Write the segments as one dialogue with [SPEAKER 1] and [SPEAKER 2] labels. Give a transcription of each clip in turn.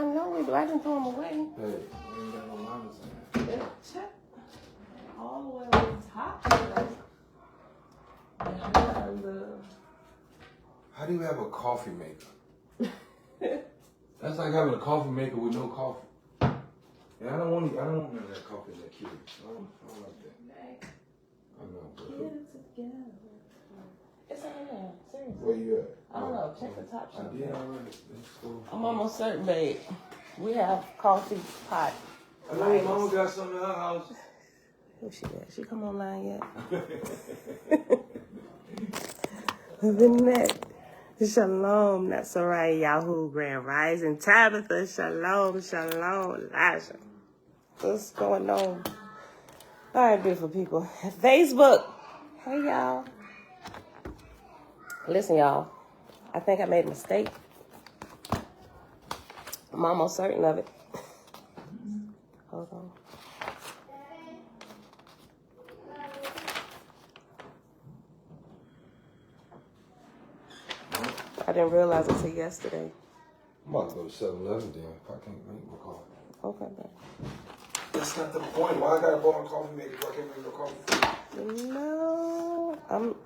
[SPEAKER 1] I know we do. I didn't throw them away.
[SPEAKER 2] Hey, we ain't got no liners in there.
[SPEAKER 1] Check all the way on the top.
[SPEAKER 2] How do you have a coffee maker? That's like having a coffee maker with no coffee. Yeah, I don't want none of that coffee that cute. I don't like that. I know.
[SPEAKER 1] Get it together. It's on there. Seriously.
[SPEAKER 2] Where you at?
[SPEAKER 1] I don't know. Check the top shelf.
[SPEAKER 2] Yeah, already. Cool.
[SPEAKER 1] I'm almost certain, babe. We have coffee pot.
[SPEAKER 2] I know Mama got something in her house.
[SPEAKER 1] Who she at? She come online yet? Vinette. Shalom. That's all right. Yahoo Grand Rising. Tabitha. Shalom. Shalom. Elijah. What's going on? All right, beautiful people. Facebook. Hey, y'all. Listen, y'all. I think I made a mistake. I'm almost certain of it. Hold on. I didn't realize it until yesterday.
[SPEAKER 2] I'm about to go to 7-Eleven then. If I can't make my coffee.
[SPEAKER 1] Okay, man.
[SPEAKER 2] That's not the point. Why I gotta go on coffee maker if I can't make no coffee?
[SPEAKER 1] No.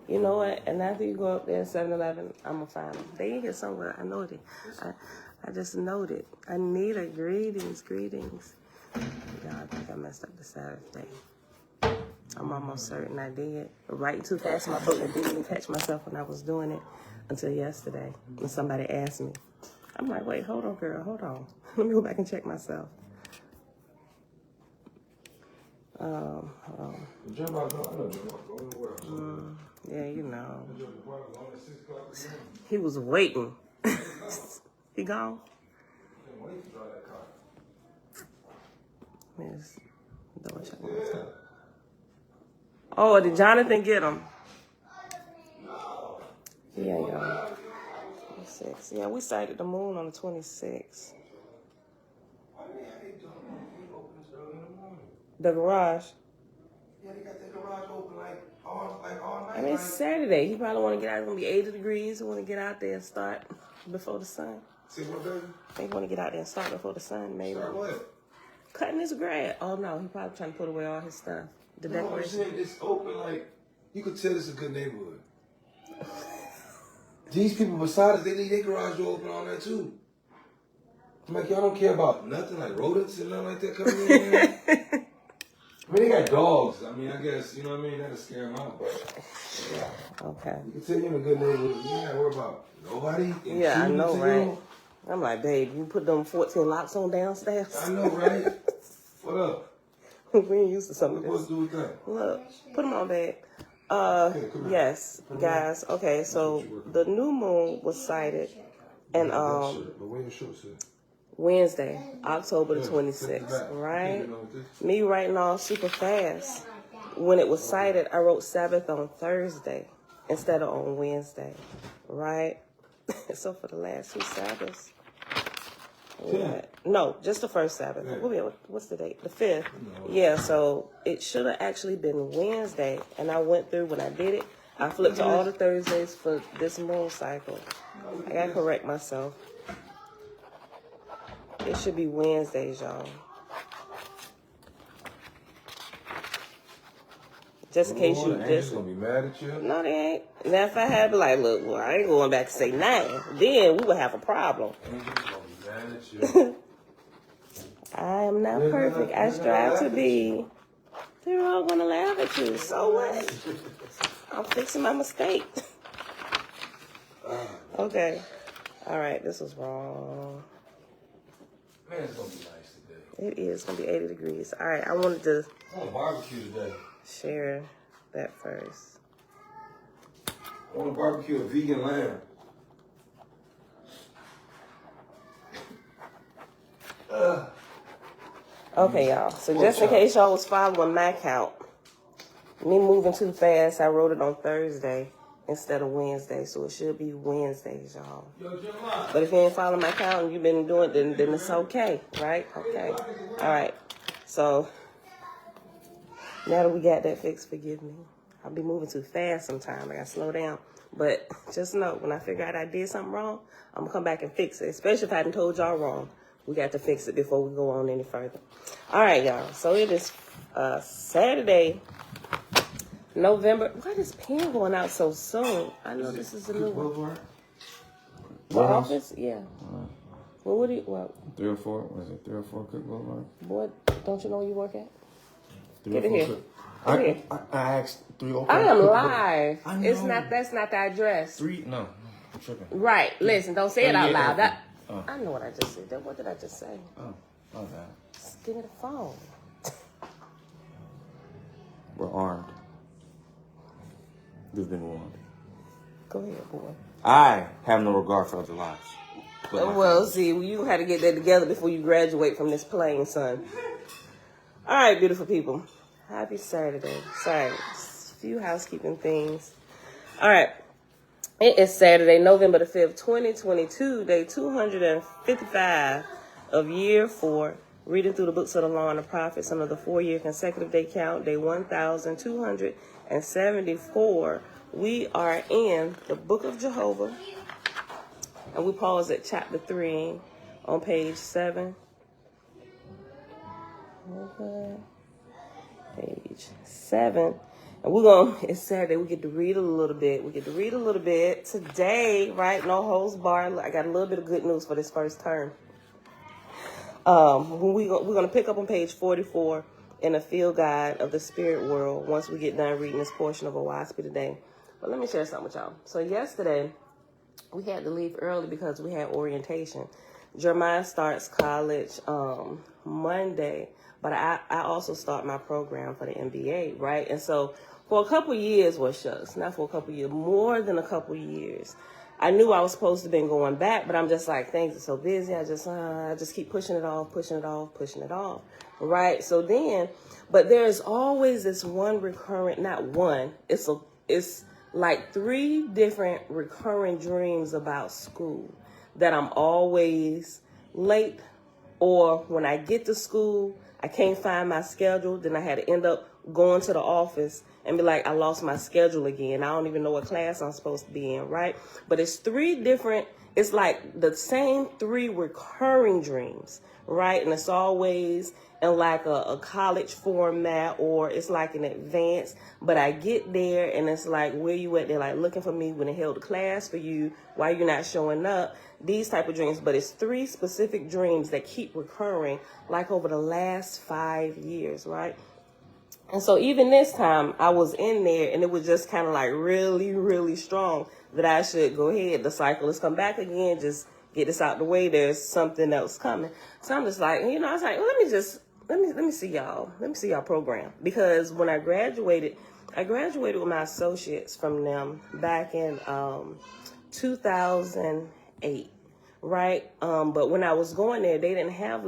[SPEAKER 1] You know what? And after you go up there at 7-Eleven, I'm going to find them. They in here somewhere. I know it. I just know it. Anita, greetings. Y'all, I think I messed up the Saturday. I'm almost certain I did. Writing too fast in my book, I didn't even catch myself when I was doing it until yesterday. When somebody asked me. I'm like, wait, hold on, girl, hold on. Let me go back and check myself. Hold on. Yeah, you know. He was waiting. He gone? Yes. Oh, did Jonathan get him? Yeah, y'all. 26. Yeah, we sighted the moon on the 26th. The garage.
[SPEAKER 2] Yeah, they got the garage open all night.
[SPEAKER 1] I mean, it's Saturday. He probably want to get out. It's going to be 80 degrees. He want to get out there and start before the sun.
[SPEAKER 2] See what, baby?
[SPEAKER 1] He want to get out there and start before the sun, maybe.
[SPEAKER 2] Start what?
[SPEAKER 1] Cutting his grass. Oh, no. He probably trying to put away all his stuff. The decoration.
[SPEAKER 2] I'm saying it's open like, you could tell it's a good neighborhood. These people beside us, they leave their garage door open all night too. I'm like, y'all don't care about nothing, like rodents and nothing like that coming in here? I mean, they got dogs. I mean, I guess, you know what I mean? That'll scare them out. But, yeah.
[SPEAKER 1] Okay.
[SPEAKER 2] You can tell you're in a good neighborhood. You ain't got to worry about nobody.
[SPEAKER 1] Yeah, I know, right? I'm like, babe, you put them 14 locks on downstairs?
[SPEAKER 2] I know, right? What up?
[SPEAKER 1] We ain't used to some of this.
[SPEAKER 2] What's supposed to do with that?
[SPEAKER 1] Look, put them on, babe. Yes, guys. Okay, so the new moon was sighted, and Wednesday, October the 26th, right? Me writing all super fast. When it was sighted, I wrote Sabbath on Thursday instead of on Wednesday, right? So for the last two Sabbaths. No, just the first Sabbath. What's the date? The 5th. Yeah, so it should have actually been Wednesday, and I went through when I did it. I flipped to all the Thursdays for this moon cycle. I gotta correct myself. It should be Wednesdays, y'all. Just in case you just
[SPEAKER 2] gonna be mad at you.
[SPEAKER 1] No, they ain't. Now if I had to like, look, well, I ain't going back to say 9, then we would have a problem. I am not perfect. I strive to be. They're all gonna laugh at you. So what? I'm fixing my mistake. Okay. All right, this was wrong.
[SPEAKER 2] Man, it's gonna be nice today.
[SPEAKER 1] It is gonna be 80 degrees. All right, I wanted to
[SPEAKER 2] barbecue today.
[SPEAKER 1] Share that first.
[SPEAKER 2] I want to barbecue a vegan lamb.
[SPEAKER 1] Okay, y'all. So just in case y'all was following my count, me moving too fast, I wrote it on Thursday instead of Wednesday. So it should be Wednesdays, y'all. But if you ain't following my count and you've been doing it, then it's okay, right? Okay. All right. So now that we got that fixed, forgive me. I'll be moving too fast sometimes. I gotta slow down. But just know, when I figure out I did something wrong, I'm gonna come back and fix it. Especially if I hadn't told y'all wrong. We got to fix it before we go on any further. All right, y'all. So it is Saturday, November. Why is pen going out so soon? I know this is a new one. The office? Yeah. Well, what do you,
[SPEAKER 3] 304? Was it 304 Cook Boulevard?
[SPEAKER 1] boy, don't you know where you work at?
[SPEAKER 3] 304
[SPEAKER 1] Get in here.
[SPEAKER 3] Cook. I asked 304.
[SPEAKER 1] I am live.
[SPEAKER 3] I know.
[SPEAKER 1] It's not, that's not the address.
[SPEAKER 3] No, I'm tripping.
[SPEAKER 1] Right. Listen, don't say it out loud. I know what I just said. What did I just say?
[SPEAKER 3] Oh, my bad.
[SPEAKER 1] Just give me the phone.
[SPEAKER 3] We're armed. We've been warned.
[SPEAKER 1] Go ahead, boy.
[SPEAKER 3] I have no regard for other lives.
[SPEAKER 1] Well, see, you had to get that together before you graduate from this plane, son. All right, beautiful people. Happy Saturday. Sorry, just a few housekeeping things. All right. It is Saturday, November the 5th, 2022, day 255 of year 4. Reading through the books of the law and the prophets under the 4-year consecutive day count, day 1274. We are in the book of Jehovah. And we pause at chapter 3 on page 7. Okay. Page 7. And it's Saturday, we get to read a little bit. Today, right? No holds barred. I got a little bit of good news for this first term. We're going to pick up on page 44 in a field guide of the spirit world once we get done reading this portion of Oahspe today. But let me share something with y'all. So yesterday, we had to leave early because we had orientation. Jeremiah starts college Monday, but I also start my program for the MBA, right? And so for a couple years, not for a couple years, more than a couple years, I knew I was supposed to have been going back, but I'm just like, things are so busy. I just keep pushing it off, right? So then, but there's always this one recurrent, not one, it's like 3 different recurring dreams about school, that I'm always late, or when I get to school, I can't find my schedule. Then I had to end up going to the office and be like, I lost my schedule again. I don't even know what class I'm supposed to be in, right? But it's 3 different, it's like the same 3 recurring dreams, right? And it's always in like a college format, or it's like an advanced, but I get there and it's like, where you at? They're like looking for me when they held a class for you. Why you're not showing up? These type of dreams, but it's 3 specific dreams that keep recurring like over the last 5 years, right? And so even this time I was in there and it was just kind of like really, really strong that I should go ahead. The cycle has come back again. Just get this out the way. There's something else coming. So I'm just like, I was like, well, let me see y'all. Let me see y'all program. Because when I graduated with my associates from them back in 2008. Right. But when I was going there, they didn't have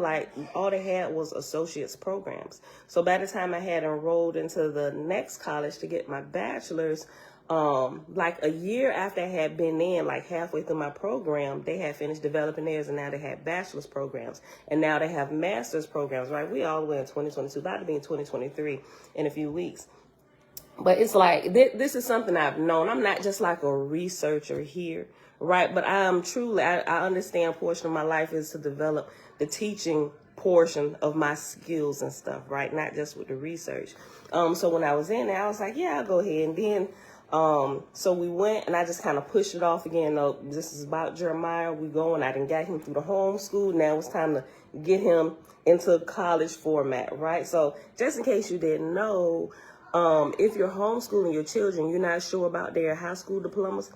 [SPEAKER 1] all they had was associates programs. So by the time I had enrolled into the next college to get my bachelor's, like a year after I had been in, like halfway through my program, they had finished developing theirs, and now they had bachelor's programs, and now they have master's programs, right? We all the way in 2022, about to be in 2023 in a few weeks. But it's like, this is something I've known. I'm not just like a researcher here, right? But I am truly, I understand a portion of my life is to develop the teaching portion of my skills and stuff, right? Not just with the research. So when I was in there, I was like, yeah, I'll go ahead. And then, so we went, and I just kind of pushed it off again. No, this is about Jeremiah. We going. I done got him through the homeschool. Now it's time to get him into college format, right? So just in case you didn't know, if you're homeschooling your children, you're not sure about their high school diplomas,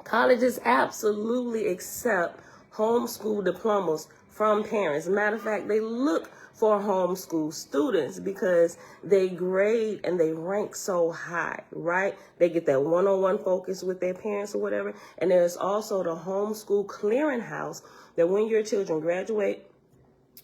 [SPEAKER 1] colleges absolutely accept homeschool diplomas from parents. Matter of fact, they look for homeschool students because they grade and they rank so high, right? They get that one-on-one focus with their parents or whatever. And there's also the homeschool clearinghouse that when your children graduate,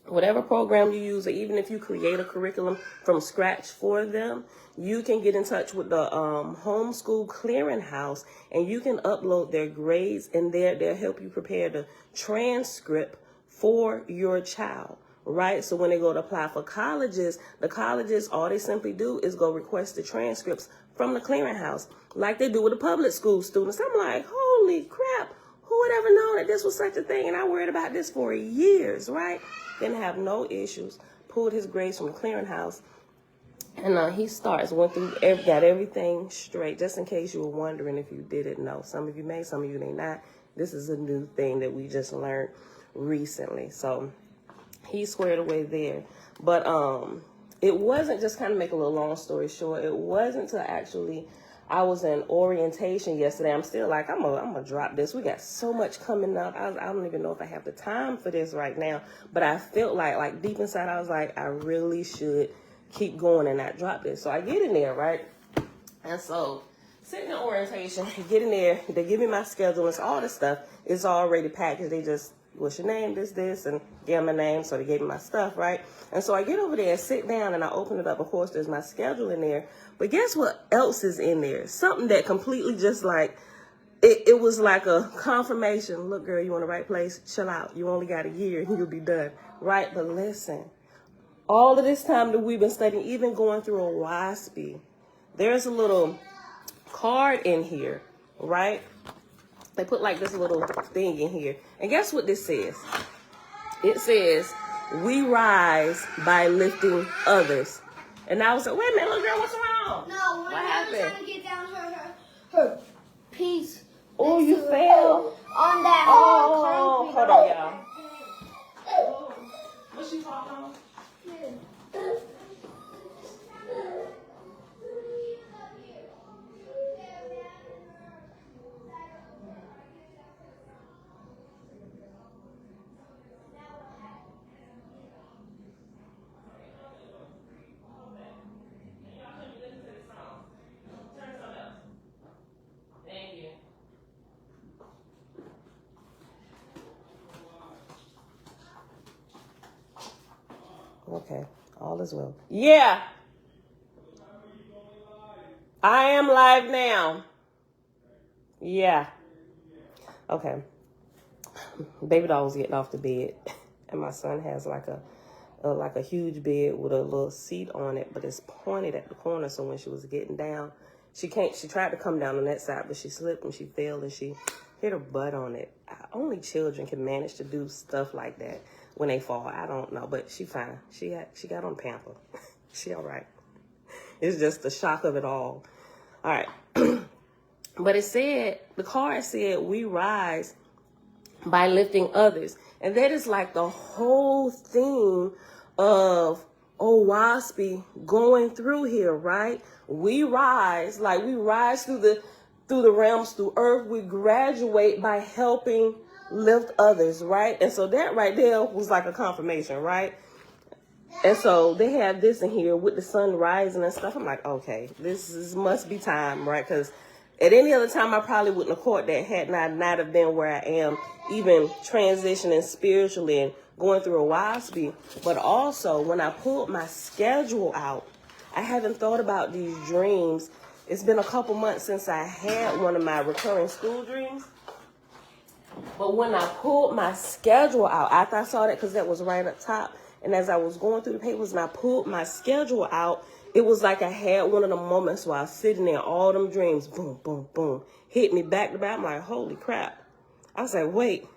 [SPEAKER 1] whatever program you use, or even if you create a curriculum from scratch for them, you can get in touch with the homeschool clearinghouse, and you can upload their grades, and they'll help you prepare the transcript for your child, right? So when they go to apply for colleges, the colleges, all they simply do is go request the transcripts from the clearinghouse, like they do with the public school students. I'm like, holy crap. Who would ever know that this was such a thing? And I worried about this for years, right? Didn't have no issues. Pulled his grades from the clearinghouse. And he went through, got everything straight, just in case you were wondering if you didn't know. Some of you may, some of you may not. This is a new thing that we just learned recently. So he squared away there. But it wasn't, just kind of make a little long story short, it wasn't to actually, I was in orientation yesterday. I'm still like, I'm gonna drop this. We got so much coming up. I don't even know if I have the time for this right now. But I felt like deep inside, I was like, I really should keep going and not drop this. So I get in there, right? And so sitting in orientation, get in there, they give me my schedule, it's all this stuff. It's already packaged. They just, what's your name, this, and gave my name, so they gave me my stuff, right? And so I get over there and sit down and I open it up. Of course, there's my schedule in there. But guess what else is in there? Something that completely just like, it was like a confirmation. Look, girl, you in the right place? Chill out. You only got a year and you'll be done, right? But listen. All of this time that we've been studying, even going through Oahspe, there's a little card in here, right? They put like this little thing in here. And guess what this says? It says, we rise by lifting others. And I was like, wait a minute, little girl, what's wrong?
[SPEAKER 4] No,
[SPEAKER 1] what happened?
[SPEAKER 4] Trying to get down her piece.
[SPEAKER 1] Oh, you fell?
[SPEAKER 4] On that
[SPEAKER 1] Oh,
[SPEAKER 4] concrete.
[SPEAKER 1] hold on, y'all. Oh, what's she falling on? Okay, all is well. Yeah. I am live now. Yeah. Okay. Baby doll was getting off the bed. And my son has like a huge bed with a little seat on it, but it's pointed at the corner. So when she was getting down, she tried to come down on that side, but she slipped and she fell and she hit her butt on it. Only children can manage to do stuff like that when they fall. I don't know, but she fine. She got on pamper. She all right. It's just the shock of it all. All right. But the card said, we rise by lifting others. And that is like the whole theme of Oahspe going through here, right? We rise, like we rise through the realms, through earth. We graduate by helping lift others, right? And so that right there was like a confirmation, right? And so they have this in here with the sun rising and stuff. I'm like, okay, must be time, right? Because at any other time, I probably wouldn't have caught that had not have been where I am, even transitioning spiritually and going through Oahspe. But also, when I pulled my schedule out, I haven't thought about these dreams. It's been a couple months since I had one of my recurring school dreams. But when I pulled my schedule out, after I saw that, because that was right up top, and as I was going through the papers and I pulled my schedule out, it was like I had one of the moments where I was sitting there, all them dreams, boom, boom, boom, hit me back to back. I'm like, holy crap. I was like, wait,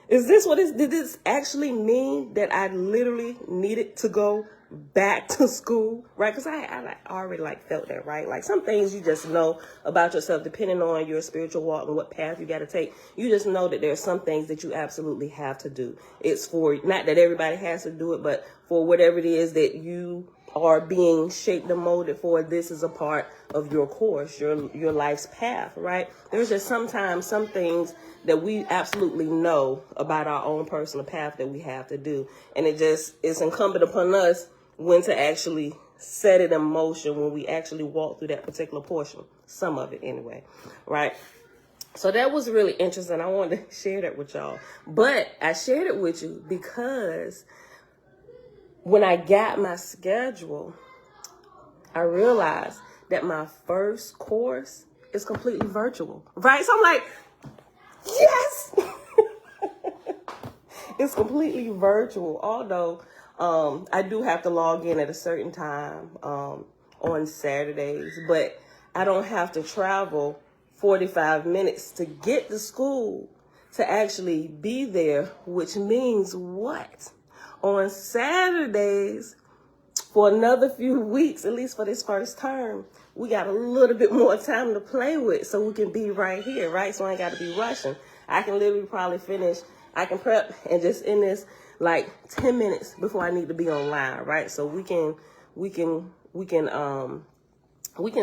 [SPEAKER 1] is this did this actually mean that I literally needed to go back to school, right? Because I already felt that, right? Like some things you just know about yourself, depending on your spiritual walk and what path you got to take. You just know that there are some things that you absolutely have to do. It's for, not that everybody has to do it, but for whatever it is that you are being shaped and molded for, this is a part of your course, your life's path, right? There's just sometimes some things that we absolutely know about our own personal path that we have to do. And it's incumbent upon us when to actually set it in motion, when we actually walk through that particular portion, some of it anyway, right? So that was really interesting. I wanted to share that with y'all. But I shared it with you because when I got my schedule, I realized that my first course is completely virtual, right? So I'm like, yes! It's completely virtual, although I do have to log in at a certain time on Saturdays, but I don't have to travel 45 minutes to get to school. to actually be there, which means what? On Saturdays, for another few weeks, at least for this first term, we got a little bit more time to play with so we can be right here, right? So I ain't got to be rushing. I can literally probably finish, I can prep and just in this like 10 minutes before I need to be online, right? So we can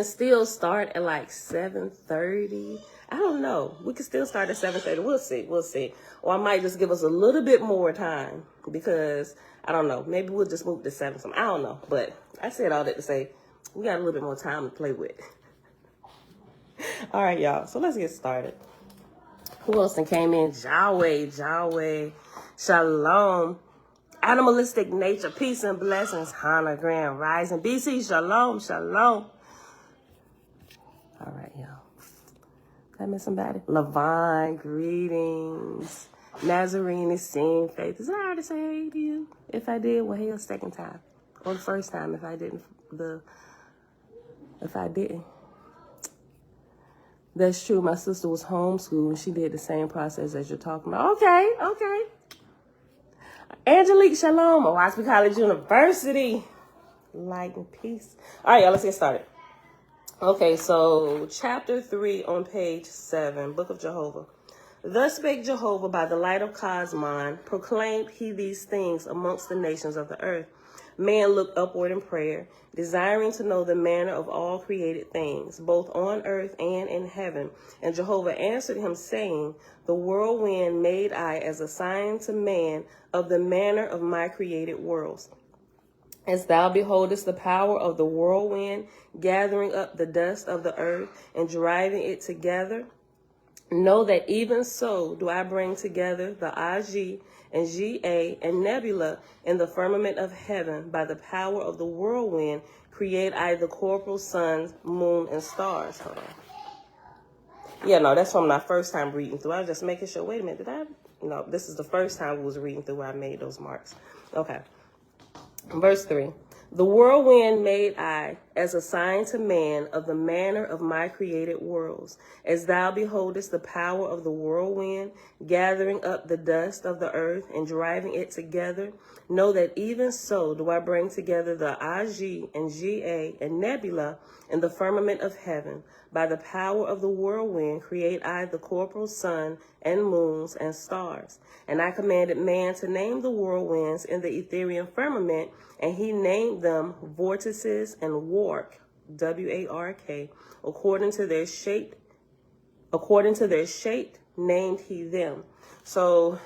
[SPEAKER 1] still start at like 7:30. I don't know. We can still start at 7:30. We'll see. Or I might just give us a little bit more time because I don't know. Maybe we'll just move to 7 something. I don't know. But I said all that to say we got a little bit more time to play with. All right, y'all. So let's get started. Who else came in? Yahweh. Shalom. Animalistic nature. Peace and blessings. Hannah Grand Rising. BC. Shalom. All right, y'all. Did I miss somebody? Levine, greetings. Nazarene is seeing faith. Is it hard to say hey to you? If I did, well, hey, a second time. Or the first time if I didn't. That's true. My sister was homeschooled and she did the same process as you're talking about. Okay. Angelique, shalom. Oahspe College University. Light and peace. All right, y'all, let's get started. Okay, so chapter 3 on page 7, Book of Jehovah. Thus spake Jehovah by the light of Cosmon, proclaimed he these things amongst the nations of the earth. Man looked upward in prayer, desiring to know the manner of all created things, both on earth and in heaven. And Jehovah answered him, saying, The whirlwind made I as a sign to man of the manner of my created worlds. As thou beholdest the power of the whirlwind, gathering up the dust of the earth and driving it together, know that even so do I bring together the Aj and Ga and nebula in the firmament of heaven. By the power of the whirlwind create I the corporal suns, moon, and stars. Hold on. Yeah, no, that's from my first time reading through. I was just making sure. Wait a minute, No, this is the first time we was reading through where I made those marks. Okay. Verse 3. The whirlwind made I as a sign to man of the manner of my created worlds. As thou beholdest the power of the whirlwind, gathering up the dust of the earth and driving it together, know that even so do I bring together the Aj and Ga and nebula in the firmament of heaven. By the power of the whirlwind create I the corporal sun and moons and stars. And I commanded man to name the whirlwinds in the ethereal firmament, and he named them vortices and wark, W-A-R-K, according to their shape named he them. So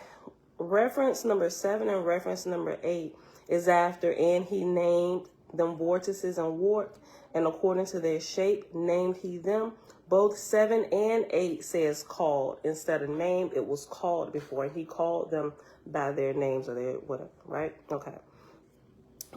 [SPEAKER 1] reference number 7 and reference number 8 is after, and he named them vortices and wark, and according to their shape named he them. Both 7 and 8 says called. Instead of named, it was called before. He called them by their names or their whatever, right? Okay.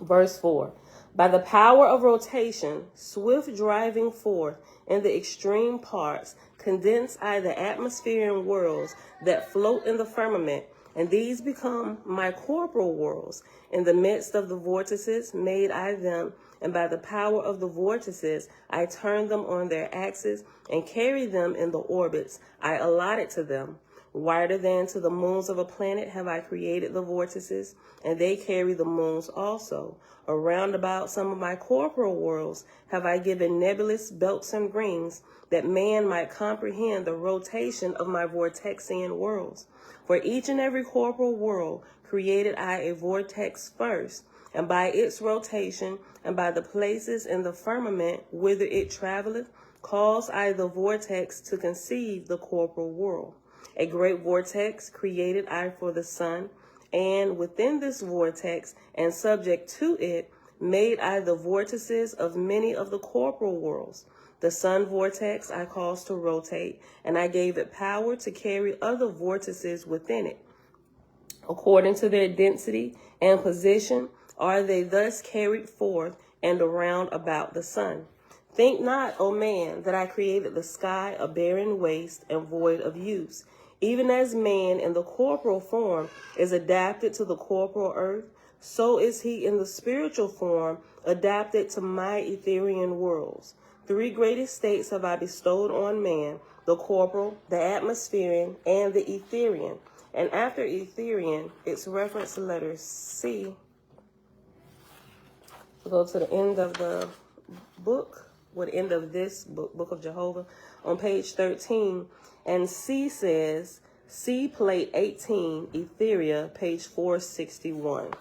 [SPEAKER 1] Verse 4. By the power of rotation, swift driving forth in the extreme parts, condense I the atmosphere and worlds that float in the firmament, and these become my corporal worlds. In the midst of the vortices made I them, and by the power of the vortices I turn them on their axis and carry them in the orbits I allotted to them. Wider than to the moons of a planet have I created the vortices, and they carry the moons also. Around about some of my corporal worlds have I given nebulous belts and rings, that man might comprehend the rotation of my vortexian worlds. For each and every corporal world created I a vortex first, and by its rotation, and by the places in the firmament whither it travelleth, caused I the vortex to conceive the corporal world. A great vortex created I for the sun, and within this vortex, and subject to it, made I the vortices of many of the corporal worlds. The sun vortex I caused to rotate, and I gave it power to carry other vortices within it. According to their density and position, are they thus carried forth and around about the sun. Think not, O man, that I created the sky a barren waste and void of use. Even as man in the corporal form is adapted to the corporal earth, so is he in the spiritual form adapted to my ethereal worlds. 3 great estates have I bestowed on man, the corporal, the atmospheric, and the etherian. And after etherian, its reference letter C. Go to the end of the book, or the end of this book, Book of Jehovah, on page 13. And C says, C plate 18, Etheria, page 461.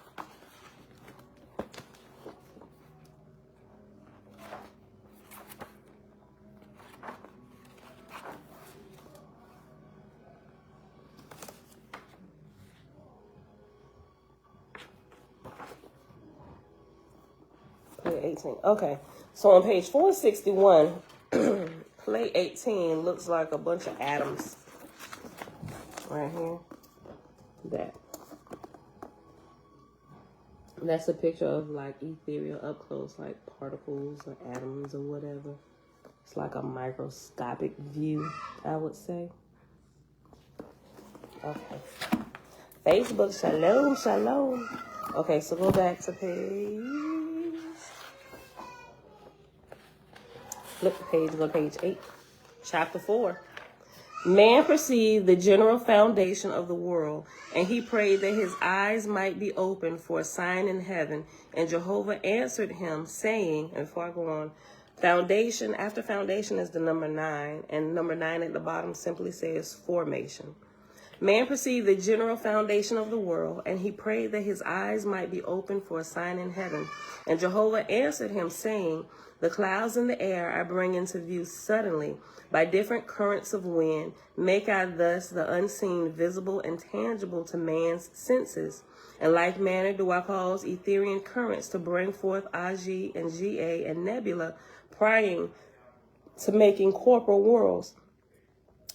[SPEAKER 1] Plate 18. Okay, so on page 461, plate 18 looks like a bunch of atoms. Right here. That's a picture of like ethereal up close, like particles or atoms or whatever. It's like a microscopic view, I would say. Okay. Facebook, shalom, shalom. Okay, so go back to flip the page, go to page 8, chapter 4. Man perceived the general foundation of the world, and he prayed that his eyes might be opened for a sign in heaven. And Jehovah answered him, saying, and before I go on, foundation, after foundation is the number 9, and number 9 at the bottom simply says formation. Man perceived the general foundation of the world, and he prayed that his eyes might be opened for a sign in heaven. And Jehovah answered him, saying, the clouds in the air I bring into view suddenly. By different currents of wind, make I thus the unseen visible and tangible to man's senses. In like manner do I cause ethereal currents to bring forth Ag and Ga and nebula, prior to making corporal worlds.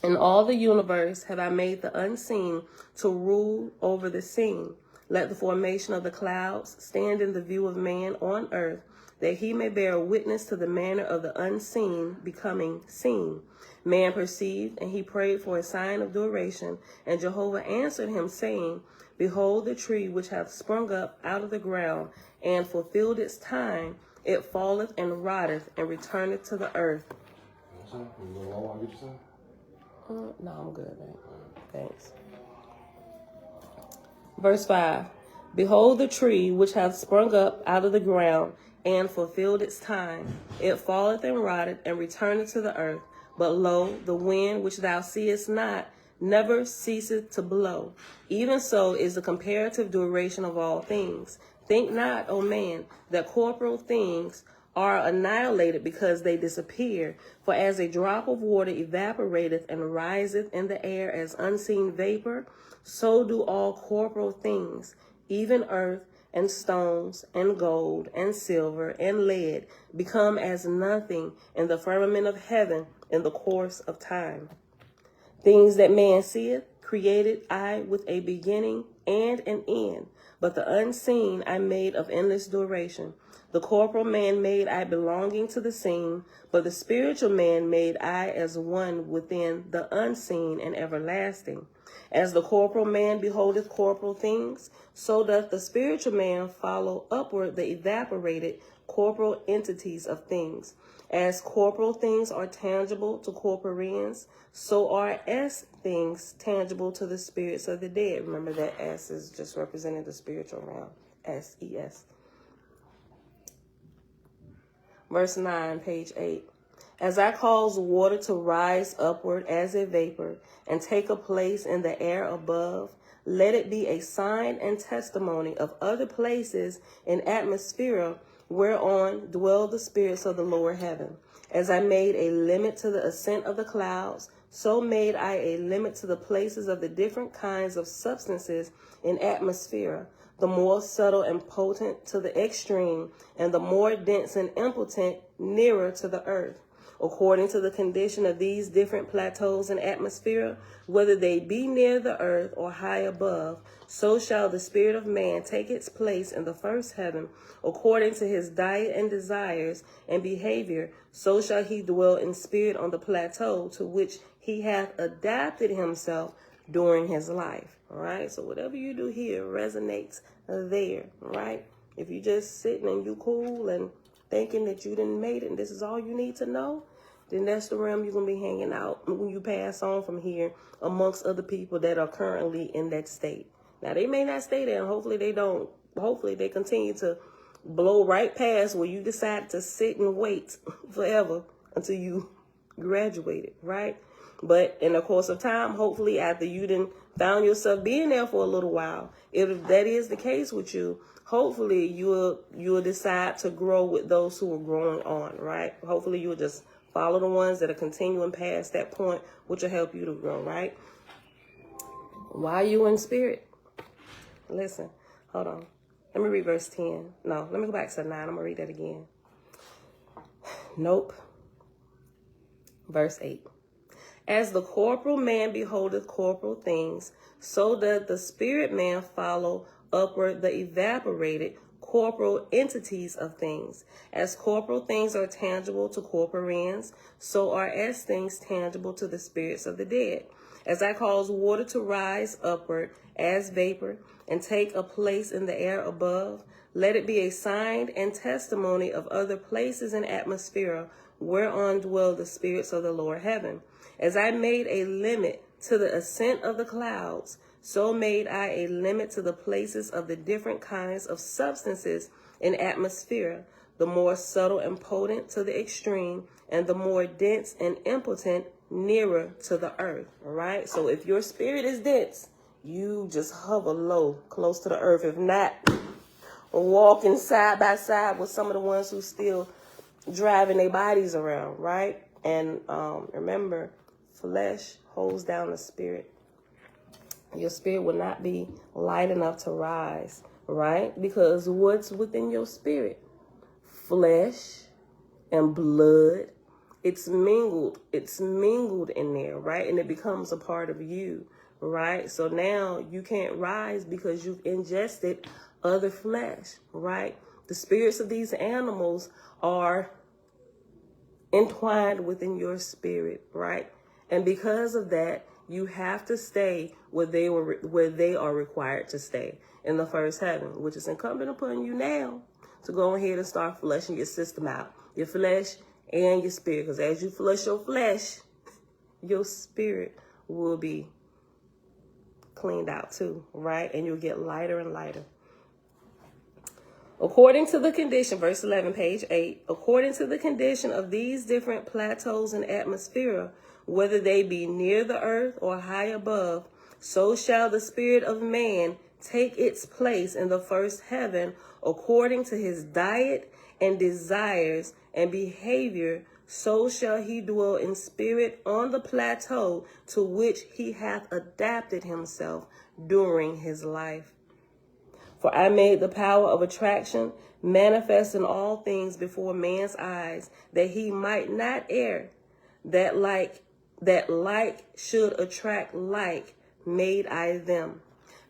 [SPEAKER 1] In all the universe have I made the unseen to rule over the seen. Let the formation of the clouds stand in the view of man on earth, that he may bear witness to the manner of the unseen becoming seen. Man perceived, and he prayed for a sign of duration, and Jehovah answered him, saying, behold the tree which hath sprung up out of the ground, and fulfilled its time, it falleth and rotteth, and returneth to the earth. No, I'm good, man. Thanks. Verse 5. Behold the tree which hath sprung up out of the ground, and fulfilled its time. It falleth and rotteth, and returneth to the earth. But lo, the wind which thou seest not never ceaseth to blow. Even so is the comparative duration of all things. Think not, O man, that corporal things are annihilated because they disappear. For as a drop of water evaporateth and riseth in the air as unseen vapor, so do all corporal things, even earth and stones and gold and silver and lead, become as nothing in the firmament of heaven in the course of time. Things that man seeth, created I with a beginning and an end, but the unseen I made of endless duration. The corporal man made I belonging to the seen, but the spiritual man made I as one within the unseen and everlasting. As the corporal man beholdeth corporal things, so doth the spiritual man follow upward the evaporated corporal entities of things. As corporal things are tangible to corporeans, so are S things tangible to the spirits of the dead. Remember that S is just representing the spiritual realm. S-E-S. Verse 9, page 8. As I cause water to rise upward as a vapor and take a place in the air above, let it be a sign and testimony of other places in atmosphere whereon dwell the spirits of the lower heaven. As I made a limit to the ascent of the clouds, so made I a limit to the places of the different kinds of substances in atmosphere, the more subtle and potent to the extreme, and the more dense and impotent nearer to the earth. According to the condition of these different plateaus in atmosphere, whether they be near the earth or high above, so shall the spirit of man take its place in the first heaven. According to his diet and desires and behavior, so shall he dwell in spirit on the plateau to which he hath adapted himself during his life. All right, so whatever you do here resonates there, right? If you just sitting and you cool and thinking that you didn't made it and this is all you need to know, then that's the realm you're going to be hanging out when you pass on from here amongst other people that are currently in that state. Now, they may not stay there, and hopefully they don't. Hopefully they continue to blow right past where you decide to sit and wait forever until you graduated, right? But in the course of time, hopefully after you done found yourself being there for a little while, if that is the case with you, hopefully you'll decide to grow with those who are growing on, right? Hopefully you'll just follow the ones that are continuing past that point, which will help you to grow, right? Why are you in spirit? Listen, hold on. Let me read verse 10. No, let me go back to 9. I'm going to read that again. Nope. Verse 8. As the corporal man beholdeth corporal things, so doth the spirit man follow upward the evaporated corporal entities of things. As corporal things are tangible to corporans, so are as things tangible to the spirits of the dead. As I cause water to rise upward as vapor and take a place in the air above, let it be a sign and testimony of other places in atmosphere whereon dwell the spirits of the lower heaven. As I made a limit to the ascent of the clouds, so made I a limit to the places of the different kinds of substances in atmosphere, the more subtle and potent to the extreme, and the more dense and impotent nearer to the earth. All right. So if your spirit is dense, you just hover low, close to the earth. If not, walking side by side with some of the ones who still driving their bodies around, right? And remember, flesh holds down the spirit. Your spirit will not be light enough to rise, right? Because what's within your spirit? Flesh and blood. It's mingled in there, right? And it becomes a part of you, right? So now you can't rise because you've ingested other flesh, right? The spirits of these animals are entwined within your spirit, right? And because of that, you have to stay where they are required to stay in the first heaven, which is incumbent upon you now to go ahead and start flushing your system out, your flesh and your spirit. Because as you flush your flesh, your spirit will be cleaned out too, right? And you'll get lighter and lighter. According to the condition, verse 11, page 8, according to the condition of these different plateaus and atmosphere, whether they be near the earth or high above, so shall the spirit of man take its place in the first heaven according to his diet and desires and behavior, so shall he dwell in spirit on the plateau to which he hath adapted himself during his life. For I made the power of attraction manifest in all things before man's eyes, that he might not err, that like should attract like, made I them.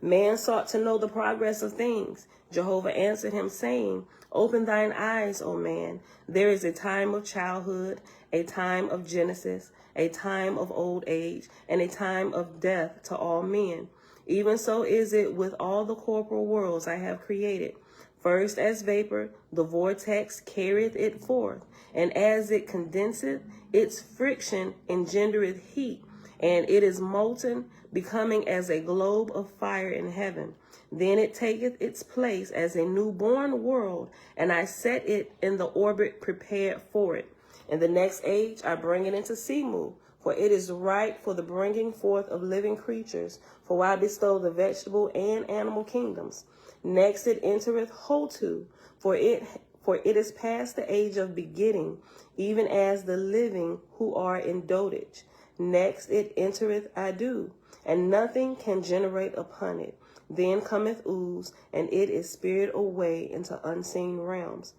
[SPEAKER 1] Man sought to know the progress of things. Jehovah answered him, saying, open thine eyes, O man. There is a time of childhood, a time of genesis, a time of old age, and a time of death to all men. Even so is it with all the corporal worlds I have created. First as vapor, the vortex carrieth it forth, and as it condenseth, its friction engendereth heat, and it is molten, becoming as a globe of fire in heaven. Then it taketh its place as a newborn world, and I set it in the orbit prepared for it. In the next age I bring it into Simu, for it is right for the bringing forth of living creatures, for I bestow the vegetable and animal kingdoms. Next it entereth Hotu, for it is past the age of begetting, even as the living who are in dotage. Next it entereth Adu, and nothing can generate upon it. Then cometh Uz, and it is spirited away into unseen realms.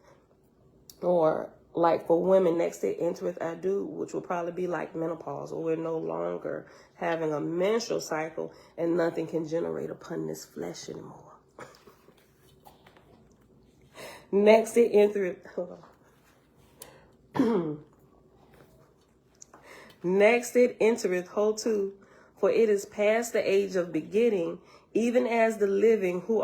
[SPEAKER 1] Or like for women, next it entereth Adu, which will probably be like menopause, or we're no longer having a menstrual cycle, and nothing can generate upon this flesh anymore. Next it entereth, next it entereth Hotu, for it is past the age of begetting, even as the living who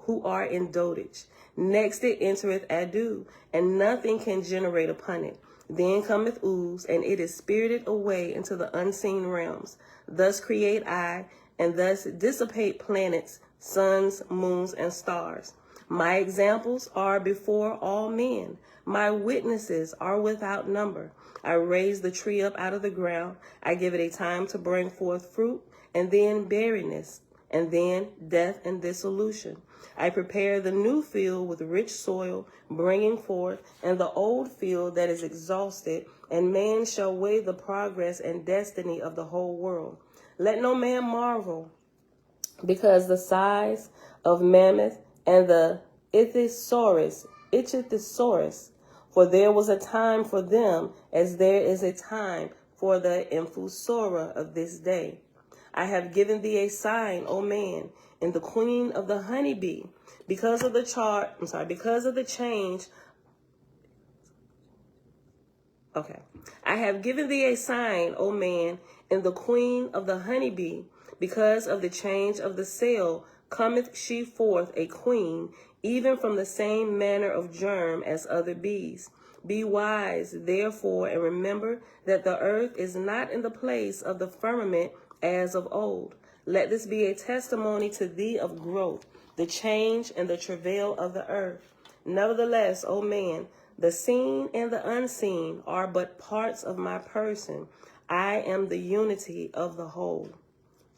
[SPEAKER 1] who are in dotage. Next it entereth Adu, and nothing can generate upon it. Then cometh Uz, and it is spirited away into the unseen realms. Thus create I, and thus dissipate planets, suns, moons, and stars. My examples are before all men. My witnesses are without number. I raise the tree up out of the ground. I give it a time to bring forth fruit, and then barrenness, and then death and dissolution. I prepare the new field with rich soil, bringing forth, and the old field that is exhausted, and man shall weigh the progress and destiny of the whole world. Let no man marvel, because the size of mammoth and the ichthyosaurus, for there was a time for them as there is a time for the infusora of this day. I have given thee a sign, O man, in the queen of the honeybee, because of the change. Okay. I have given thee a sign, O man, in the queen of the honeybee, because of the change of the cell cometh she forth a queen, even from the same manner of germ as other bees. Be wise, therefore, and remember that the earth is not in the place of the firmament as of old. Let this be a testimony to thee of growth, the change and the travail of the earth. Nevertheless, O man, the seen and the unseen are but parts of my person. I am the unity of the whole.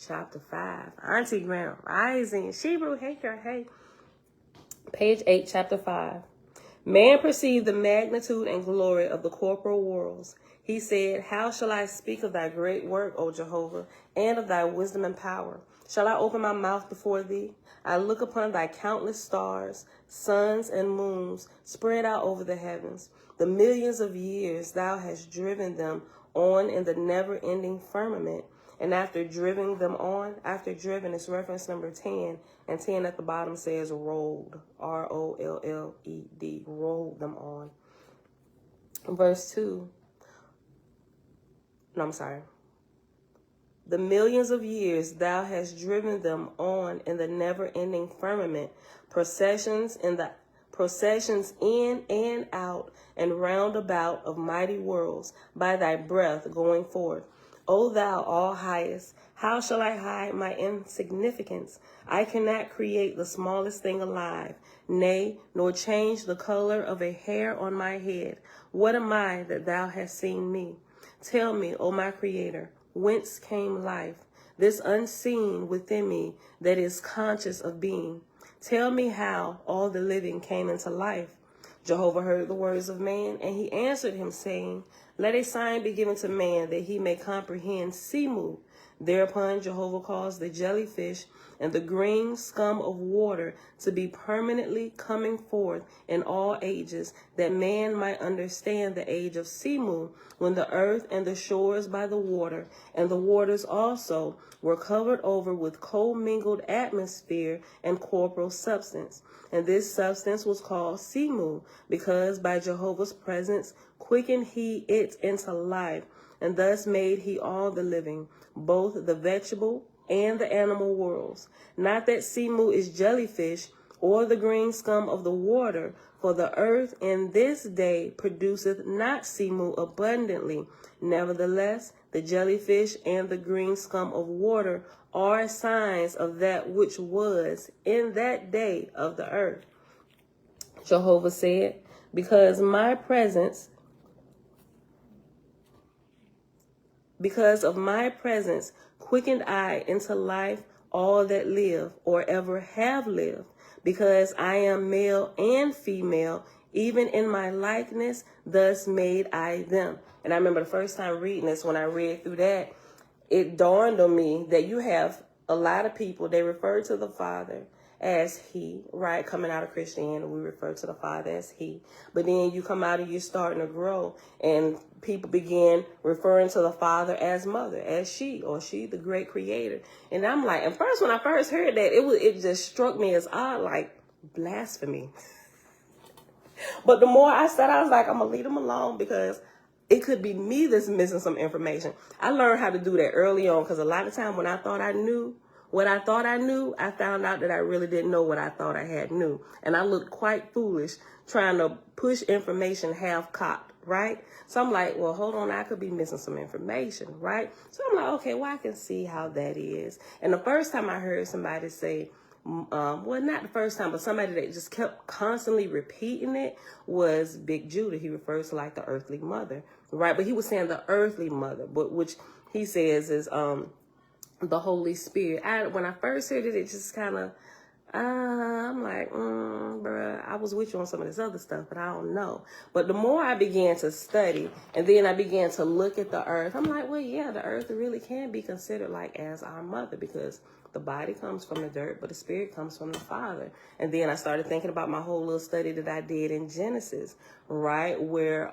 [SPEAKER 1] Chapter 5. Auntie Graham, rising. Shebrew, hey girl, hey. Page 8, chapter 5. Man perceived the magnitude and glory of the corporal worlds. He said, how shall I speak of thy great work, O Jehovah, and of thy wisdom and power? Shall I open my mouth before thee? I look upon thy countless stars, suns and moons spread out over the heavens. The millions of years thou hast driven them on in the never-ending firmament. And after driven them on, after driven is reference number 10, and 10 at the bottom says rolled, R-O-L-L-E-D, rolled them on. Verse 2. No, I'm sorry. The millions of years thou hast driven them on in the never-ending firmament, processions in and out and round about of mighty worlds, by thy breath going forth. O thou all highest, how shall I hide my insignificance? I cannot create the smallest thing alive, nay, nor change the color of a hair on my head. What am I that thou hast seen me? Tell me, O my Creator, whence came life, this unseen within me that is conscious of being? Tell me how all the living came into life. Jehovah heard the words of man, and he answered him, saying, let a sign be given to man, that he may comprehend Simu. Thereupon Jehovah caused the jellyfish and the green scum of water to be permanently coming forth in all ages, that man might understand the age of Simu, when the earth and the shores by the water, and the waters also, were covered over with co-mingled atmosphere and corporal substance. And this substance was called Simu, because by Jehovah's presence quickened he it into life, and thus made he all the living, both the vegetable and the animal worlds. Not that Simu is jellyfish, or the green scum of the water, for the earth in this day produceth not Simu abundantly. Nevertheless, the jellyfish and the green scum of water are signs of that which was in that day of the earth. Jehovah said, because of my presence quickened I into life all that live or ever have lived, because I am male and female, even in my likeness, thus made I them. And I remember the first time reading this, when I read through that, it dawned on me that you have a lot of people, they refer to the Father as he, right? Coming out of Christianity, we refer to the Father as he. But then you come out and you're starting to grow, and people begin referring to the Father as mother, as she, or she, the great creator. And I'm like, and first, when I first heard that, it just struck me as odd, like blasphemy. But the more I said, I was like, I'm going to leave them alone, because it could be me that's missing some information. I learned how to do that early on, because a lot of time when I thought I knew what I thought I knew, I found out that I really didn't know what I thought I had knew. And I looked quite foolish trying to push information half-cocked, right? So I'm like, well, hold on, I could be missing some information, right? So I'm like, okay, well, I can see how that is. And the first time I heard somebody say, well, not the first time, but somebody that just kept constantly repeating it was Big Judah. He refers to like the earthly mother, right? But he was saying the earthly mother, but which he says is the Holy Spirit. When I first heard it, it just kind of, I'm like, bruh, I was with you on some of this other stuff, but I don't know. But the more I began to study, and then I began to look at the earth, I'm like, well, yeah, the earth really can be considered like as our mother, because the body comes from the dirt, but the spirit comes from the Father. And then I started thinking about my whole little study that I did in Genesis, right, where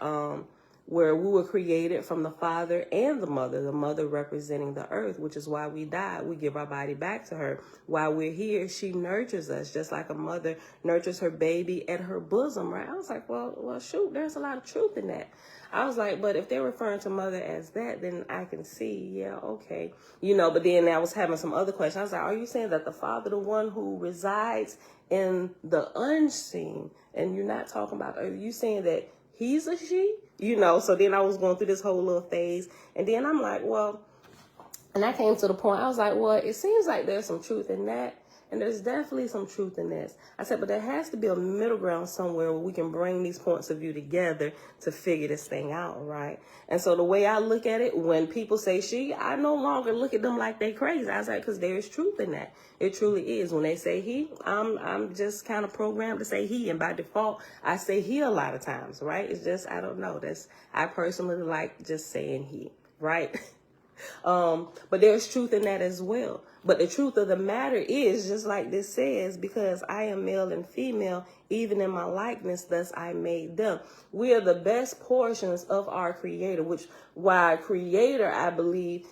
[SPEAKER 1] we were created from the Father and the mother representing the earth, which is why we die. We give our body back to her. While we're here, she nurtures us, just like a mother nurtures her baby at her bosom, right? I was like, well, shoot, there's a lot of truth in that. I was like, but if they're referring to mother as that, then I can see, yeah, okay. But then I was having some other questions. I was like, are you saying that the Father, the one who resides in the unseen, and you're not talking about, are you saying that he's a she? So then I was going through this whole little phase. And then I'm like, well, and I came to the point, I was like, well, it seems like there's some truth in that. And there's definitely some truth in this. I said, but there has to be a middle ground somewhere where we can bring these points of view together to figure this thing out, right? And so the way I look at it, when people say she, I no longer look at them like they crazy. I was like, because there's truth in that. It truly is. When they say he, I'm just kind of programmed to say he. And by default, I say he a lot of times, right? It's just, I don't know. I personally like just saying he, right? But there's truth in that as well. But the truth of the matter is, just like this says, because I am male and female, even in my likeness, thus I made them. We are the best portions of our Creator, which why Creator, I believe,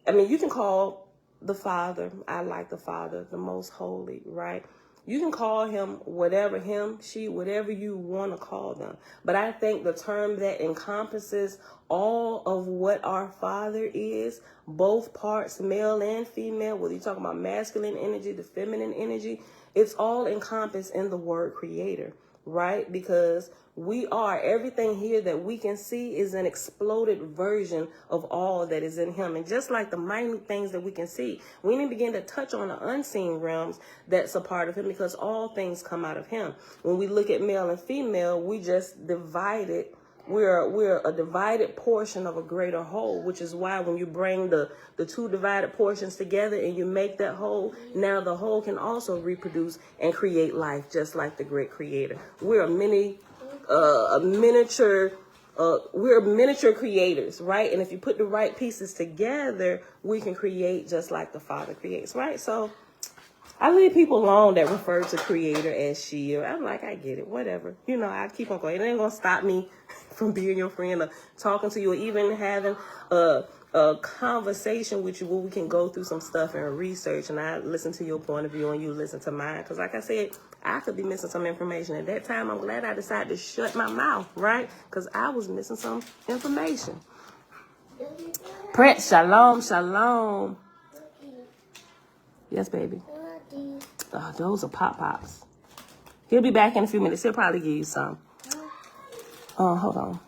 [SPEAKER 1] you can call the Father, I like the Father, the most holy, right? You can call him whatever, him, she, whatever you want to call them. But I think the term that encompasses all of what our Father is, both parts, male and female, whether you're talking about masculine energy, the feminine energy, it's all encompassed in the word Creator, right? Because we are, everything here that we can see is an exploded version of all that is in him. And just like the minute things that we can see, we need to begin to touch on the unseen realms that's a part of him, because all things come out of him. When we look at male and female, we just divided. We're a divided portion of a greater whole, which is why when you bring the two divided portions together and you make that whole, now the whole can also reproduce and create life, just like the great Creator. We're we're miniature creators, right? And if you put the right pieces together, we can create just like the Father creates, right? So I leave people alone that refer to Creator as she, or I'm like, I get it, whatever. I keep on going. It ain't gonna stop me from being your friend or talking to you, or even having a conversation with you where we can go through some stuff and research, and I listen to your point of view and you listen to mine. Because like I said, I could be missing some information. At that time, I'm glad I decided to shut my mouth, right? Because I was missing some information. Prince, shalom, shalom. Yes, baby. Those are Pop-Pops. He'll be back in a few minutes. He'll probably give you some. Hold on.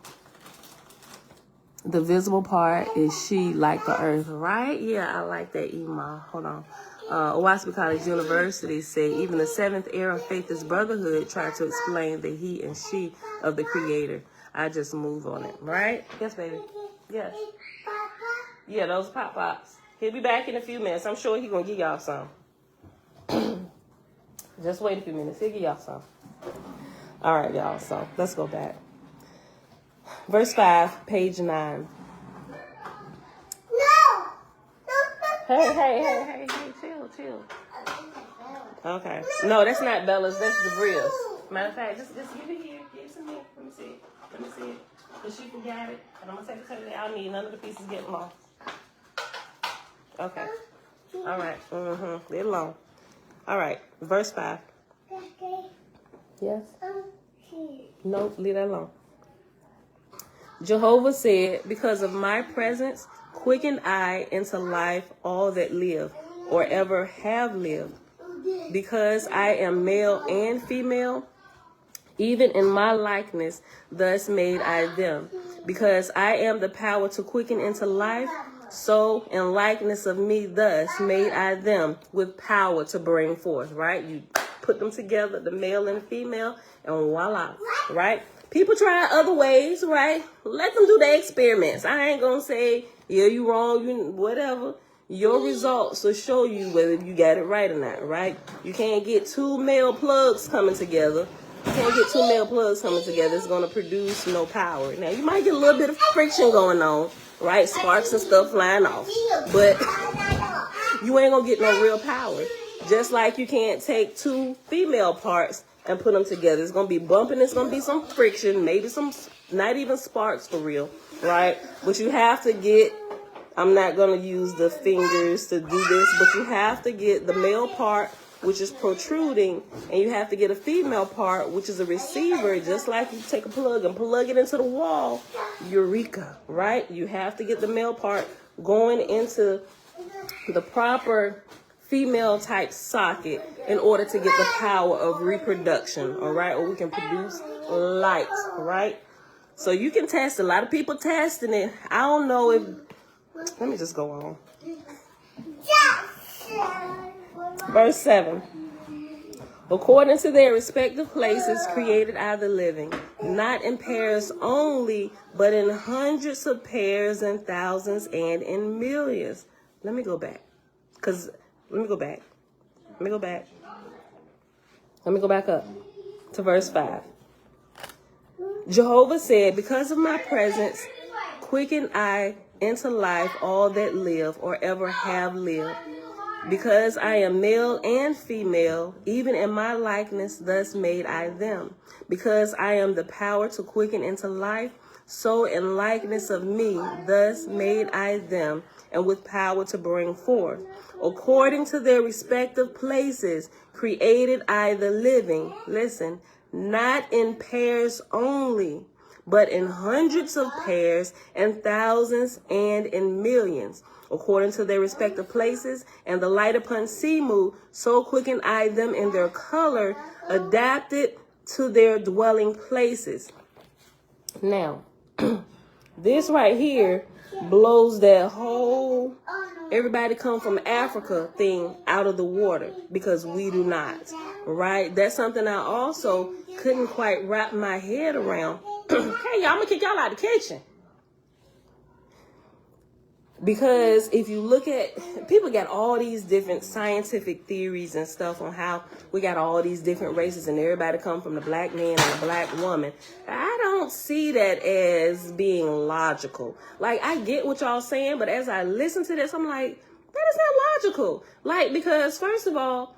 [SPEAKER 1] The visible part is she like the earth, right? Yeah, I like that, Ema. Hold on. Oahspe College University said even the seventh era of Faith is Brotherhood tried to explain the he and she of the Creator. I just move on it, right? Yes, baby. Yes. Yeah, those Pop-Pops. He'll be back in a few minutes. I'm sure he's going to give y'all some. Just wait a few minutes. He'll give y'all some. All right, y'all. So let's go back. Verse 5, page 9.
[SPEAKER 4] No!
[SPEAKER 1] Hey, chill. Okay. No, that's not Bella's. That's Jabria's. Matter of fact, just give it here. Give it to me. Let me see it. Because she forgot it. And I'm going to take it to her. I don't need none of the pieces getting lost. Okay. All right. Leave it alone. All right. Verse 5. Yes? No, leave that alone. Jehovah said, because of my presence, quicken I into life all that live. or ever have lived. Because I am male and female, even in my likeness, thus made I them. Because I am the power to quicken into life, so in likeness of me, thus made I them with power to bring forth, right? You put them together, the male and female, and voila, right? People try other ways, right? Let them do their experiments. I ain't gonna say, yeah, you wrong, you whatever. Your results will show you whether you got it right or not, right? You can't get two male plugs coming together. You can't get two male plugs coming together. It's going to produce no power. Now, you might get a little bit of friction going on, right? Sparks and stuff flying off. But you ain't going to get no real power. Just like you can't take two female parts and put them together. It's going to be bumping. It's going to be some friction, maybe some, not even sparks for real, right? But you have to get, I'm not going to use the fingers to do this, but you have to get the male part, which is protruding, and you have to get a female part, which is a receiver, just like you take a plug and plug it into the wall. Eureka, right? You have to get the male part going into the proper female type socket in order to get the power of reproduction, all right? Or we can produce light, right? So you can test. A lot of people testing it. I don't know if, let me just go on. Verse 7. According to their respective places created I the living, not in pairs only, but in hundreds of pairs and thousands and in millions. Let me go back. Let me go back up to verse 5. Jehovah said, because of my presence, quicken I into life all that live or ever have lived. Because I am male and female, even in my likeness, thus made I them. Because I am the power to quicken into life, so in likeness of me, thus made I them, and with power to bring forth. According to their respective places, created I the living. Listen, not in pairs only, but in hundreds of pairs and thousands and in millions. According to their respective places, and the light upon Simu, so quicken I them in their color, adapted to their dwelling places. Now, this right here blows that whole everybody come from Africa thing out of the water, because we do not, right? That's something I also couldn't quite wrap my head around. Hey, y'all, I'm gonna kick y'all out of the kitchen. Because if you look at, people got all these different scientific theories and stuff on how we got all these different races and everybody come from the black man and the black woman. I don't see that as being logical. Like, I get what y'all saying, but as I listen to this, I'm like, that is not logical. Like, because first of all,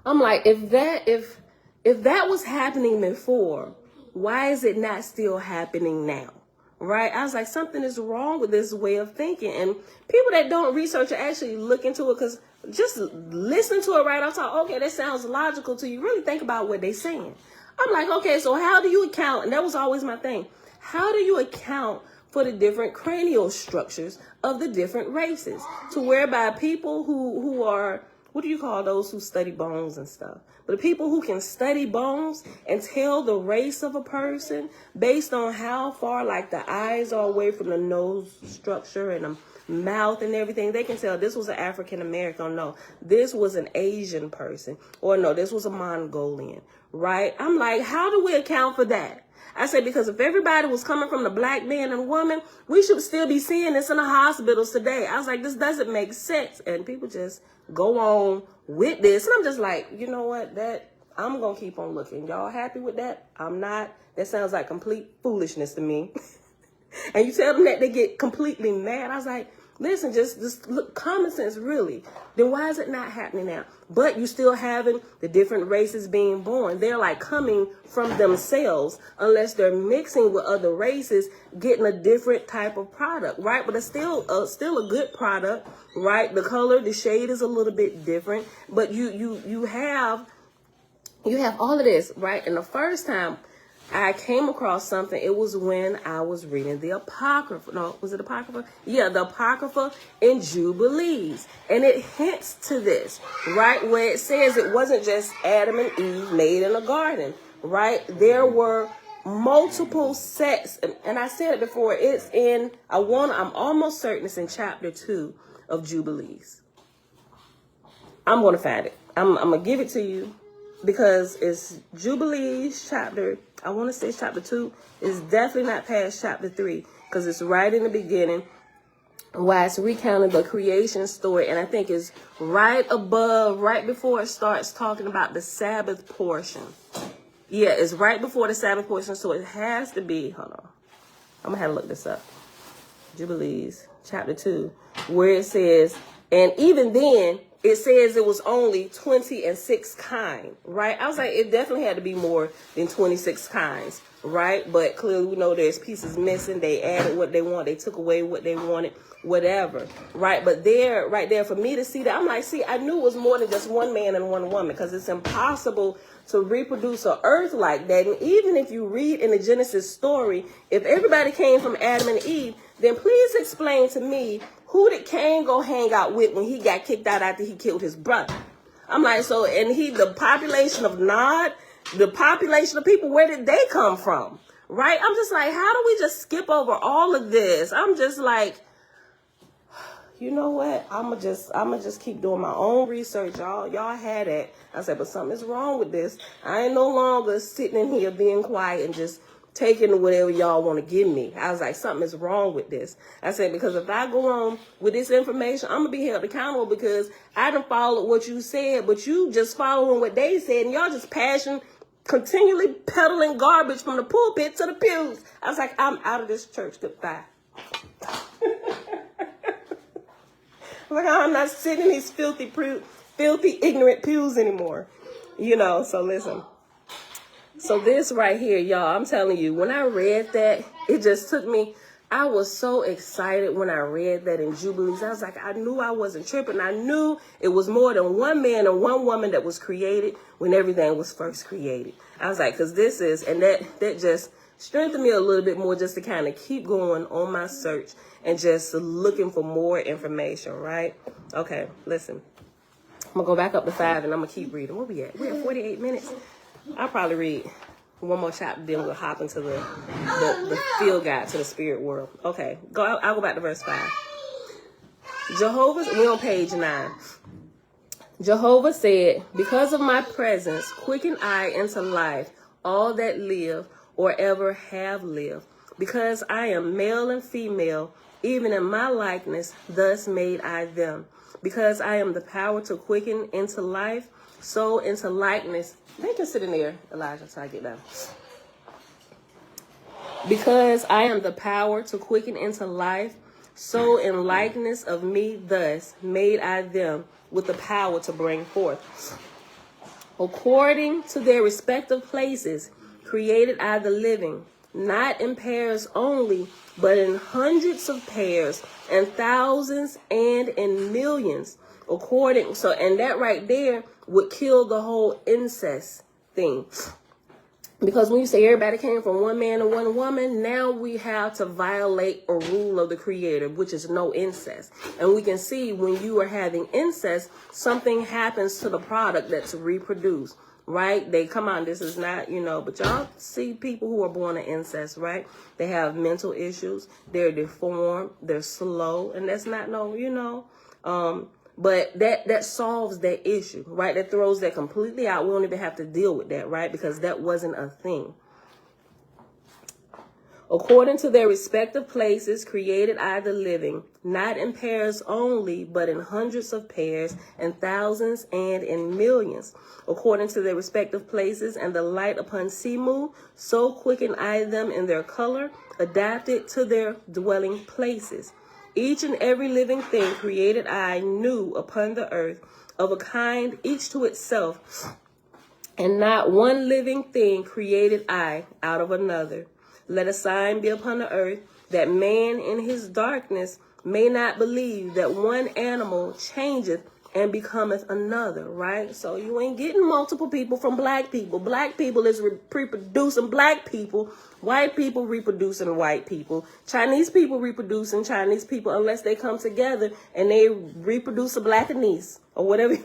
[SPEAKER 1] I'm like, if that was happening before, why is it not still happening now? Right? I was like, something is wrong with this way of thinking. And people that don't research or actually look into it, because just listen to it right off top, okay, that sounds logical to you. Really think about what they're saying. I'm like, okay, so how do you account? And that was always my thing. How do you account for the different cranial structures of the different races? To whereby people who are, what do you call those who study bones and stuff? But the people who can study bones and tell the race of a person based on how far, like, the eyes are away from the nose structure and the mouth and everything, they can tell this was an African American. No, this was an Asian person. Or no, this was a Mongolian, right? I'm like, how do we account for that? I said, because if everybody was coming from the black man and woman, we should still be seeing this in the hospitals today. I was like, this doesn't make sense. And people just go on with this. And I'm just like, you know what, that I'm going to keep on looking. Y'all happy with that? I'm not. That sounds like complete foolishness to me. And you tell them that, they get completely mad. I was like, listen, just look, common sense, really. Then why is it not happening now? But you still having the different races being born. They're like coming from themselves, unless they're mixing with other races, getting a different type of product, right? But it's still a good product, right? The color, the shade is a little bit different, but you have all of this, right? And the first time, I came across something. It was when I was reading the Apocrypha. No, was it Apocrypha? Yeah, the Apocrypha in Jubilees. And it hints to this, right? Where it says it wasn't just Adam and Eve made in a garden, right? There were multiple sets. And I said it before, it's in, I'm almost certain it's in chapter 2 of Jubilees. I'm going to find it. I'm going to give it to you. Because it's Jubilees chapter, I want to say it's chapter 2. It's definitely not past chapter 3. Because it's right in the beginning. Why it's recounting the creation story. And I think it's right above, right before it starts talking about the Sabbath portion. Yeah, it's right before the Sabbath portion. So it has to be, hold on. I'm going to have to look this up. Jubilees chapter 2. Where it says, and even then, it says it was only 26 kinds, right? I was like, it definitely had to be more than 26 kinds, right? But clearly we know there's pieces missing. They added what they want. They took away what they wanted, whatever, right? But there, right there, for me to see that, I'm like, see, I knew it was more than just one man and one woman, because it's impossible to reproduce an earth like that. And even if you read in the Genesis story, if everybody came from Adam and Eve, then please explain to me, who did Cain go hang out with when he got kicked out after he killed his brother? I'm like, so, and the population of Nod, the population of people, where did they come from? Right? I'm just like, how do we just skip over all of this? I'm just like, you know what? I'm gonna just keep doing my own research. Y'all had it. I said, but something's wrong with this. I ain't no longer sitting in here being quiet and just taking whatever y'all want to give me. I was like, something is wrong with this. I said, because if I go on with this information, I'm going to be held accountable, because I done followed what you said, but you just following what they said, and y'all just continually peddling garbage from the pulpit to the pews. I was like, I'm out of this church. Goodbye. Like, I'm not sitting in these filthy, ignorant pews anymore. So listen. So this right here, y'all, I'm telling you, when I read that, it just took me, I was so excited when I read that in Jubilees. I was like, I knew I wasn't tripping. I knew it was more than one man and one woman that was created when everything was first created. I was like, because this is, and that just strengthened me a little bit more, just to kind of keep going on my search and just looking for more information, right? Okay, listen. I'm going to go back up to 5 and I'm going to keep reading. Where we at? We're at 48 minutes. I'll probably read one more chapter, then we'll hop into the field guide to the spirit world. Okay, I'll go back to verse 5. We're on page 9. Jehovah said, because of my presence, quicken I into life all that live or ever have lived. Because I am male and female, even in my likeness, thus made I them. Because I am the power to quicken into life, so into likeness. They can sit in there, Elijah, until I get done. Because I am the power to quicken into life, so in likeness of me thus made I them with the power to bring forth. According to their respective places, created I the living, not in pairs only, but in hundreds of pairs, and thousands, and in millions. And that right there would kill the whole incest thing. Because when you say everybody came from one man and one woman, now we have to violate a rule of the Creator, which is no incest. And we can see when you are having incest, something happens to the product that's reproduced, right? They come out, this is not, but y'all see people who are born of incest, right? They have mental issues, they're deformed, they're slow, and that's not but that solves that issue, right? That throws that completely out. We don't even have to deal with that, right? Because that wasn't a thing. According to their respective places, created I the living, not in pairs only, but in hundreds of pairs, and thousands, and in millions. According to their respective places, and the light upon Simu, so quicken I them in their color, adapted to their dwelling places. Each and every living thing created I new upon the earth, of a kind each to itself, and not one living thing created I out of another. Let a sign be upon the earth, that man in his darkness may not believe that one animal changeth and becometh another, right? So you ain't getting multiple people from black people. Black people is reproducing black people. White people reproducing white people. Chinese people reproducing Chinese people, unless they come together and they reproduce a blackanese or whatever.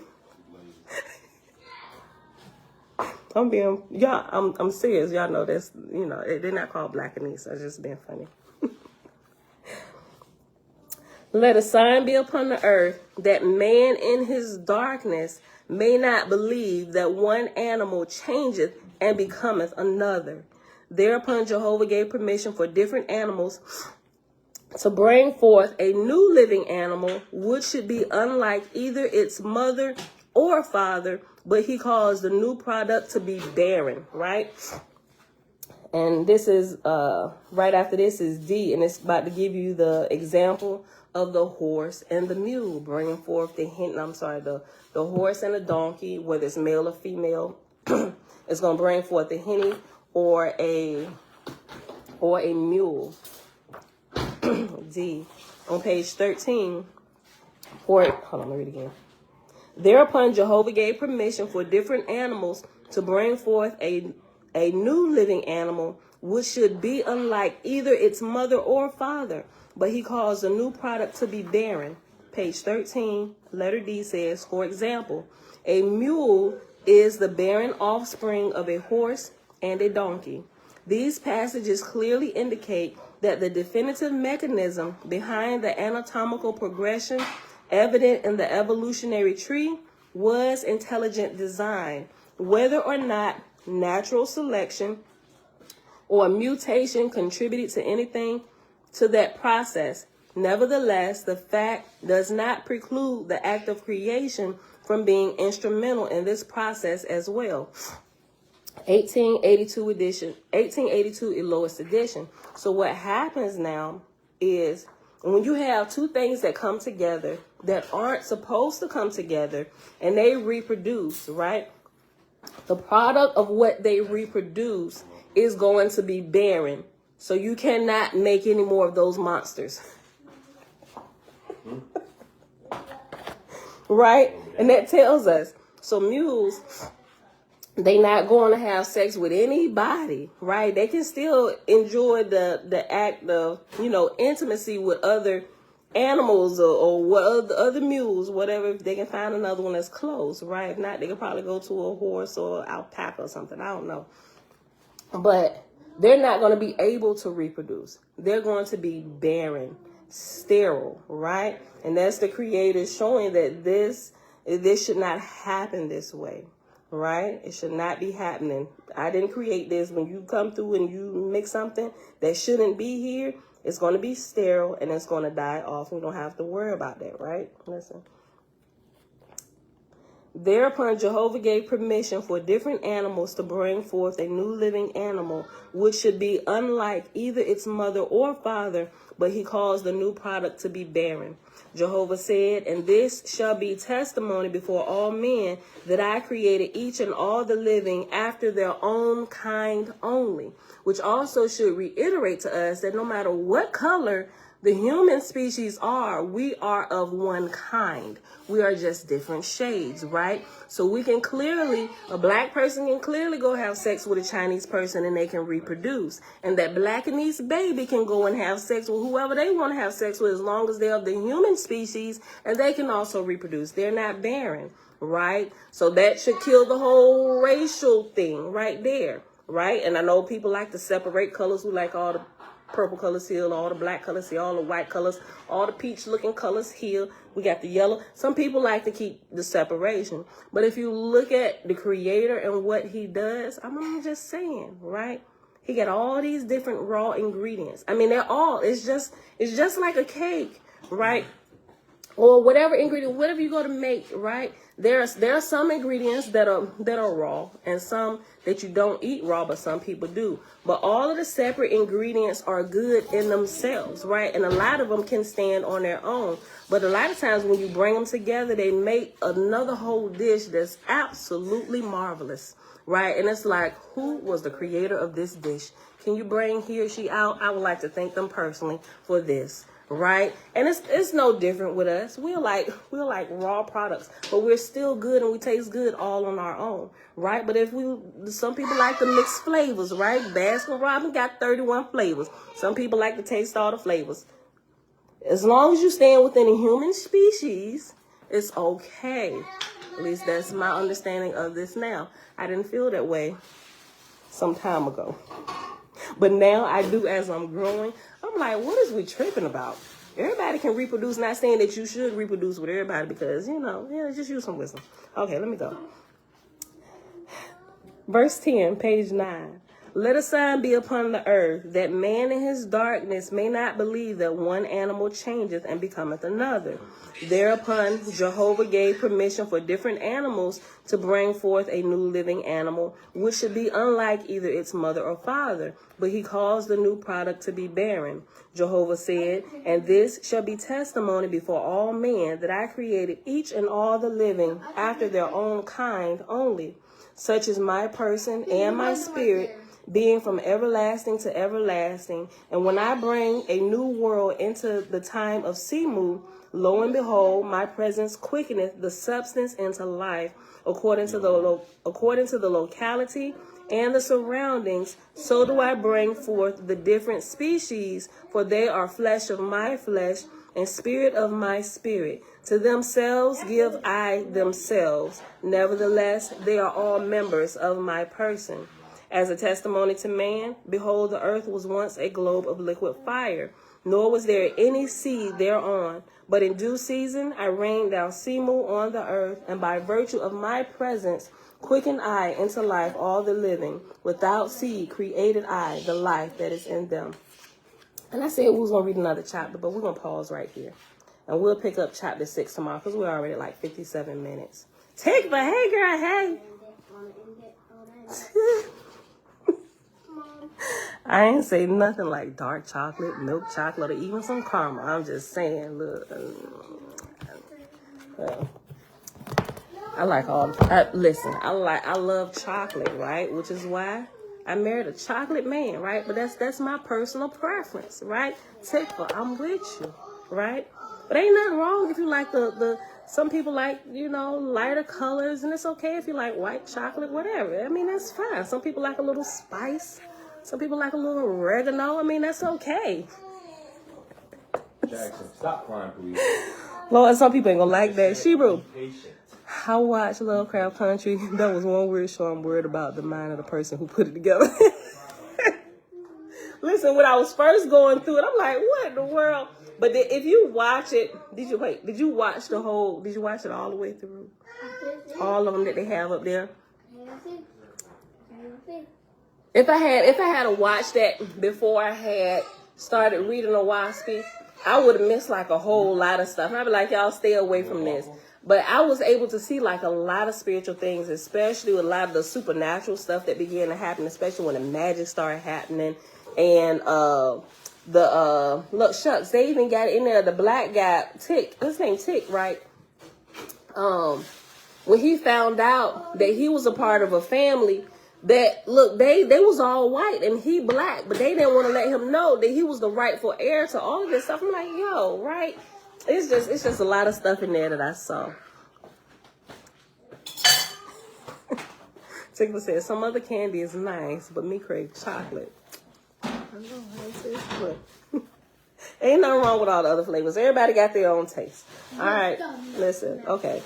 [SPEAKER 1] I'm serious. Y'all know this. You know, they're not called blackanese. I'm just being funny. Let a sign be upon the earth, that man in his darkness may not believe that one animal changeth and becometh another. Thereupon Jehovah gave permission for different animals to bring forth a new living animal, which should be unlike either its mother or father, but he caused the new product to be barren, right? And this is, right after this is D, and it's about to give you the example of the horse and the mule, bringing forth the horse and the donkey, whether it's male or female, it's going to bring forth the henny or a mule. D, on page 13, hold on, let me read again. Thereupon Jehovah gave permission for different animals to bring forth a new living animal, which should be unlike either its mother or father, but he caused a new product to be barren. Page 13, letter D says, for example, a mule is the barren offspring of a horse and a donkey. These passages clearly indicate that the definitive mechanism behind the anatomical progression evident in the evolutionary tree was intelligent design. Whether or not natural selection or mutation contributed to anything to that process, nevertheless, the fact does not preclude the act of creation from being instrumental in this process as well. 1882 lowest edition. So what happens now is when you have two things that come together that aren't supposed to come together and they reproduce, right? The product of what they reproduce is going to be barren. So you cannot make any more of those monsters. Right? And that tells us. So mules, they not going to have sex with anybody, right? They can still enjoy the act of, intimacy with other animals or what other mules, whatever, if they can find another one that's close, right? If not, they can probably go to a horse or alpaca or something. I don't know. But they're not going to be able to reproduce. They're going to be barren, sterile, right? And that's the Creator showing that this should not happen this way, right? It should not be happening. I didn't create this. When you come through and you mix something that shouldn't be here, it's going to be sterile and it's going to die off. We don't have to worry about that, right? Listen. Thereupon Jehovah gave permission for different animals to bring forth a new living animal, which should be unlike either its mother or father, but he caused the new product to be barren. Jehovah said, and this shall be testimony before all men, that I created each and all the living after their own kind only, which also should reiterate to us that no matter what color the human species are, we are of one kind. We are just different shades, right? So we can clearly, a black person can clearly go have sex with a Chinese person and they can reproduce. And that blackanese baby can go and have sex with whoever they want to have sex with, as long as they're of the human species, and they can also reproduce. They're not barren, right? So that should kill the whole racial thing right there, right? And I know people like to separate colors. We like all the purple colors here, all the black colors here, all the white colors, all the peach looking colors here. We got the yellow. Some people like to keep the separation. But if you look at the Creator and what he does, I'm just saying, right? He got all these different raw ingredients. I mean, it's just like a cake, right? Or whatever ingredient, whatever you go to make, right? There are some ingredients that are raw and some that you don't eat raw, but some people do. But all of the separate ingredients are good in themselves, right? And a lot of them can stand on their own. But a lot of times when you bring them together, they make another whole dish that's absolutely marvelous, right? And it's like, who was the creator of this dish? Can you bring he or she out? I would like to thank them personally for this. right? And it's no different with us. We're like raw products, but we're still good and we taste good all on our own, right? But some people like to mix flavors, right? Baskin Robbins got 31 flavors. Some people like to taste all the flavors. As long as you stand within a human species, it's okay. At least that's my understanding of this now. I didn't feel that way some time ago. But now I do as I'm growing. I'm like, what is we tripping about? Everybody can reproduce. Not saying that you should reproduce with everybody because, just use some wisdom. Okay, let me go. Verse 10, page 9. Let a sign be upon the earth, that man in his darkness may not believe that one animal changeth and becometh another. Thereupon Jehovah gave permission for different animals to bring forth a new living animal, which should be unlike either its mother or father. But he caused the new product to be barren. Jehovah said, and this shall be testimony before all men, that I created each and all the living after their own kind only. Such is my person and my spirit, being from everlasting to everlasting. And when I bring a new world into the time of Simu, lo and behold, my presence quickeneth the substance into life, according to the locality and the surroundings. So do I bring forth the different species, for they are flesh of my flesh and spirit of my spirit. To themselves give I themselves. Nevertheless, they are all members of my person. As a testimony to man, behold, the earth was once a globe of liquid fire, nor was there any seed thereon. But in due season I rained down Simu on the earth, and by virtue of my presence quickened I into life all the living. Without seed created I the life that is in them. And I said we was going to read another chapter, but we're going to pause right here. And we'll pick up chapter 6 tomorrow, because we're already like 57 minutes. Take the hey, girl, hey. I ain't say nothing like dark chocolate, milk chocolate, or even some caramel. I'm just saying, look. I like listen, I love chocolate, right? Which is why I married a chocolate man, right? But that's my personal preference, right? Tickle, I'm with you, right? But ain't nothing wrong if you like some people like, lighter colors, and it's okay if you like white chocolate, whatever. I mean, that's fine. Some people like a little spice. Some people like a little oregano. I mean, that's okay.
[SPEAKER 3] Jackson, stop crying, please.
[SPEAKER 1] Lord, some people ain't gonna like that. Shebrew, I watched Lovecraft Country. That was one weird show. I'm worried about the mind of the person who put it together. Listen, when I was first going through it, I'm like, what in the world? But if you watch it, did you watch it all the way through? All of them that they have up there? If I had to watch that before I had started reading Oahspe, I would have missed like a whole lot of stuff. And I'd be like, y'all stay away from this. But I was able to see like a lot of spiritual things, especially with a lot of the supernatural stuff that began to happen, especially when the magic started happening. And look, shucks, they even got in there, the black guy, Tick, his name Tick, right? When he found out that he was a part of a family that, look, they was all white and he black, but they didn't want to let him know that he was the rightful heir to all of this stuff. I'm like, yo, right? It's just a lot of stuff in there that I saw. Tickle said, some other candy is nice, but me crave chocolate. I know, ain't nothing wrong with all the other flavors. Everybody got their own taste. All right, listen, okay.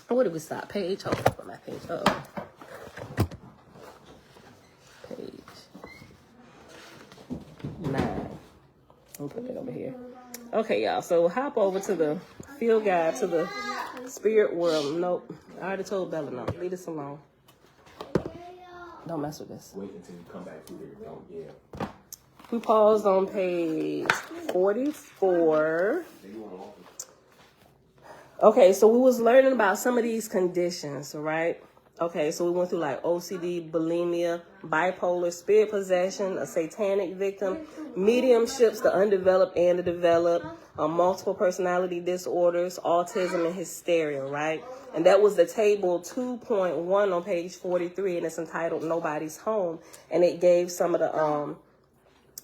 [SPEAKER 1] Where did we stop? Page, hold on, my page. Page 9. I'll put that over here. Okay, y'all. So we'll hop over to the field guide to the spirit world. Nope. I already told Bella no. Leave this alone. Don't mess with this.
[SPEAKER 3] Wait until you come back through here. Don't, yeah.
[SPEAKER 1] We paused on page 44. Okay, so we was learning about some of these conditions, right? Okay, so we went through like OCD, bulimia, bipolar, spirit possession, a satanic victim, mediumships, the undeveloped and the developed, multiple personality disorders, autism, and hysteria, right? And that was the table 2.1 on page 43, and it's entitled Nobody's Home. And it gave some of the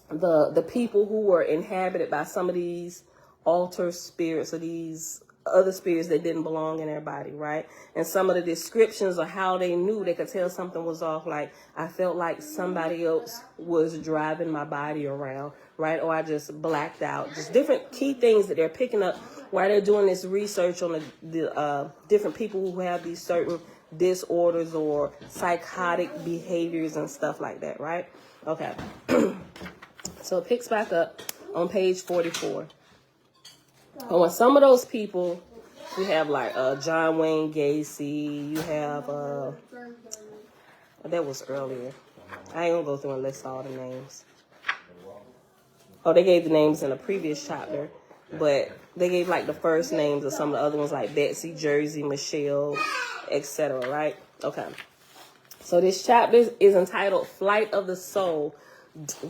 [SPEAKER 1] the people who were inhabited by some of these altar spirits or these other spirits that didn't belong in their body, right? And some of the descriptions of how they knew, they could tell something was off. Like, I felt like somebody else was driving my body around, right? Or I just blacked out. Just different key things that they're picking up while they're doing this research on the different people who have these certain disorders or psychotic behaviors and stuff like that, right? Okay. So it picks back up on page 44. And when some of those people, we have like John Wayne Gacy, you have, that was earlier. I ain't gonna go through and list all the names. Oh, they gave the names in a previous chapter, but they gave like the first names of some of the other ones like Betsy, Jersey, Michelle, etc., right? Okay. So this chapter is entitled Flight of the Soul.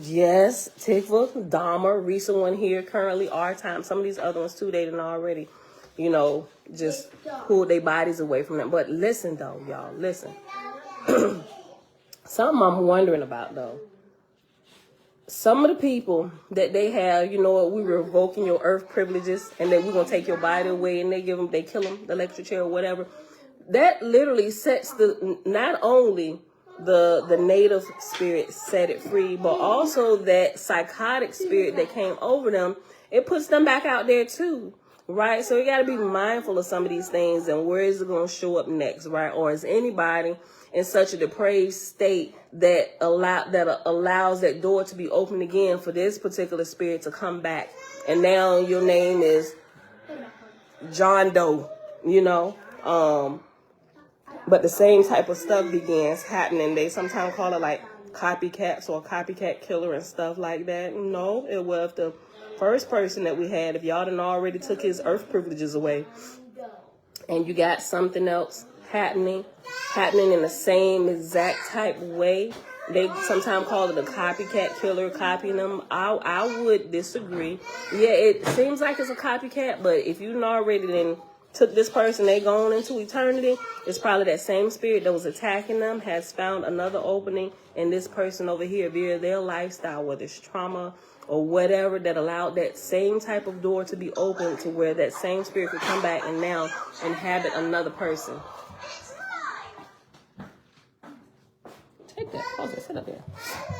[SPEAKER 1] Yes, Tikva, Dahmer, recent one here, currently our time. Some of these other ones too, they done already, just pulled their bodies away from them. But listen though, y'all, listen. Something I'm wondering about though. Some of the people that they have, we revoking your earth privileges and then we're going to take your body away and they kill them, the electric chair or whatever. That literally sets not only the native spirit set it free, but also that psychotic spirit that came over them, it puts them back out there too, right? So you got to be mindful of some of these things and where is it going to show up next, right? Or is anybody in such a depraved state that allows that door to be opened again for this particular spirit to come back? And now your name is John Doe, but the same type of stuff begins happening. They sometimes call it like copycats or copycat killer and stuff like that. No, it was the first person that we had. If y'all done already took his earth privileges away and you got something else happening in the same exact type way, they sometimes call it a copycat killer, copying them. I would disagree. Yeah, it seems like it's a copycat, but if you done already then took this person, they gone into eternity, it's probably that same spirit that was attacking them has found another opening in this person over here via their lifestyle, whether it's trauma or whatever, that allowed that same type of door to be opened to where that same spirit could come back and now inhabit another person. Take that. Pause it. Sit up there.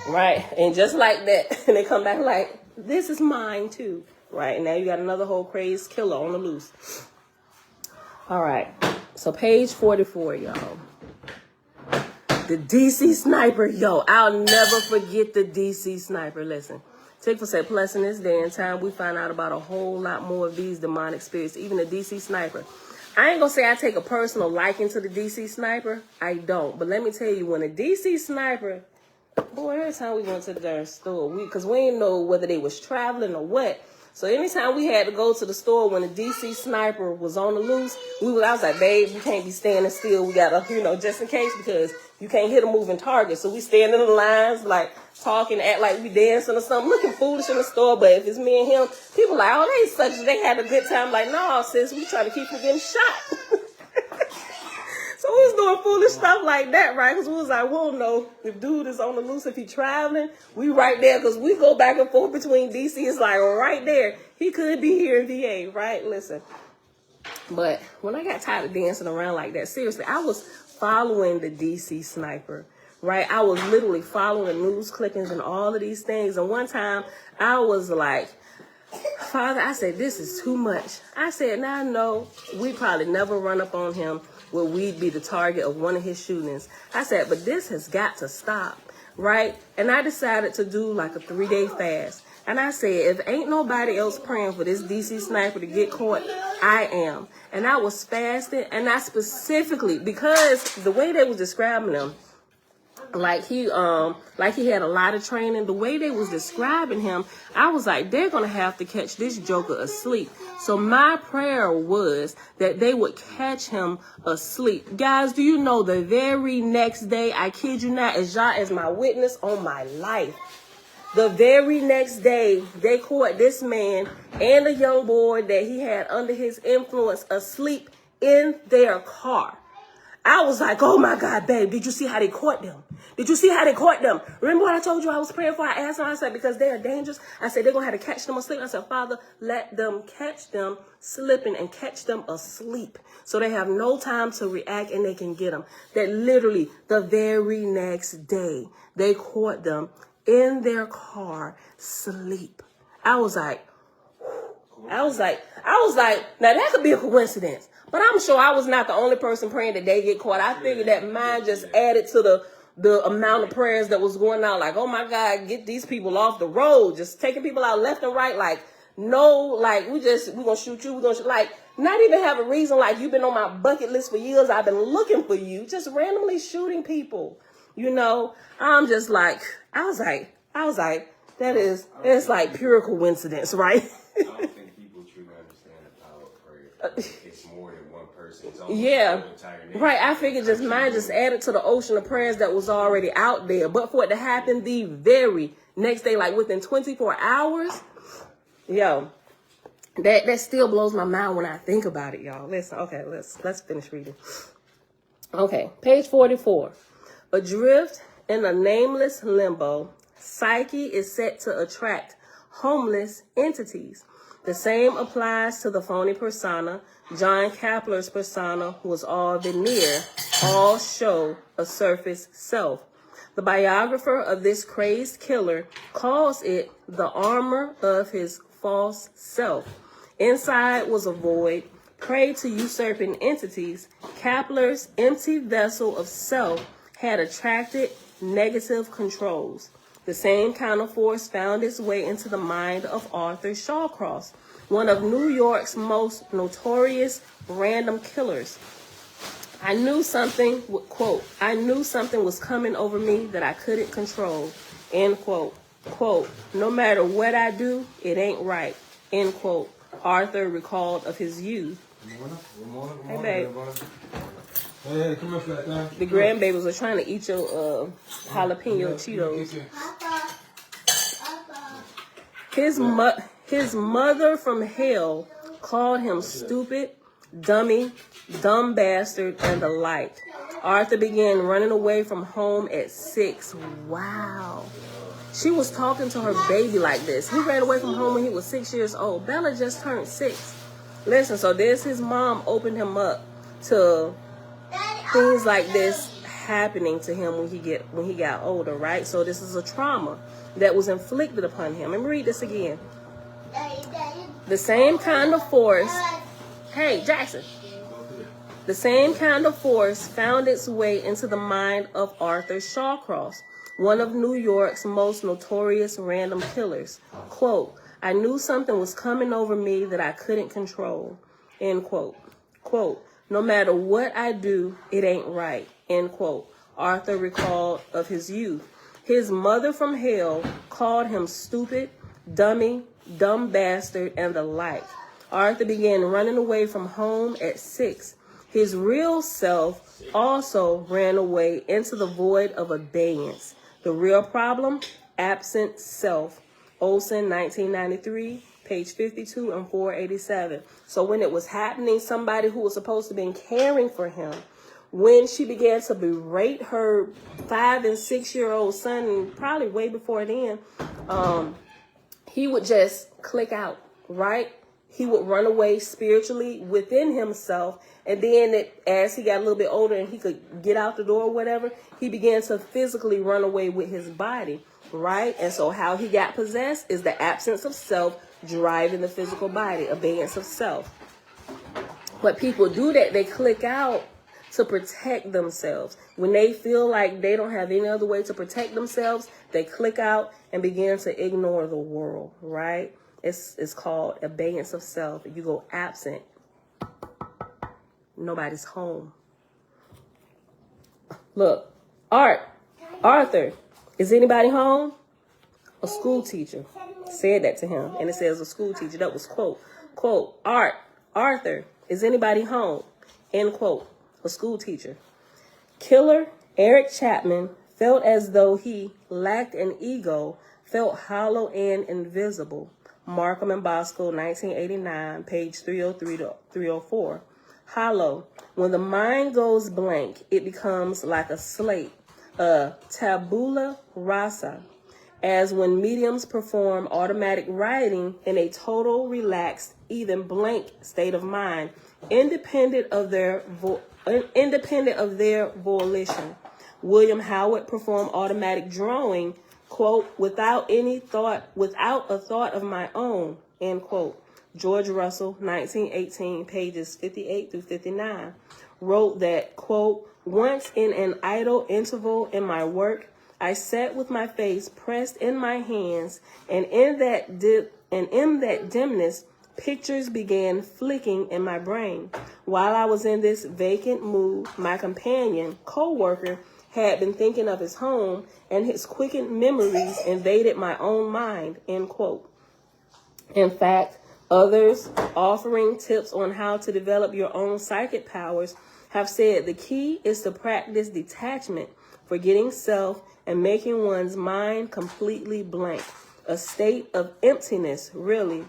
[SPEAKER 1] Right. And just like that, and they come back like, this is mine too. Right. And now you got another whole crazed killer on the loose. All right, so page 44, y'all. The DC sniper, yo, I'll never forget the DC sniper. Listen, Tikva said, plus in this day and time, we find out about a whole lot more of these demonic spirits, even the DC sniper. I ain't gonna say I take a personal liking to the DC sniper. I don't, but let me tell you, when a DC sniper, boy, every time we went to the darn store, because we didn't know whether they was traveling or what. So anytime we had to go to the store when the DC sniper was on the loose, I was like, babe, we can't be standing still. We got to, just in case, because you can't hit a moving target. So we stand in the lines, like talking, act like we dancing or something, looking foolish in the store. But if it's me and him, people like, oh, they had a good time. Like, no, sis, we trying to keep from getting shot. So we was doing foolish stuff like that, right? Because we was like, we don't know if dude is on the loose, if he traveling. We right there, because we go back and forth between DC. It's like right there. He could be here in VA, right? Listen. But when I got tired of dancing around like that, seriously, I was following the DC sniper, right? I was literally following news clippings and all of these things. And one time I was like, Father, I said, this is too much. I said, now I know we probably never run up on him where we'd be the target of one of his shootings. I said, but this has got to stop, right? And I decided to do like a 3-day fast. And I said, if ain't nobody else praying for this DC sniper to get caught, I am. And I was fasting, and I specifically, because the way they was describing him, like he had a lot of training, the way they was describing him, I was like, they're going to have to catch this joker asleep. So my prayer was that they would catch him asleep. Guys, do you know the very next day, I kid you not, as Jah is my witness on my life, the very next day, they caught this man and a young boy that he had under his influence asleep in their car. I was like, oh my God, babe, did you see how they caught them? Did you see how they caught them? Remember what I told you I was praying for? I asked him, I said, because they are dangerous. I said, they're going to have to catch them asleep. I said, Father, let them catch them slipping and catch them asleep so they have no time to react and they can get them. That literally the very next day, they caught them in their car sleep. I was like, now that could be a coincidence. But I'm sure I was not the only person praying that they get caught. I figured that mine just added to the amount of prayers that was going out. Like, oh my God, get these people off the road. Just taking people out left and right. Like, no, like, we're going to shoot you. We're going to like, not even have a reason. Like, you've been on my bucket list for years. I've been looking for you. Just randomly shooting people. You know, I'm just like, I was like, it's like pure coincidence, right?
[SPEAKER 3] I don't think people truly understand the power of prayer. It's more than one person. It's almost
[SPEAKER 1] Yeah,
[SPEAKER 3] the entire nation.
[SPEAKER 1] right. I figured just mine just added to the ocean of prayers that was already out there. But for it to happen the very next day, like within 24 hours, yo, that still blows my mind when I think about it, y'all. Listen, okay, let's finish reading. Okay, page 44. Adrift in a nameless limbo, psyche is set to attract homeless entities. The same applies to the phony persona. John Kapler's persona was all veneer, all show, a surface self. The biographer of this crazed killer calls it the armor of his false self. Inside was a void, prey to usurping entities. Kapler's empty vessel of self had attracted negative controls. The same kind of force found its way into the mind of Arthur Shawcross, one of New York's most notorious random killers. I knew something was coming over me that I couldn't control, end quote. Quote, no matter what I do, it ain't right, end quote. Arthur recalled of his youth. Hey, babe.
[SPEAKER 2] Hey, come here, flat guy.
[SPEAKER 1] The grandbabies are trying to eat your jalapeno Cheetos. His mother from hell called him stupid, dummy, dumb bastard, and the like. Arthur began running away from home at 6. Wow. She was talking to her baby like this. He ran away from home when he was 6 years old. Bella just turned 6. Listen, so there's his mom opened him up to things like this happening to him when he got older, right? So this is a trauma that was inflicted upon him. Let me read this again. The same kind of force. Hey, Jackson. The same kind of force found its way into the mind of Arthur Shawcross, one of New York's most notorious random killers. Quote, I knew something was coming over me that I couldn't control. End quote. Quote, no matter what I do, it ain't right. End quote. Arthur recalled of his youth. His mother from hell called him stupid, dummy, dumb bastard, and the like. Arthur began running away from home at 6. His real self also ran away into the void of abeyance. The real problem, absent self. Olson, 1993, page 52 and 487. So when it was happening, somebody who was supposed to have been caring for him, when she began to berate her 5 and 6 year old son, and probably way before then, he would just click out, right? He would run away spiritually within himself. And then as he got a little bit older and he could get out the door or whatever, he began to physically run away with his body, right? And so how he got possessed is the absence of self driving the physical body, abeyance of self. But people do that. They click out to protect themselves. When they feel like they don't have any other way to protect themselves, they click out and begin to ignore the world, right? It's called abeyance of self. You go absent. Nobody's home. Look, Arthur, is anybody home? A school teacher said that to him, and it says a school teacher. That was quote, Arthur, is anybody home? End quote. A school teacher. Killer Eric Chapman felt as though he lacked an ego, felt hollow and invisible. Markham and Bosco, 1989, page 303 to 304. hollow. When the mind goes blank, it becomes like a slate, a tabula rasa, as when mediums perform automatic writing in a total, relaxed, even blank state of mind, independent of their volition. William Howard performed automatic drawing, quote, without a thought of my own, end quote. George Russell, 1918, pages 58 through 59, wrote that, quote, once in an idle interval in my work, I sat with my face pressed in my hands, and in that dimness, pictures began flicking in my brain. While I was in this vacant mood, my companion, co-worker, had been thinking of his home, and his quickened memories invaded my own mind, end quote. In fact, others offering tips on how to develop your own psychic powers have said the key is to practice detachment, forgetting self, and making one's mind completely blank. A state of emptiness, really.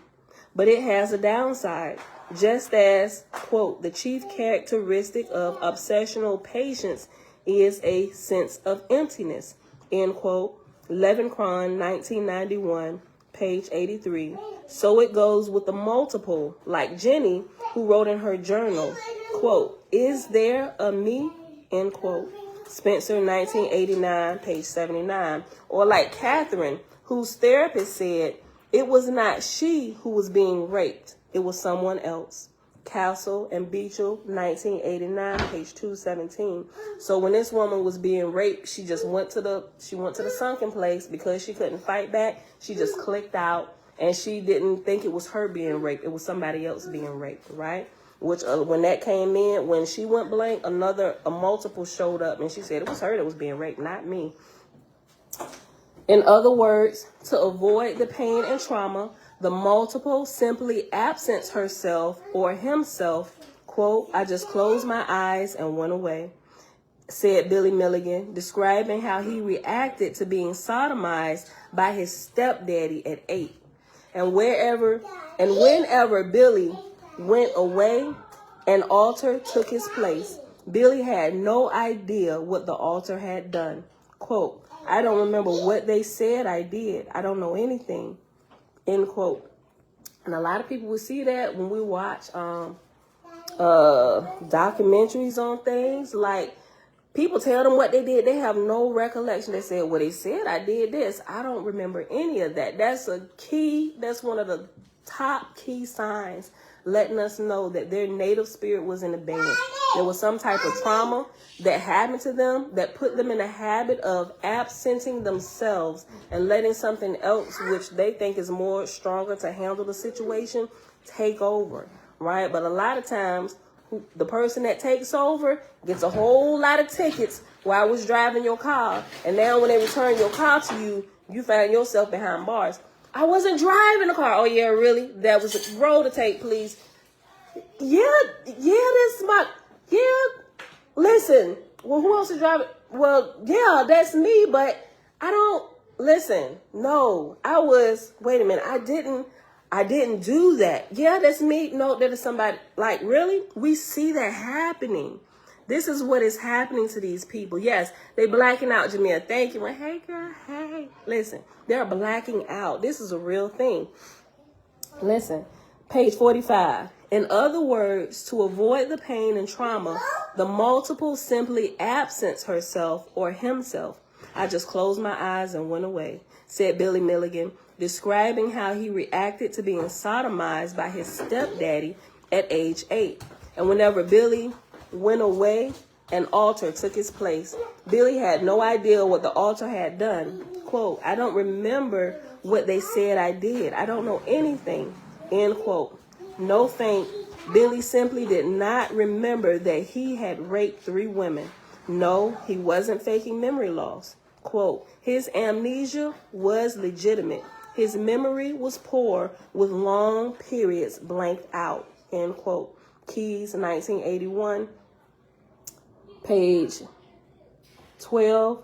[SPEAKER 1] But it has a downside. Just as, quote, the chief characteristic of obsessional patients is a sense of emptiness, end quote. Levenkron, 1991, page 83. So it goes with the multiple, like Jenny, who wrote in her journal, quote, is there a me, end quote. Spencer, 1989, page 79. Or like Catherine, whose therapist said it was not she who was being raped, it was someone else. Castle and Beechel, 1989, page 217. So when this woman was being raped, she just went to the sunken place because she couldn't fight back. She just clicked out, and she didn't think it was her being raped. It was somebody else being raped, right? Which when that came in, when she went blank, a multiple showed up, and she said it was her that was being raped, not me. In other words, to avoid the pain and trauma, the multiple simply absents herself or himself. Quote, I just closed my eyes and went away, said Billy Milligan, describing how he reacted to being sodomized by his stepdaddy at 8. And whenever Billy went away, an altar took his place. Billy had no idea what the altar had done. Quote, I don't remember what they said I did. I don't know anything, end quote. And a lot of people will see that when we watch documentaries on things. Like, people tell them what they did. They have no recollection. They said, well, they said I did this. I don't remember any of that. That's a key. That's one of the top key signs letting us know that their native spirit was in abeyance. There was some type of trauma that happened to them that put them in a habit of absenting themselves and letting something else, which they think is more stronger to handle the situation, take over, right? But a lot of times, the person that takes over gets a whole lot of tickets while I was driving your car. And now when they return your car to you, you find yourself behind bars. I wasn't driving the car. Oh, yeah, really? That was a roll to take, please. Listen. Well, who else is driving? Well, yeah, that's me, but I don't, listen. No, wait a minute. I didn't do that. Yeah, that's me. No, that is somebody. Like, really? We see that happening. This is what is happening to these people. Yes, they blacking out, Jamia. Thank you. Well, hey, girl, hey. Listen, they're blacking out. This is a real thing. Listen, page 45. In other words, to avoid the pain and trauma, the multiple simply absents herself or himself. I just closed my eyes and went away, said Billy Milligan, describing how he reacted to being sodomized by his stepdaddy at age 8. And whenever Billy went away, an altar took his place. Billy had no idea what the altar had done. Quote, I don't remember what they said I did. I don't know anything, end quote. No feint. Billy simply did not remember that he had raped 3 women. No, he wasn't faking memory loss. Quote, his amnesia was legitimate. His memory was poor with long periods blanked out, end quote. Keys, 1981, page 12,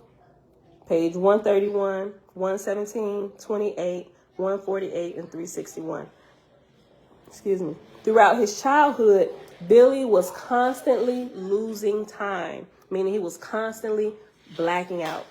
[SPEAKER 1] page 131, 117, 28, 148, and 361. Excuse me. Throughout his childhood, Billy was constantly losing time, meaning he was constantly blacking out.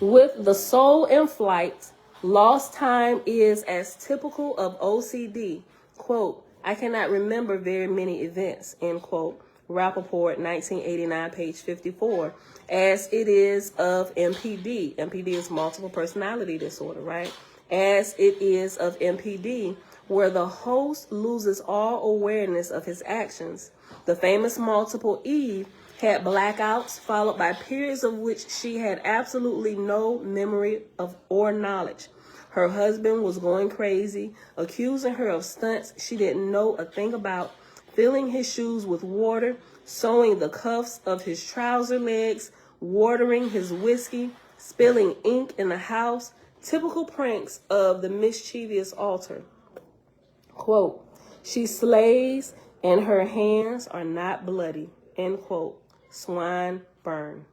[SPEAKER 1] With the soul in flight, lost time is as typical of OCD. Quote, I cannot remember very many events, end quote. Rappaport, 1989, page 54, as it is of MPD. MPD is multiple personality disorder, right? As it is of MPD, where the host loses all awareness of his actions. The famous multiple Eve had blackouts followed by periods of which she had absolutely no memory of or knowledge. Her husband was going crazy, accusing her of stunts she didn't know a thing about, filling his shoes with water, sewing the cuffs of his trouser legs, watering his whiskey, spilling ink in the house, typical pranks of the mischievous altar. Quote, she slays and her hands are not bloody, end quote. Swine burn.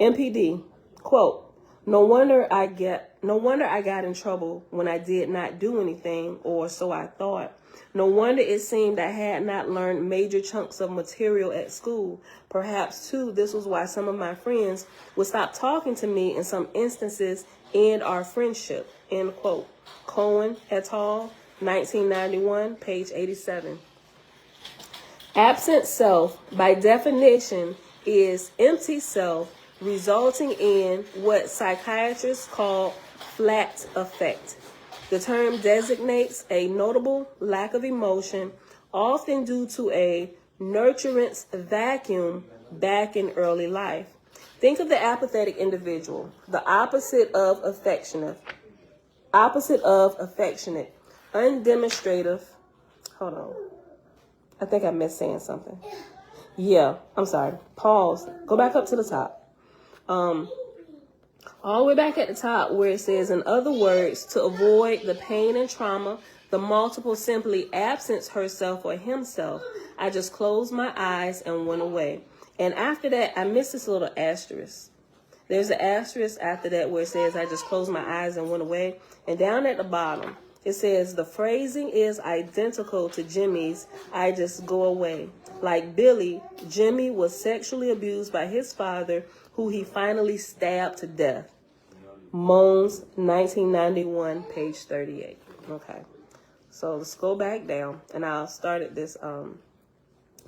[SPEAKER 1] MPD, quote, no wonder I got in trouble when I did not do anything, or so I thought. No wonder it seemed I had not learned major chunks of material at school. Perhaps, too, this was why some of my friends would stop talking to me in some instances, end our friendship, end quote. Cohen et al., 1991, page 87. Absent self, by definition, is empty self, resulting in what psychiatrists call flat affect. The term designates a notable lack of emotion, often due to a nurturance vacuum back in early life. Think of the apathetic individual, the opposite of affectionate, undemonstrative. Hold on. I think I missed saying something. Yeah, I'm sorry. Pause. Go back up to the top. All the way back at the top where it says, in other words, to avoid the pain and trauma, the multiple simply absents herself or himself. I just closed my eyes and went away. And after that, I missed this little asterisk. There's an asterisk after that where it says, I just closed my eyes and went away. And down at the bottom, it says, the phrasing is identical to Jimmy's, I just go away. Like Billy, Jimmy was sexually abused by his father, who he finally stabbed to death. Moans, 1991, page 38. Okay, so let's go back down, and I'll start at this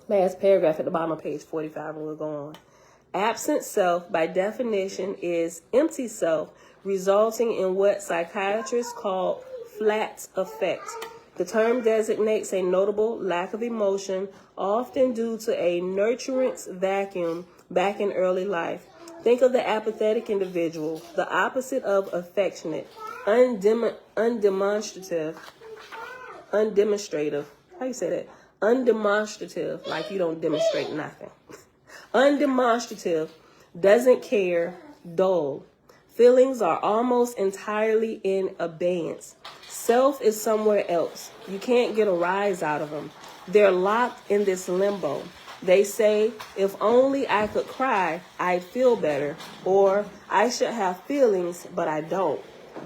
[SPEAKER 1] last paragraph at the bottom of page 45, and we'll go on. Absent self, by definition, is empty self, resulting in what psychiatrists call flat affect. The term designates a notable lack of emotion, often due to a nurturance vacuum back in early life. Think of the apathetic individual, the opposite of affectionate, undemonstrative. How you say that? Undemonstrative, like you don't demonstrate nothing. Undemonstrative, doesn't care, dull. Feelings are almost entirely in abeyance. Self is somewhere else. You can't get a rise out of them. They're locked in this limbo. They say, if only I could cry, I'd feel better. Or, I should have feelings, but I don't.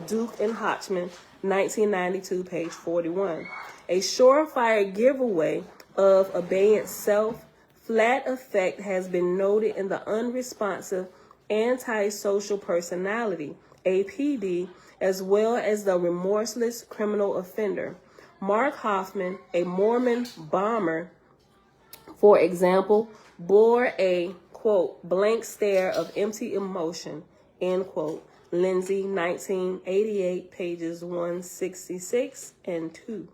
[SPEAKER 1] Duke and Hodgman, 1992, page 41. A surefire giveaway of abeyance self, flat affect has been noted in the unresponsive antisocial personality, APD, as well as the remorseless criminal offender. Mark Hoffman, a Mormon bomber, for example, bore a, quote, blank stare of empty emotion, end quote. Lindsay, 1988, pages 166 and 2.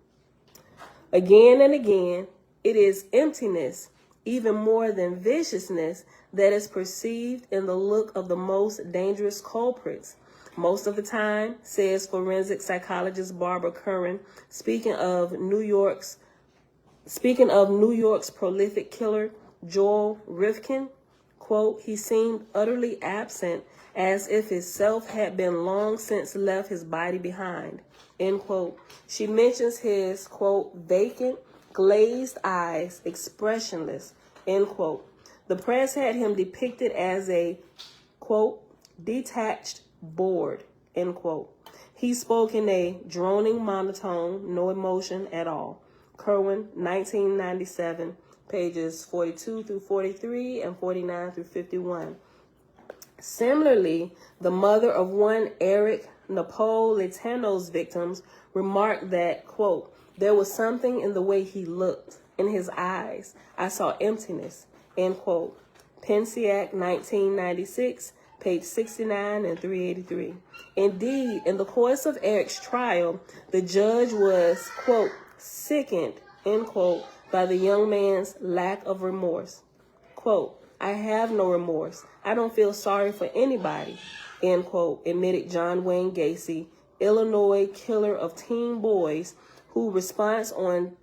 [SPEAKER 1] Again and again, it is emptiness, even more than viciousness, that is perceived in the look of the most dangerous culprits. Most of the time, says forensic psychologist Barbara Curran, speaking of New York's prolific killer, Joel Rifkin, quote, he seemed utterly absent, as if his self had been long since left his body behind, end quote. She mentions his, quote, vacant, glazed eyes, expressionless, end quote. The press had him depicted as a, quote, detached bored, end quote. He spoke in a droning monotone, no emotion at all. Kerwin, 1997, pages 42 through 43 and 49 through 51. Similarly, the mother of one Eric Napolitano's victims remarked that, quote, there was something in the way he looked, in his eyes. I saw emptiness, end quote. Pensiak, 1996, page 69 and 383. Indeed, in the course of Eric's trial, the judge was, quote, sickened, end quote, by the young man's lack of remorse. Quote, I have no remorse. I don't feel sorry for anybody, end quote, admitted John Wayne Gacy, Illinois killer of teen boys, whose response on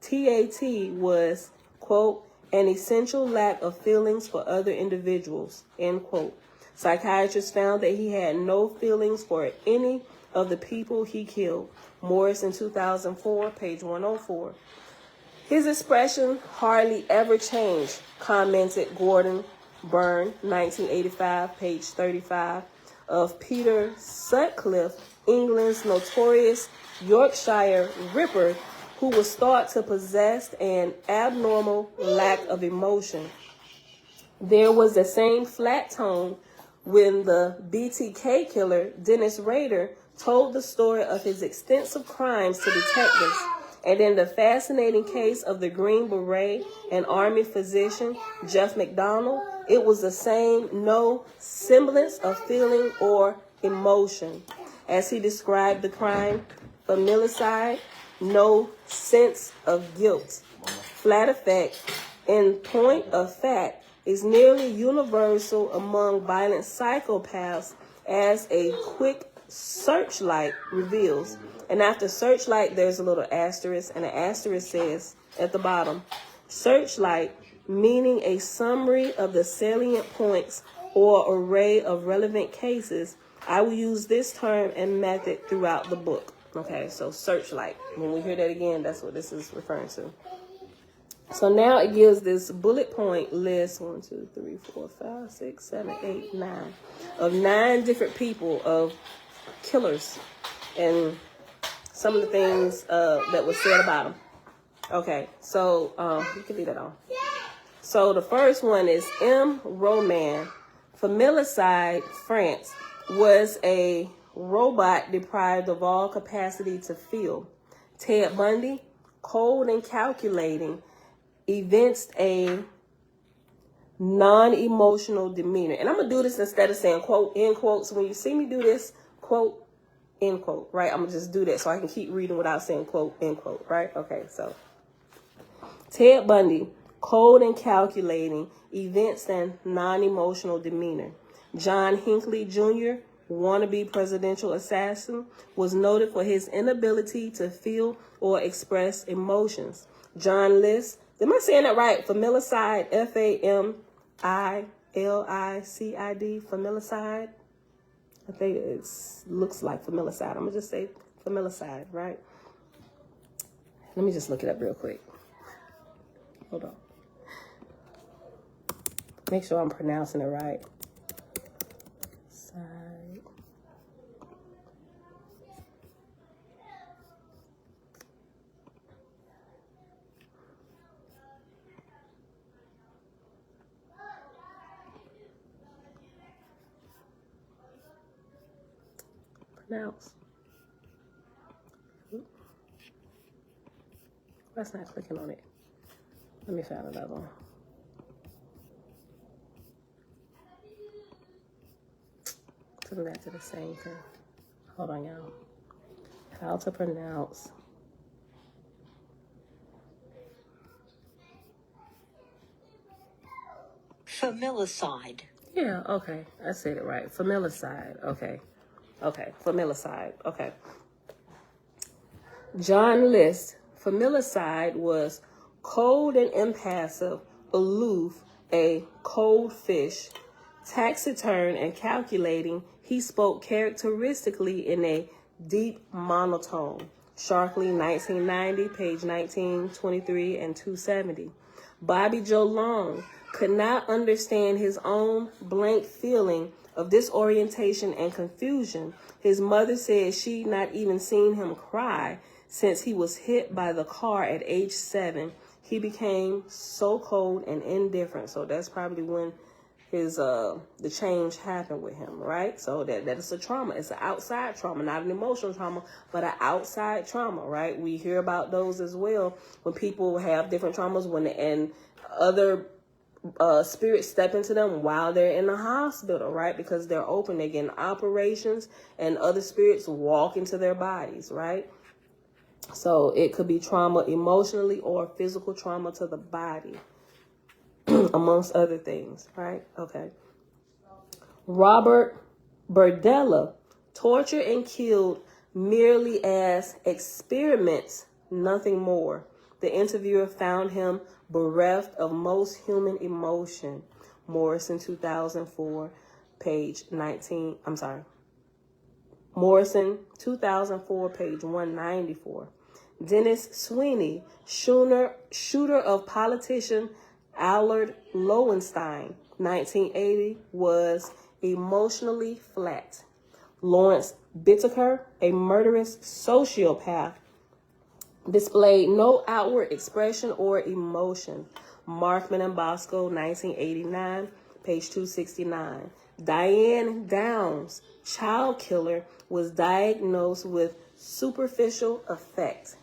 [SPEAKER 1] TAT was, quote, an essential lack of feelings for other individuals, end quote. Psychiatrists found that he had no feelings for any of the people he killed. Morris in 2004, page 104. His expression hardly ever changed, commented Gordon Byrne, 1985, page 35, of Peter Sutcliffe, England's notorious Yorkshire Ripper, who was thought to possess an abnormal lack of emotion. There was the same flat tone when the BTK killer, Dennis Rader, told the story of his extensive crimes to detectives. And in the fascinating case of the Green Beret and Army physician, Jeff McDonald, it was the same, no semblance of feeling or emotion. As he described the crime, familicide, no sense of guilt. Flat effect, in point of fact, is nearly universal among violent psychopaths, as a quick searchlight reveals. And after searchlight, there's a little asterisk, and the asterisk says at the bottom, searchlight, meaning a summary of the salient points or array of relevant cases. I will use this term and method throughout the book. Okay, so searchlight. When we hear that again, that's what this is referring to. So now it gives this bullet point list, 1, 2, 3, 4, 5, 6, 7, 8, 9, of 9 different people, of killers, and some of the things that was said about them. Okay, so you can leave that on. So the first one is M. Roman. Familicide, France, was a robot deprived of all capacity to feel. Ted Bundy, cold and calculating, evinced a non-emotional demeanor. And I'm going to do this instead of saying quote, end quote. So when you see me do this, quote, end quote, right? I'm going to just do that so I can keep reading without saying quote, end quote, right? Okay, so Ted Bundy, cold and calculating, evinced a non-emotional demeanor. John Hinckley Jr., wannabe presidential assassin, was noted for his inability to feel or express emotions. John List, am I saying that right? Familicide, Familicid, familicide. I think it looks like familicide. I'm going to just say familicide, right? Let me just look it up real quick. Hold on. Make sure I'm pronouncing it right. Side. Pronounce. That's not clicking on it. Let me find another one. Putting that to the same thing. Hold on, y'all. How to pronounce.
[SPEAKER 5] Familicide.
[SPEAKER 1] Yeah, okay. I said it right. Familicide. Okay. Okay. Familicide. Okay. John List. Familicide was cold and impassive, aloof, a cold fish, taciturn and calculating. He spoke characteristically in a deep monotone. Sharkley, 1990, page 1923 and 270. Bobby Joe Long could not understand his own blank feeling of disorientation and confusion. His mother said she'd not even seen him cry Since he was hit by the car at age 7, he became so cold and indifferent. So that's probably when his the change happened with him, right? So that is a trauma. It's an outside trauma, not an emotional trauma, but an outside trauma, right? We hear about those as well when people have different traumas and other spirits step into them while they're in the hospital, right? Because they're open, they're getting operations, and other spirits walk into their bodies, right? So it could be trauma emotionally or physical trauma to the body, amongst other things, right? Okay. Robert Berdella, tortured and killed merely as experiments, nothing more. The interviewer found him bereft of most human emotion. Morrison, 2004, page 19. I'm sorry. Morrison, 2004, page 194. Dennis Sweeney, shooter of politician Allard Lowenstein, 1980, was emotionally flat. Lawrence Bittaker, a murderous sociopath, displayed no outward expression or emotion. Markman and Bosco, 1989, page 269. Diane Downs, child killer, was diagnosed with superficial affect.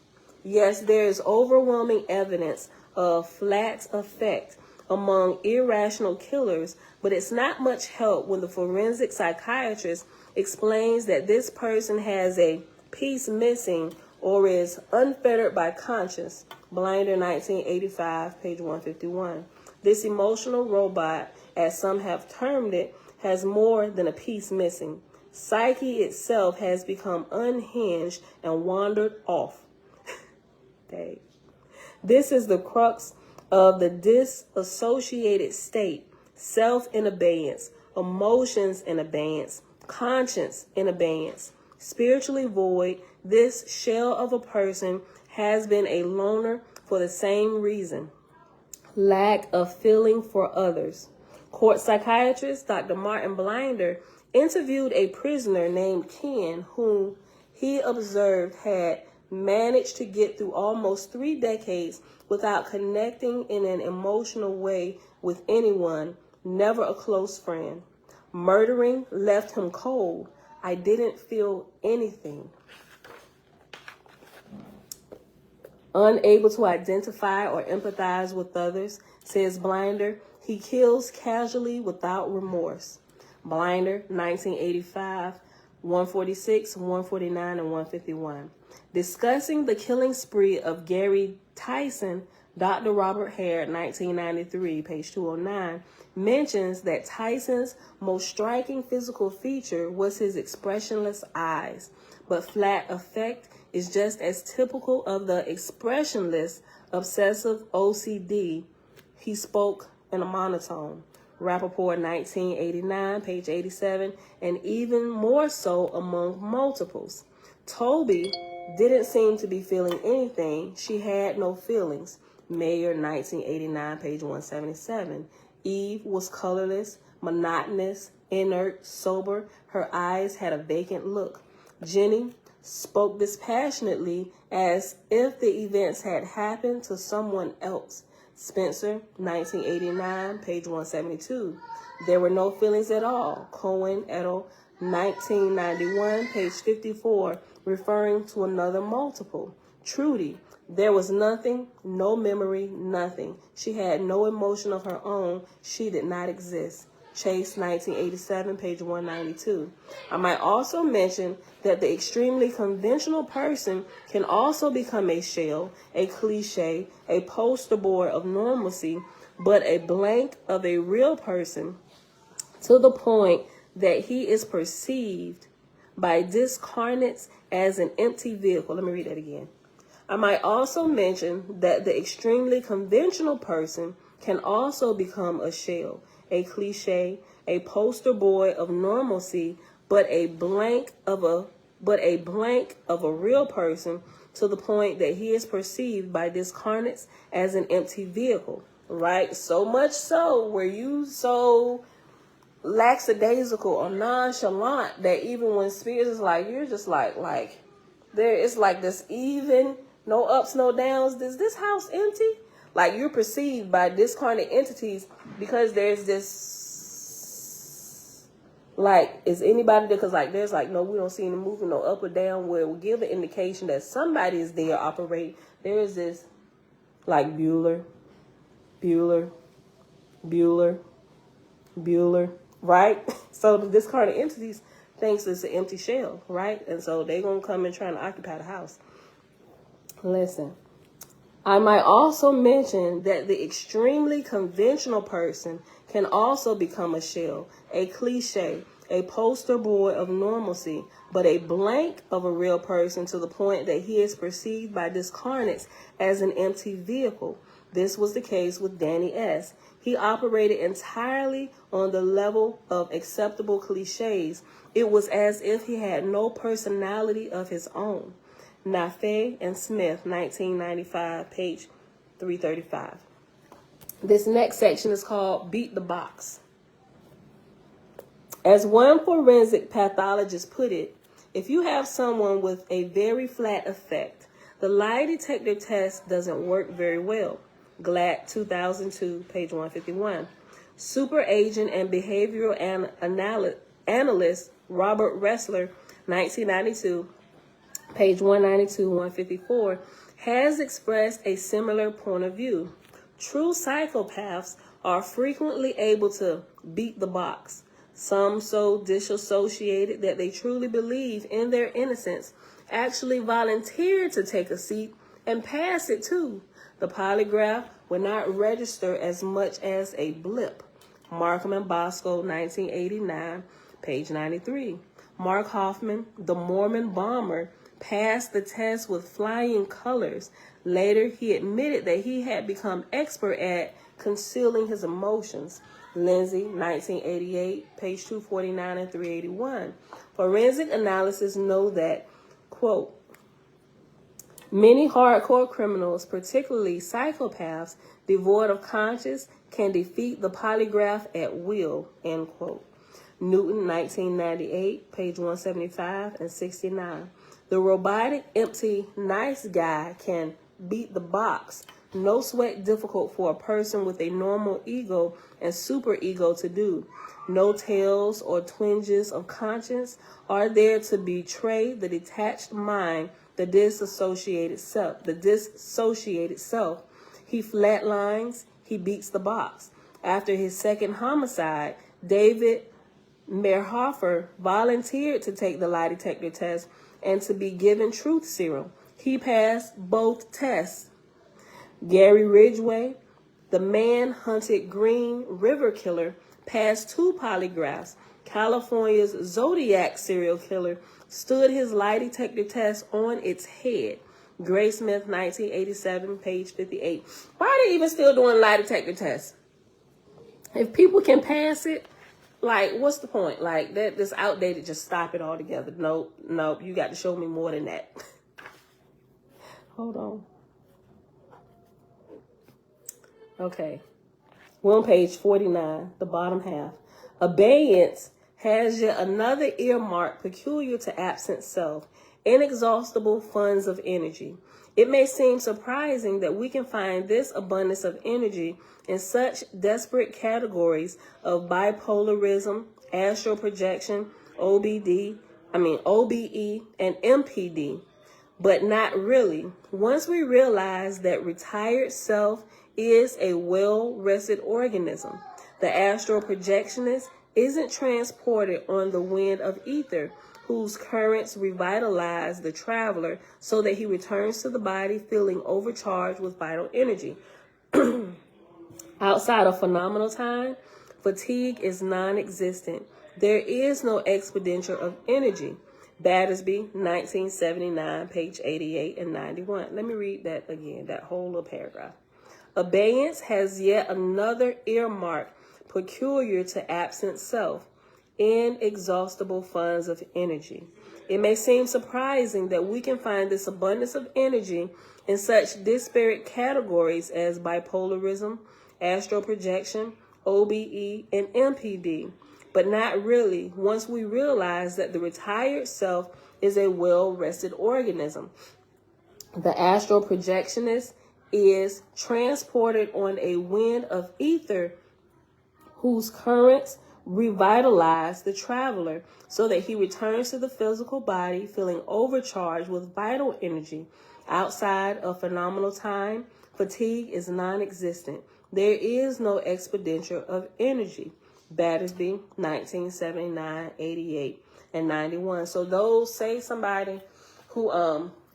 [SPEAKER 1] Yes, there is overwhelming evidence of flat affect among irrational killers, but it's not much help when the forensic psychiatrist explains that this person has a piece missing or is unfettered by conscience. Blinder, 1985, page 151. This emotional robot, as some have termed it, has more than a piece missing. Psyche itself has become unhinged and wandered off. Dang. This is the crux of the disassociated state, self in abeyance, emotions in abeyance, conscience in abeyance. Spiritually void, this shell of a person has been a loner for the same reason: lack of feeling for others. Court psychiatrist Dr. Martin Blinder interviewed a prisoner named Ken, whom he observed had managed to get through almost 3 decades without connecting in an emotional way with anyone, never a close friend. Murdering left him cold. I didn't feel anything. Unable to identify or empathize with others, says Blinder, he kills casually without remorse. Blinder, 1985, 146, 149, and 151. Discussing the killing spree of Gary Tyson, Dr. Robert Hare, 1993, page 209, mentions that Tyson's most striking physical feature was his expressionless eyes, but flat affect is just as typical of the expressionless obsessive OCD. He spoke in a monotone. Rappaport, 1989, page 87, and even more so among multiples. Toby didn't seem to be feeling anything. She had no feelings. Mayer, 1989, page 177. Eve was colorless, monotonous, inert, sober. Her eyes had a vacant look. Jenny spoke dispassionately as if the events had happened to someone else. Spencer, 1989, page 172. There were no feelings at all. Cohen et al., 1991, page 54, referring to another multiple. Trudy, there was nothing, no memory, nothing. She had no emotion of her own. She did not exist. Chase, 1987, page 192. I might also mention that the extremely conventional person can also become a shell, a cliche, a poster boy of normalcy, but a blank of a real person to the point that he is perceived by discarnates as an empty vehicle. Let me read that again. I might also mention that the extremely conventional person can also become a shell, a cliche, a poster boy of normalcy, but a blank of a real person to the point that he is perceived by discarnates as an empty vehicle, right? So much so where you so lackadaisical or nonchalant that even when spirits is like, you're just like there is like this even, no ups, no downs. Is this house empty? Like you're perceived by discarnate entities because there's this, like, is anybody there? Because like there's like, no, we don't see any movement, no up or down, where we give the indication that somebody is there operating. There is this, like Bueller, right? So the discarnate entities thinks it's an empty shell, right? And so they're going to come and try to occupy the house. Listen, I might also mention that the extremely conventional person can also become a shell, a cliche, a poster boy of normalcy, but a blank of a real person to the point that he is perceived by discarnates as an empty vehicle. This was the case with Danny S. He operated entirely on the level of acceptable cliches. It was as if he had no personality of his own. Nafe and Smith, 1995, page 335. This next section is called Beat the Box. As one forensic pathologist put it, if you have someone with a very flat effect, the lie detector test doesn't work very well. Glatt, 2002, page 151. Super agent and behavioral analyst Robert Ressler, 1992, page 192, 154, has expressed a similar point of view. True psychopaths are frequently able to beat the box. Some so disassociated that they truly believe in their innocence actually volunteer to take a seat and pass it too. The polygraph will not register as much as a blip. Markham and Bosco, 1989, page 93. Mark Hoffman, the Mormon bomber, passed the test with flying colors. Later, he admitted that he had become expert at concealing his emotions. Lindsay, 1988, page 249 and 381. Forensic analysis know that, quote, many hardcore criminals, particularly psychopaths, devoid of conscience, can defeat the polygraph at will, end quote. Newton, 1998, page 175 and 69. The robotic, empty, nice guy can beat the box. No sweat difficult for a person with a normal ego and super ego to do. No tales or twinges of conscience are there to betray the detached mind, the disassociated self. He flatlines, he beats the box. After his second homicide, David Merhofer volunteered to take the lie detector test and to be given truth serum. He passed both tests. Gary Ridgway, the man-hunted Green River killer, passed 2 polygraphs. California's Zodiac serial killer stood his lie detector test on its head. Gray Smith, 1987, page 58. Why are they even still doing lie detector tests? If people can pass it, like, what's the point? Like, this outdated, just stop it altogether. Nope, you got to show me more than that. Hold on. Okay. We're on page 49, the bottom half. Abeyance has yet another earmark peculiar to absent self, inexhaustible funds of energy. It may seem surprising that we can find this abundance of energy in such desperate categories of bipolarism, astral projection, OBE, and MPD, but not really. Once we realize that retired self is a well-rested organism, the astral projectionist isn't transported on the wind of ether, whose currents revitalize the traveler so that he returns to the body feeling overcharged with vital energy. Outside of phenomenal time, fatigue is non-existent. There is no expenditure of energy. Battersby, 1979, page 88 and 91. Let me read that again, that whole little paragraph. Abeyance has yet another earmark peculiar to absent self, inexhaustible funds of energy. It may seem surprising that we can find this abundance of energy in such disparate categories as bipolarism, astral projection, OBE, and MPD, but not really once we realize that the retired self is a well-rested organism. The astral projectionist is transported on a wind of ether whose currents revitalize the traveler so that he returns to the physical body feeling overcharged with vital energy. Outside of phenomenal time, fatigue is non-existent. There is no expenditure of energy. Battersby, 1979, 88, and 91. So those, say somebody who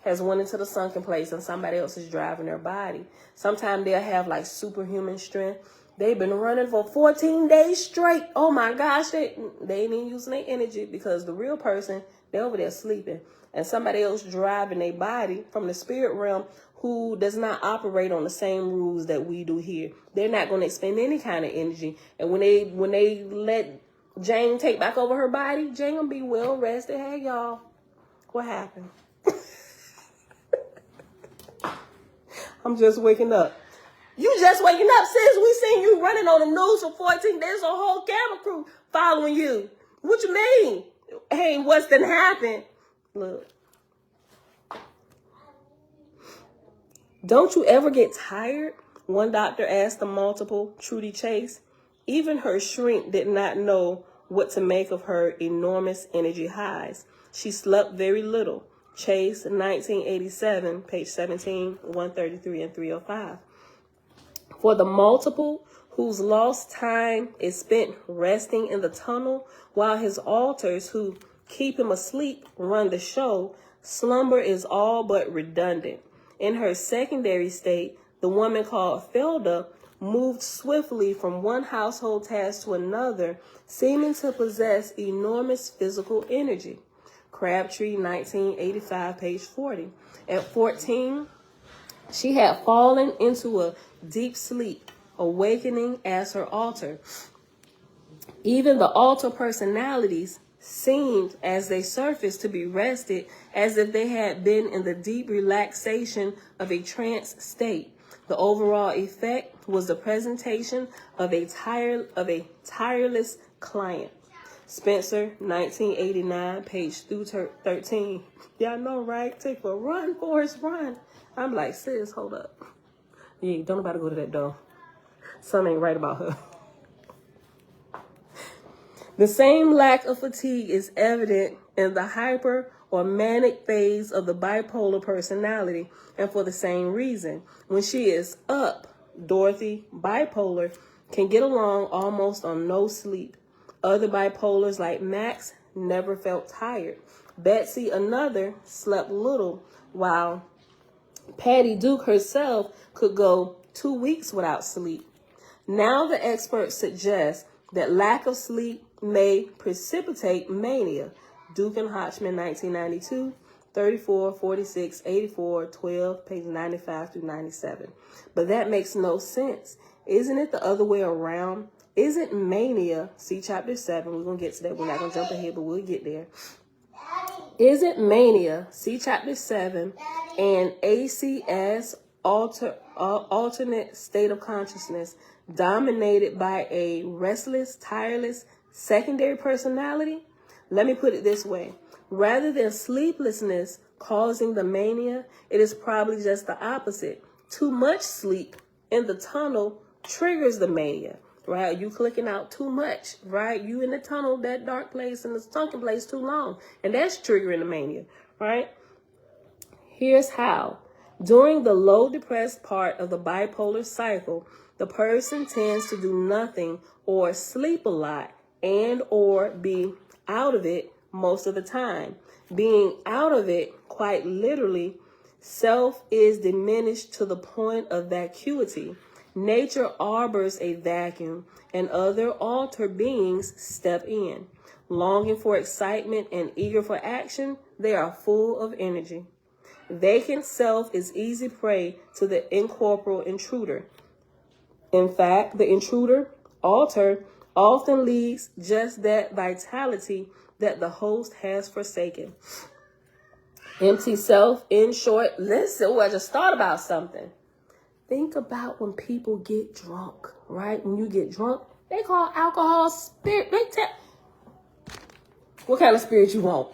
[SPEAKER 1] has went into the sunken place and somebody else is driving their body, sometimes they'll have like superhuman strength. They've been running for 14 days straight. Oh my gosh, they ain't even using their energy because the real person, they're over there sleeping. And somebody else driving their body from the spirit realm who does not operate on the same rules that we do here. They're not going to expend any kind of energy. And when they let Jane take back over her body, Jane gonna be well rested. Hey y'all, what happened? I'm just waking up. You just waking up, sis. We seen you running on the news for 14 days. A whole camera crew following you. What you mean? Hey, what's done happened? Look. Don't you ever get tired? One doctor asked the multiple Trudy Chase. Even her shrink did not know what to make of her enormous energy highs. She slept very little. Chase, 1987, page 17, 133 and 305. For the multiple whose lost time is spent resting in the tunnel while his alters who keep him asleep run the show, slumber is all but redundant. In her secondary state, the woman called Felda moved swiftly from one household task to another, seeming to possess enormous physical energy. Crabtree, 1985, page 40. At 14, she had fallen into a deep sleep, awakening as her alter. Even the alter personalities seemed, as they surfaced, to be rested, as if they had been in the deep relaxation of a trance state. The overall effect was the presentation of a tireless client. Spencer, 1989, page 13. Y'all know, right? Take a run, Forrest, run. I'm like, sis, hold up. Yeah, don't nobody go to that door. Something ain't right about her. The same lack of fatigue is evident in the hyper or manic phase of the bipolar personality, and for the same reason. When she is up, Dorothy, bipolar, can get along almost on no sleep. Other bipolars like Max never felt tired. Betsy, another, slept little, while Patty Duke herself could go 2 weeks without sleep. Now the experts suggest that lack of sleep may precipitate mania. Duke and Hodgman, 1992, 34, 46, 84, 12, page 95 through 97. But that makes no sense. Isn't it the other way around? Isn't mania, see chapter 7, we're going to get to that. We're not going to jump ahead, but we'll get there. Isn't mania, see chapter 7, and ACS, alternate state of consciousness, dominated by a restless, tireless, secondary personality? Let me put it this way. Rather than sleeplessness causing the mania, it is probably just the opposite. Too much sleep in the tunnel triggers the mania, right? You clicking out too much, right? You in the tunnel, that dark place, in the sunken place too long, and that's triggering the mania, right? Here's how. During the low depressed part of the bipolar cycle, the person tends to do nothing or sleep a lot and or be out of it most of the time. Being out of it, quite literally, self is diminished to the point of vacuity. Nature arbors a vacuum, and other alter beings step in. Longing for excitement and eager for action, they are full of energy. Vacant self is easy prey to the incorporeal intruder. In fact, the intruder, alter, often leads just that vitality that the host has forsaken. Empty self, in short, listen, I just thought about something. Think about when people get drunk, right? When you get drunk, they call alcohol spirit. What kind of spirit you want?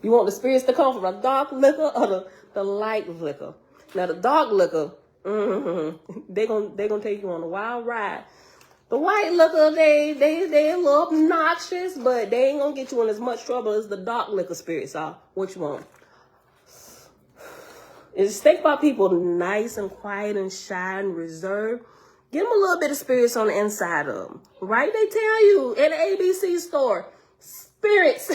[SPEAKER 1] You want the spirits to come from the dark liquor or the light liquor? Now the dark liquor, they gonna take you on a wild ride. The white liquor, they a little obnoxious, but they ain't gonna get you in as much trouble as the dark liquor spirits are. Which one? Is think about people nice and quiet and shy and reserved. Give them a little bit of spirits on the inside of them, right? They tell you in the ABC store, spirits.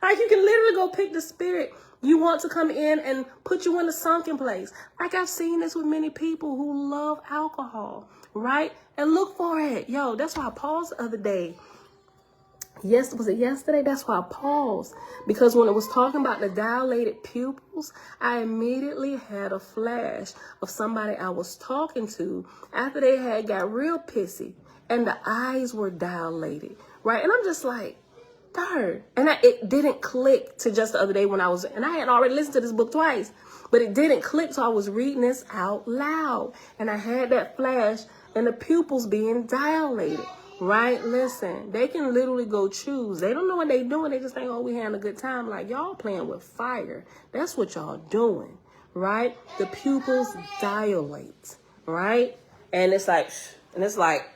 [SPEAKER 1] Like you can literally go pick the spirit you want to come in and put you in a sunken place. Like I've seen this with many people who love alcohol, right? And look for it. Yo, that's why I paused the other day. Yes, was it yesterday? That's why I paused. Because when it was talking about the dilated pupils, I immediately had a flash of somebody I was talking to after they had got real pissy and the eyes were dilated, right? And I'm just like, darn. And it didn't click to just the other day when I was, and I had already listened to this book twice, but it didn't click. So I was reading this out loud and I had that flash and the pupils being dilated. Right? Listen, they can literally go choose. They don't know what they're doing. They just think, oh, we having a good time. Like, y'all playing with fire. That's what y'all doing. Right? The pupils dilate. Right? And it's like,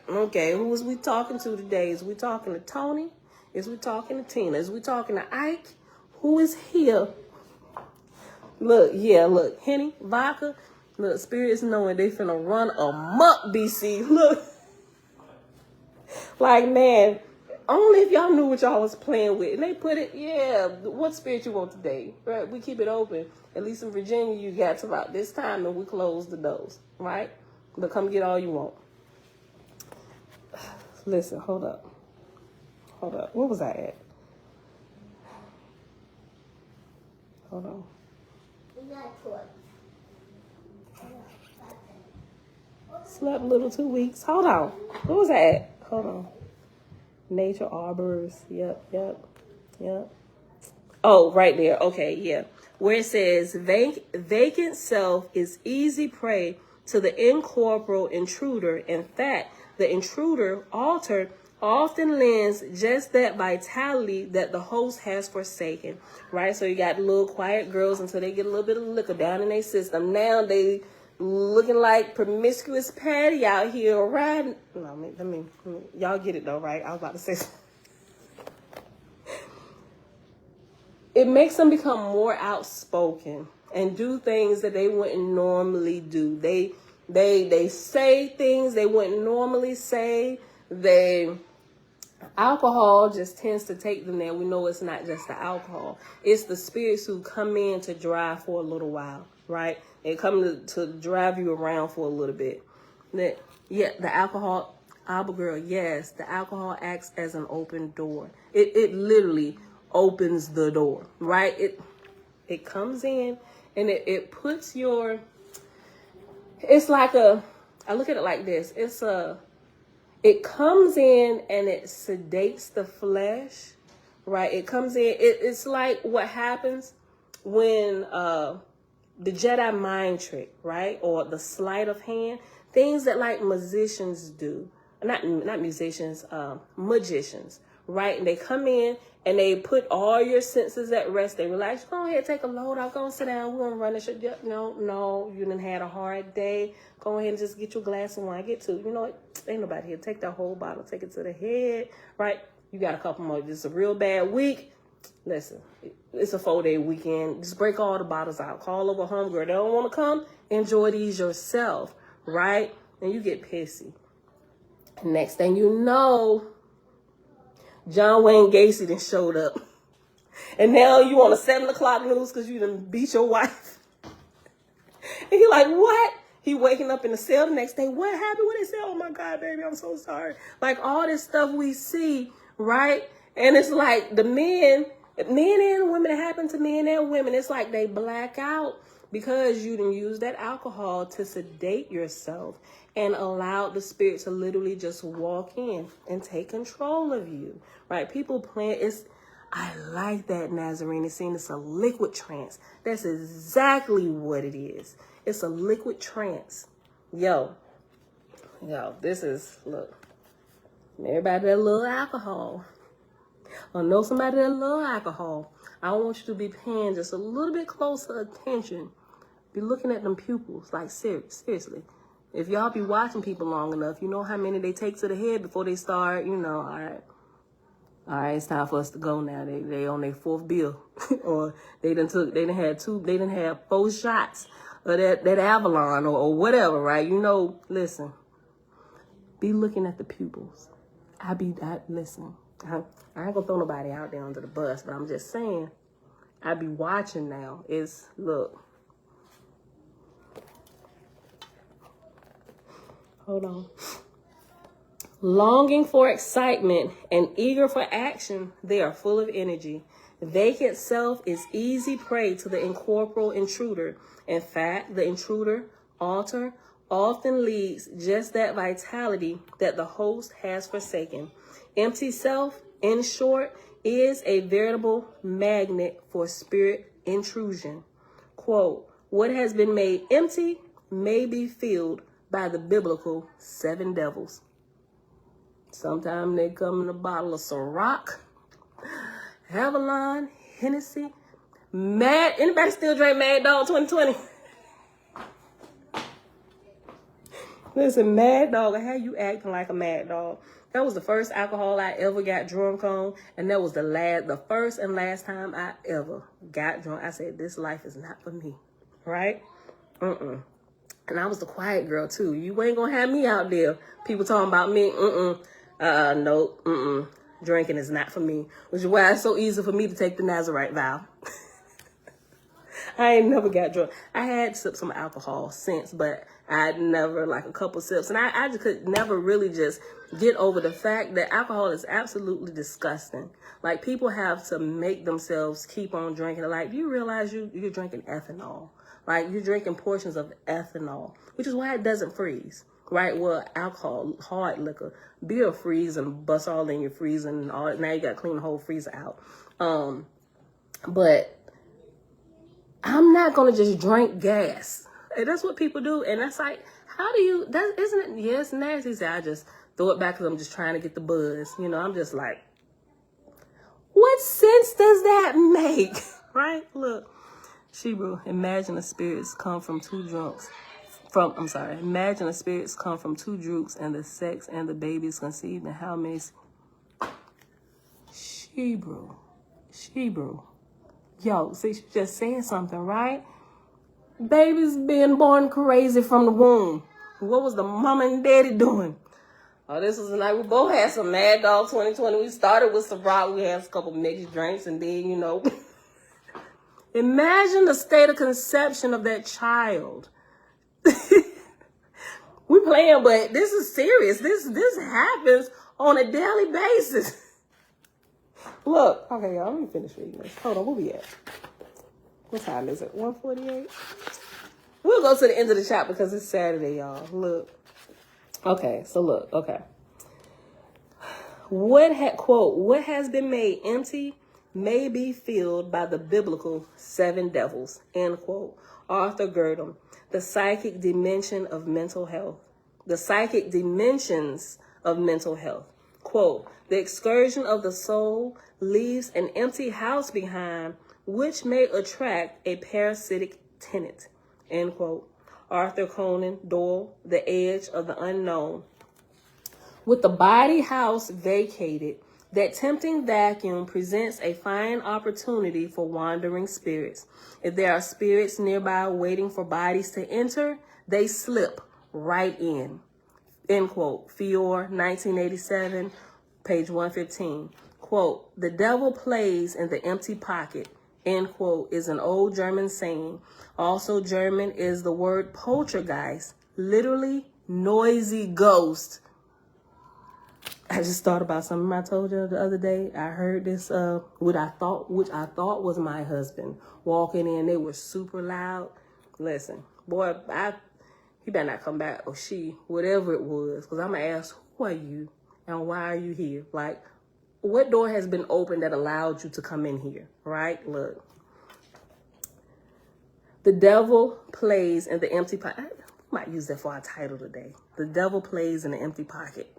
[SPEAKER 1] okay, who is we talking to today? Is we talking to Tony? Is we talking to Tina? Is we talking to Ike? Who is here? Look, Henny, vodka. Look, spirits knowing they finna run amok, BC. Look. Like, man, only if y'all knew what y'all was playing with. And they put it, what spirit you want today? Right? We keep it open. At least in Virginia, you got to about this time and we close the doors. Right? But come get all you want. Listen, hold up. Where was I at? Hold on. Slept a little 2 weeks. Hold on. Where was I at? Hold on. Nature arbors. Yep. Oh, right there. Okay, yeah. Where it says, vacant self is easy prey to the incorporeal intruder. In fact, the intruder altar often lends just that vitality that the host has forsaken. Right? So you got little quiet girls until they get a little bit of liquor down in their system. Now they looking like promiscuous Patty out here riding. No, let me, y'all get it though, right? I was about to say something. It makes them become more outspoken and do things that they wouldn't normally do. They say things they wouldn't normally say. Alcohol just tends to take them there. We know it's not just the alcohol. It's the spirits who come in to drive for a little while, right? They come to drive you around for a little bit. The alcohol, girl, yes, the alcohol acts as an open door. It literally opens the door, right? It comes in and it puts it's like I look at it like this. It comes in and it sedates the flesh, right? It comes in, it's like what happens when the Jedi mind trick, right? Or the sleight of hand, things that like musicians do. Not musicians, magicians, right? And they come in and they put all your senses at rest. They relax. Go ahead, take a load off. Go and sit down. We're going to run this shit. No, you done had a hard day. Go ahead and just get your glass of wine. Get to, you know what? Ain't nobody here. Take that whole bottle. Take it to the head, right? You got a couple more. This is a real bad week. Listen, it's a 4-day weekend. Just break all the bottles out. Call over homegirl. They don't want to come. Enjoy these yourself, right? And you get pissy. Next thing you know, John Wayne Gacy done showed up. And now you on a 7 o'clock news because you done beat your wife. And he like, what? He waking up in the cell the next day. What happened? What they say? Oh my God, baby, I'm so sorry. Like all this stuff we see, right? And it's like the men and women, it happened to men and women. It's like they black out because you didn't use that alcohol to sedate yourself and allow the spirit to literally just walk in and take control of you, right? People playing, I like that Nazarene scene. It's a liquid trance. That's exactly what it is. It's a liquid trance. Yo, this is, look, everybody that love alcohol or know somebody that love alcohol. I want you to be paying just a little bit closer attention. Be looking at them pupils, like seriously. If y'all be watching people long enough, you know how many they take to the head before they start, all right, it's time for us to go now. They on their fourth bill. Or they done had 4 shots of that Avalon or whatever, right? Listen. Be looking at the pupils. Listen. I ain't gonna throw nobody out there under the bus, but I'm just saying, I be watching now. Look. Hold on. Longing for excitement and eager for action, they are full of energy. Vacant self is easy prey to the incorporeal intruder. In fact, the intruder, altar, often leads just that vitality that the host has forsaken. Empty self, in short, is a veritable magnet for spirit intrusion. Quote, what has been made empty may be filled by the biblical 7 devils. Sometimes they come in a bottle of Ciroc, Avalon, Hennessy, anybody still drink Mad Dog 2020? Listen, Mad Dog, I had you acting like a Mad Dog. That was the first alcohol I ever got drunk on, and that was the first and last time I ever got drunk. I said, this life is not for me, right? And I was the quiet girl, too. You ain't gonna have me out there. People talking about me. No. Drinking is not for me. Which is why it's so easy for me to take the Nazarite vow. I ain't never got drunk. I had sipped some alcohol since, but I'd never, like a couple sips. And I just could never really just get over the fact that alcohol is absolutely disgusting. Like, people have to make themselves keep on drinking. Like, do you realize you're drinking ethanol? Like, you're drinking portions of ethanol, which is why it doesn't freeze, right? Well, alcohol, hard liquor, beer freeze and bust all in your freezer and all. Now you got to clean the whole freezer out. But I'm not going to just drink gas. And that's what people do. And that's like, isn't it? Yeah, it's nasty. So I just throw it back because I'm just trying to get the buzz. I'm just like, what sense does that make? Right? Look. Shebrew, imagine the spirits come from 2 drunks. Imagine the spirits come from 2 drooks and the sex and the baby is conceived and how many... Shebrew. Yo, see, she's just saying something, right? Baby's being born crazy from the womb. What was the mama and daddy doing? Oh, this was the night we both had some Mad Dog 2020. We started with some rock. We had a couple mixed drinks and then, Imagine the state of conception of that child. We playing, but this is serious. This happens on a daily basis. Look, okay, y'all, let me finish reading this. Hold on, where we at? What time is it? 1:48? We'll go to the end of the chapter because it's Saturday, y'all. Look. Okay, so look, okay. What has been made empty may be filled by the biblical 7 devils, end quote. Arthur Girdham, The Psychic Dimension of Mental Health. The Psychic Dimensions of Mental Health. Quote, the excursion of the soul leaves an empty house behind, which may attract a parasitic tenant, end quote. Arthur Conan Doyle, The Edge of the Unknown. With the body house vacated, that tempting vacuum presents a fine opportunity for wandering spirits. If there are spirits nearby waiting for bodies to enter, they slip right in. End quote. Fior, 1987, page 115. Quote, the devil plays in the empty pocket, end quote, is an old German saying. Also German is the word poltergeist, literally noisy ghost. I just thought about something I told you the other day. I heard this, which I thought was my husband walking in. They were super loud. Listen, boy, he better not come back, or she, whatever it was, because I'm going to ask, who are you and why are you here? Like, what door has been opened that allowed you to come in here, right? Look. The devil plays in the empty pocket. I might use that for our title today. The devil plays in the empty pocket.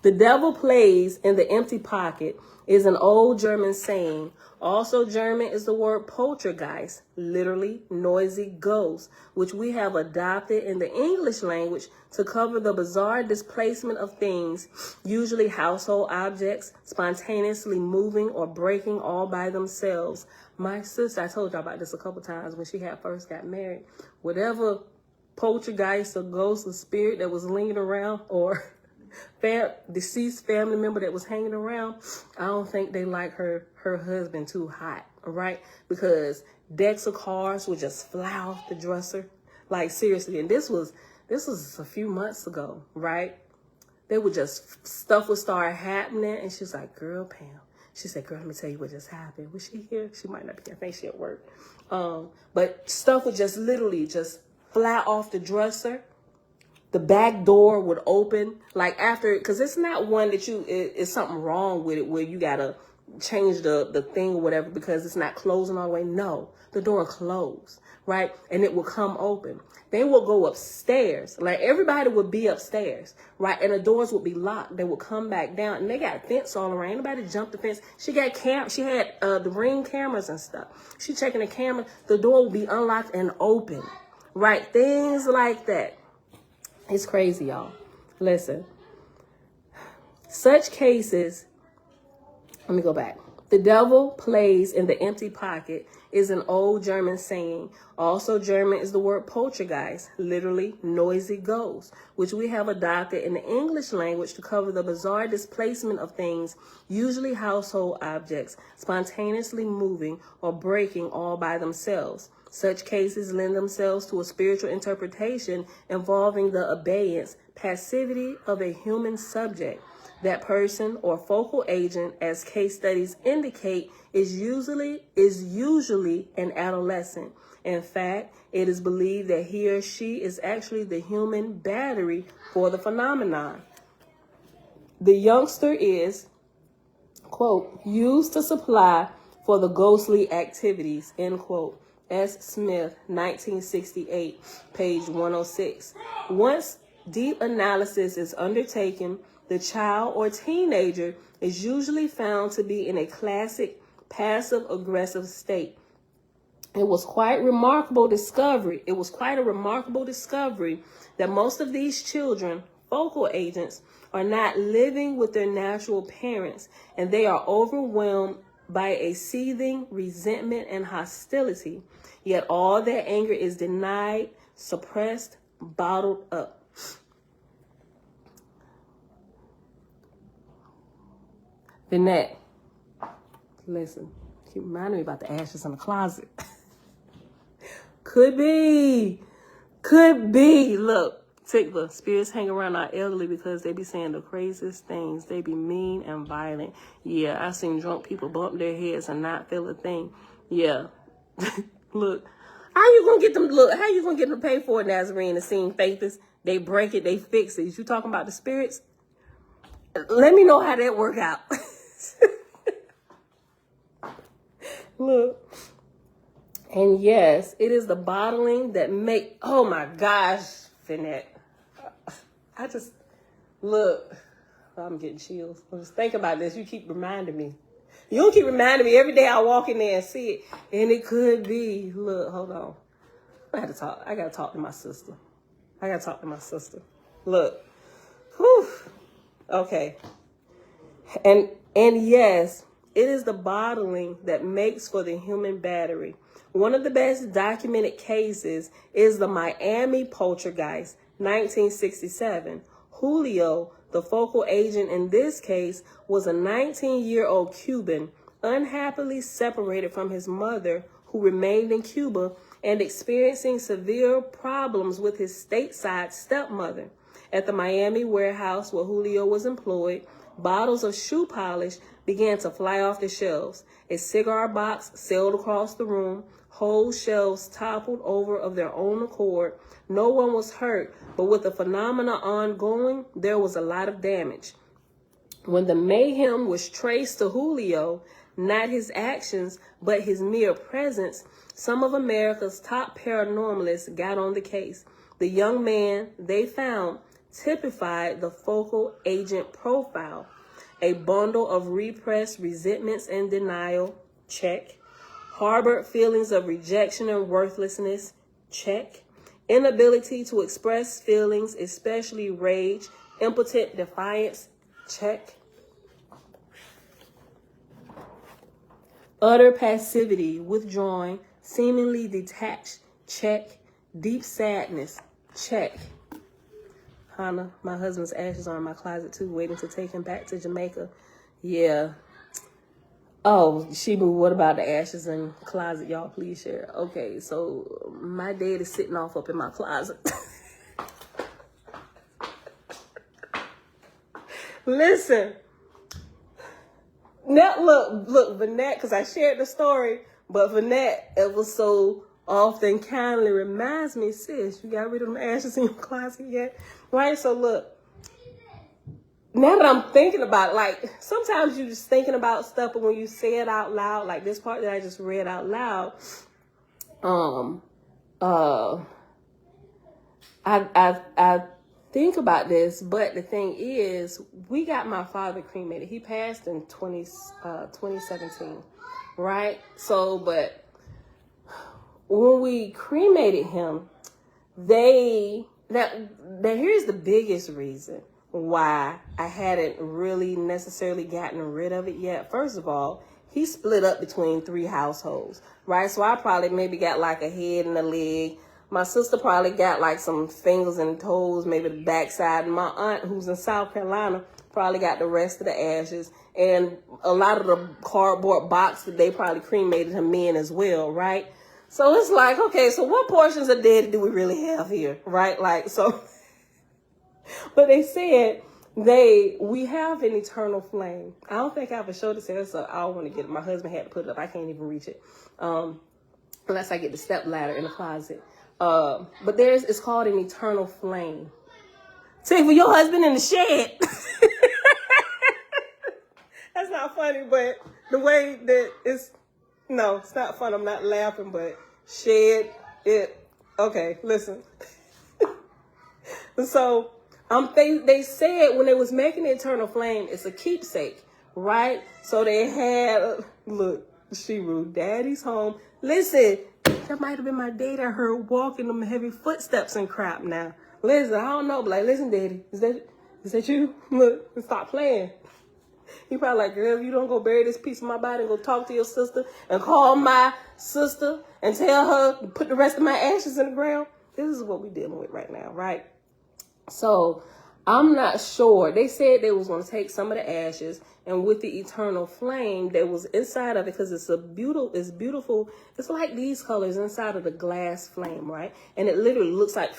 [SPEAKER 1] The devil plays in the empty pocket is an old German saying. Also German is the word poltergeist, literally noisy ghost, which we have adopted in the English language to cover the bizarre displacement of things, usually household objects, spontaneously moving or breaking all by themselves. My sister, I told y'all about this a couple times when she had first got married. Whatever poltergeist or ghost or spirit that was lingering around, or deceased family member that was hanging around, I don't think they like her husband too hot, right? Because decks of cards would just fly off the dresser, like seriously. And this was a few months ago, right? They would just, stuff would start happening, and she's like, "Girl, Pam," she said, "Girl, let me tell you what just happened." Was she here? She might not be. I think she at work. But stuff would just literally just fly off the dresser. The back door would open, like after, because it's not one that it's something wrong with it where you gotta change the thing or whatever because it's not closing all the way. No, the door closed, right? And it will come open. They will go upstairs, like everybody would be upstairs, right? And the doors would be locked. They would come back down, and they got a fence all around. Anybody jumped the fence? She had the Ring cameras and stuff. She checking the camera. The door would be unlocked and open, right? Things like that. It's crazy, y'all. Listen. Such cases, let me go back. The devil plays in the empty pocket is an old German saying. Also German is the word poltergeist, literally noisy ghost, which we have adopted in the English language to cover the bizarre displacement of things, usually household objects, spontaneously moving or breaking all by themselves. Such cases lend themselves to a spiritual interpretation involving the abeyance, passivity of a human subject. That person or focal agent, as case studies indicate, is usually an adolescent. In fact, it is believed that he or she is actually the human battery for the phenomenon. The youngster is, quote, used to supply for the ghostly activities, end quote. S. Smith, 1968, page 106. Once deep analysis is undertaken, the child or teenager is usually found to be in a classic passive-aggressive state. It was quite a remarkable discovery that most of these children, focal agents, are not living with their natural parents, and they are overwhelmed by a seething resentment and hostility. Yet all their anger is denied, suppressed, bottled up. Vinette, listen, keep reminding me about the ashes in the closet. Could be. Look, Tikva, spirits hang around our elderly because they be saying the craziest things. They be mean and violent. Yeah, I seen drunk people bump their heads and not feel a thing. Yeah. Look, how you gonna get them to pay for it, Nazarene, and seeing faithers? They break it, they fix it. You talking about the spirits? Let me know how that work out. Look. And yes, it is the bottling that oh my gosh, Finette. I'm getting chills. I just think about this. You keep reminding me. You don't keep reminding me every day I walk in there and see it. And it could be, look, hold on. I gotta talk to my sister. Look. Whew. Okay. And yes, it is the bottling that makes for the human battery. One of the best documented cases is the Miami poltergeist, 1967. Julio, the focal agent in this case, was a 19-year-old Cuban, unhappily separated from his mother, who remained in Cuba, and experiencing severe problems with his stateside stepmother. At the Miami warehouse where Julio was employed, bottles of shoe polish began to fly off the shelves. A cigar box sailed across the room. Whole shelves toppled over of their own accord. No one was hurt, but with the phenomena ongoing, there was a lot of damage. When the mayhem was traced to Julio, not his actions, but his mere presence, some of America's top paranormalists got on the case. The young man they found typified the focal agent profile. A bundle of repressed resentments and denial, check. Harbored feelings of rejection and worthlessness, check. Inability to express feelings, especially rage, impotent defiance, check. Utter passivity, withdrawing, seemingly detached, check. Deep sadness, check. Hannah, my husband's ashes are in my closet too, waiting to take him back to Jamaica. Yeah. Oh, Sheba, what about the ashes in the closet? Y'all, please share. Okay, so my dad is sitting off up in my closet. Listen. Now, look, Vanette, because I shared the story, but Vanette, ever so often kindly reminds me, sis, you got rid of them ashes in your closet yet? Right? So look, now that I'm thinking about it, like, sometimes you're just thinking about stuff, but when you say it out loud, like this part that I just read out loud, I think about this, but the thing is, we got my father cremated. He passed in 2017, right? So, but when we cremated him, here's the biggest reason why I hadn't really necessarily gotten rid of it yet. First of all, he split up between 3 households, right? So I probably maybe got like a head and a leg. My sister probably got like some fingers and toes, maybe the backside. And my aunt, who's in South Carolina, probably got the rest of the ashes. And a lot of the cardboard box that they probably cremated him in as well, right? So it's like, okay, so what portions of daddy do we really have here, right? Like, so, but they said we have an eternal flame. I don't think I ever showed it to her, so I don't want to get it. My husband had to put it up. I can't even reach it. Unless I get the step ladder in the closet. But it's called an eternal flame. Take for your husband in the shed. That's not funny, but the way that it's not fun. I'm not laughing, but shed it. Okay, listen. So they said when they was making the eternal flame, it's a keepsake, right? So they had Shiru, daddy's home. Listen, that might have been my dad I heard walking them heavy footsteps and crap now. Listen, I don't know, but like, listen, daddy, is that you? Look, stop playing. He probably like, girl, if you don't go bury this piece of my body and go talk to your sister and call my sister and tell her to put the rest of my ashes in the ground. This is what we're dealing with right now, right? So I'm not sure. They said they was going to take some of the ashes, and with the eternal flame that was inside of it, because it's beautiful. It's like these colors inside of the glass flame, right? And it literally looks like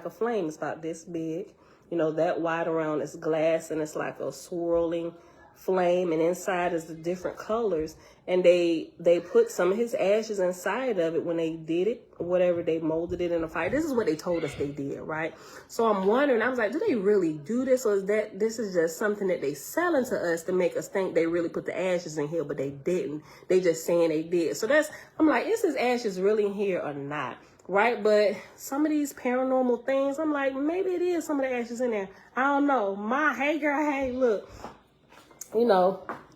[SPEAKER 1] a flame. It's about this big, that wide around. It's glass, and it's like a swirling flame, and inside is the different colors. And they put some of his ashes inside of it when they did it, whatever, they molded it in a fire. This is what they told us they did, right? So I'm wondering, I was like, do they really do this, or is this is just something that they selling to us to make us think they really put the ashes in here, but they didn't. They just saying they did. So I'm like, is his ashes really in here or not? Right? But some of these paranormal things, I'm like, maybe it is some of the ashes in there. I don't know. Hey girl, hey, look.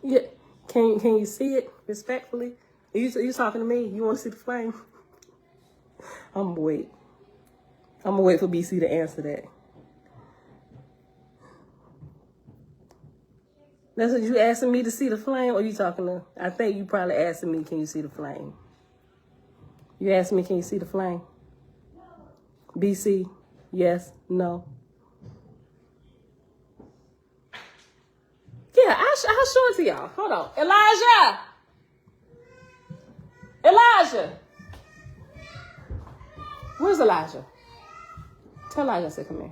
[SPEAKER 1] Yeah. Can you see it respectfully? Are you talking to me? You want to see the flame? I'm gonna wait for BC to answer that. That's what you asking me to see the flame, or you talking to? I think you probably asking me, can you see the flame? You asking me, can you see the flame? BC, yes, no. Yeah, I'll show it to y'all. Hold on. Elijah. Where's Elijah? Tell Elijah I said come here.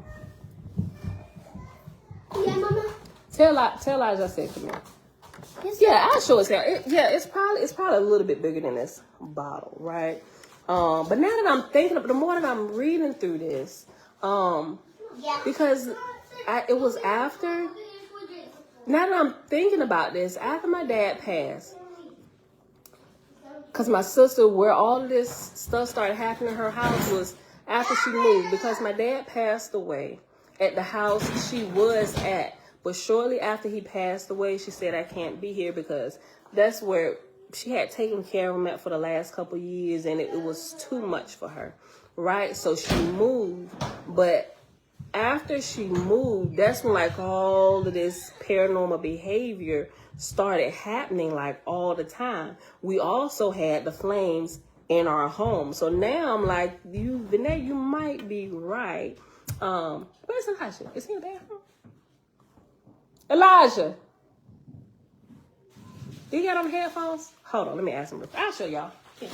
[SPEAKER 4] Yeah, Mama.
[SPEAKER 1] Tell Elijah I said come here. Yeah, I'll show it to y'all. It's probably a little bit bigger than this bottle, right? But now that I'm thinking, the more that I'm reading through this, because it was after. Now that I'm thinking about this, after my dad passed, because my sister, where all this stuff started happening in her house was after she moved, because my dad passed away. at the house she was at. But shortly after he passed away, she said, I can't be here because that's where she had taken care of him at for the last couple of years, and it was too much for her, right? So she moved, but after she moved, that's when like all of this paranormal behavior started happening like all the time. We also had the flames in our home. So now I'm like, Vinay, you might be right. Where's Elijah? Is he in the bathroom? Elijah, do you got on headphones? Hold on, let me ask him. I'll show y'all. Yeah.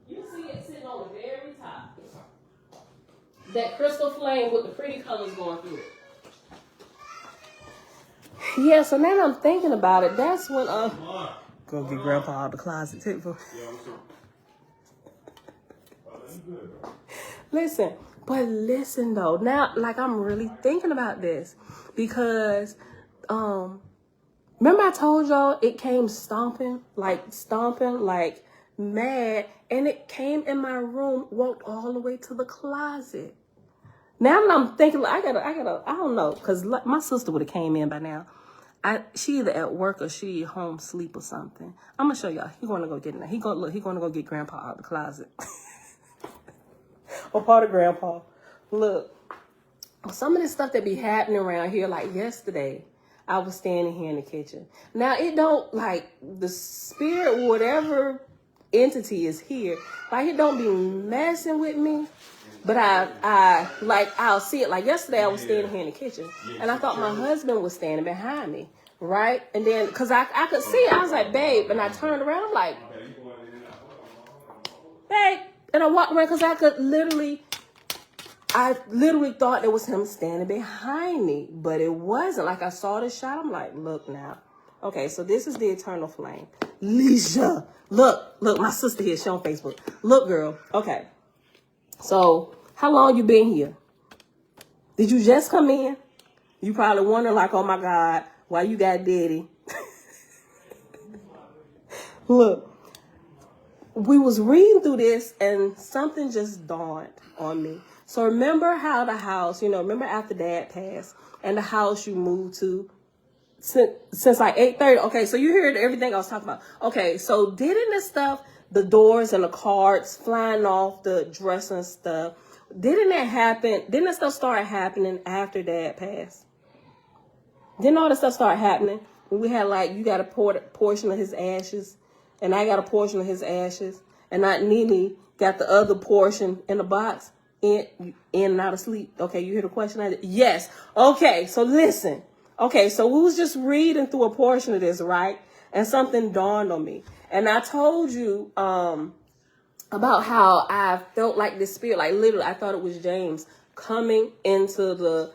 [SPEAKER 1] You see it sitting on the very top. That crystal flame with the pretty colors going through it. Yeah, so now I'm thinking about it. That's when go get Grandpa out of the closet too. Listen though. Now, like I'm really thinking about this because, remember I told y'all it came stomping like mad, and it came in my room, walked all the way to the closet. Now that I'm thinking, I don't know, because my sister would have came in by now. She either at work or she home sleep or something. I'm gonna show y'all. He gonna go get it now. He gonna go get Grandpa out of the closet. Or part of Grandpa. Look, some of this stuff that be happening around here, like yesterday, I was standing here in the kitchen. Now it don't like the spirit, whatever entity is here, like it don't be messing with me. But I'll see it. Like yesterday I was standing here in the kitchen and I thought my husband was standing behind me, right? And then, cause I could see it, I was like, babe, and I turned around, I'm like, babe, and I walked around cause I literally thought it was him standing behind me, but it wasn't. Like I saw the shot, I'm like, look now. Okay, so this is the eternal flame. Leisha, look, my sister here, she on Facebook. Look, girl, okay. So, how long you been here? Did you just come in? You probably wondering like, oh my God, why you got daddy? Look, we was reading through this and something just dawned on me. So remember how the house, remember after Dad passed and the house you moved to since like 8:30. Okay, so you heard everything I was talking about. Okay, so didn't this stuff, the doors and the cards flying off the dresser and stuff, didn't that stuff start happening after Dad passed? Didn't all this stuff start happening when we had like, you got a portion of his ashes and I got a portion of his ashes and Aunt Nene got the other portion in the box in and out of sleep? Okay, you hear the question? Yes. Okay, so listen. Okay, so we was just reading through a portion of this, right? And something dawned on me. And I told you about how I felt like this spirit, like literally, I thought it was James coming into the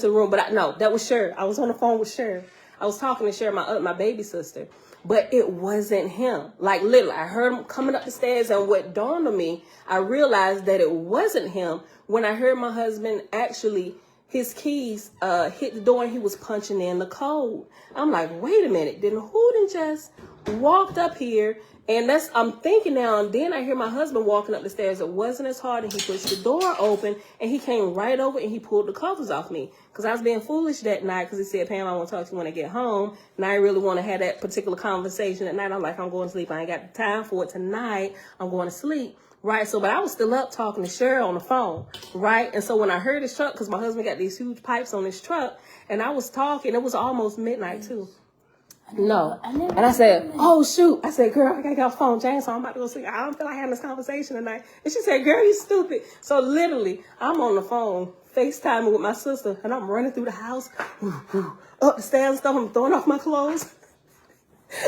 [SPEAKER 1] room. But no, that was Cher. I was on the phone with Cher. I was talking to Cher, my baby sister. But it wasn't him. Like literally, I heard him coming up the stairs, and what dawned on me, I realized that it wasn't him when I heard my husband actually, his keys hit the door and he was punching in the code. I'm like, wait a minute, who just walked up here? And I'm thinking now, and then I hear my husband walking up the stairs. It wasn't as hard, and he pushed the door open, and he came right over and he pulled the covers off me. Because I was being foolish that night, because he said, Pam, I want to talk to you when I get home. And I really want to have that particular conversation at night. I'm like, I'm going to sleep. I ain't got the time for it tonight. I'm going to sleep. Right. So, but I was still up talking to Cheryl on the phone. Right. And so when I heard his truck, because my husband got these huge pipes on his truck, and I was talking, it was almost midnight too. No. And I said, oh, shoot. I said, girl, I got to get off the phone, James, so I'm about to go sleep. I don't feel like having this conversation tonight. And she said, girl, you stupid. So literally, I'm on the phone, FaceTiming with my sister, and I'm running through the house, up the stairs and stuff. I'm throwing off my clothes.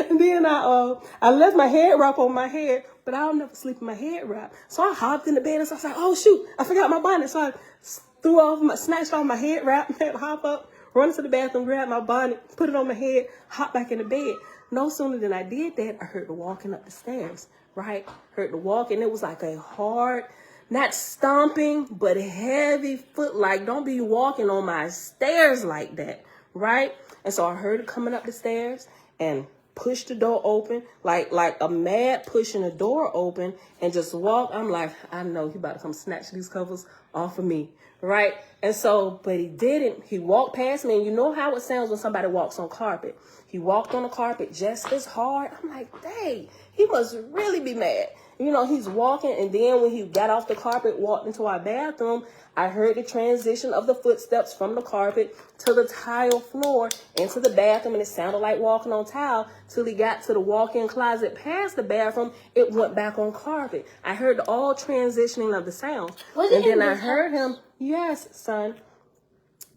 [SPEAKER 1] And then I left my head wrap on my head, but I'll never sleep in my head wrap. So I hopped in the bed and so I was like, oh, shoot, I forgot my bonnet. So I snatched off my head wrap, had to hop up, run to the bathroom, grab my bonnet, put it on my head, hop back in the bed. No sooner than I did that, I heard the walking up the stairs, right? Heard the walk, and it was like a hard, not stomping, but heavy foot. Like, don't be walking on my stairs like that, right? And so I heard it coming up the stairs and pushed the door open, like a mad pushing the door open, and just walk. I'm like, I know he about to come snatch these covers off of me, right? And so, but he didn't. He walked past me, and you know how it sounds when somebody walks on carpet. He walked on the carpet just as hard. I'm like, dang, he must really be mad. You know, he's walking, and then when he got off the carpet, walked into our bathroom, I heard the transition of the footsteps from the carpet to the tile floor into the bathroom, and it sounded like walking on tile till he got to the walk-in closet past the bathroom. It went back on carpet. I heard all transitioning of the sounds. And then I heard him, yes, son.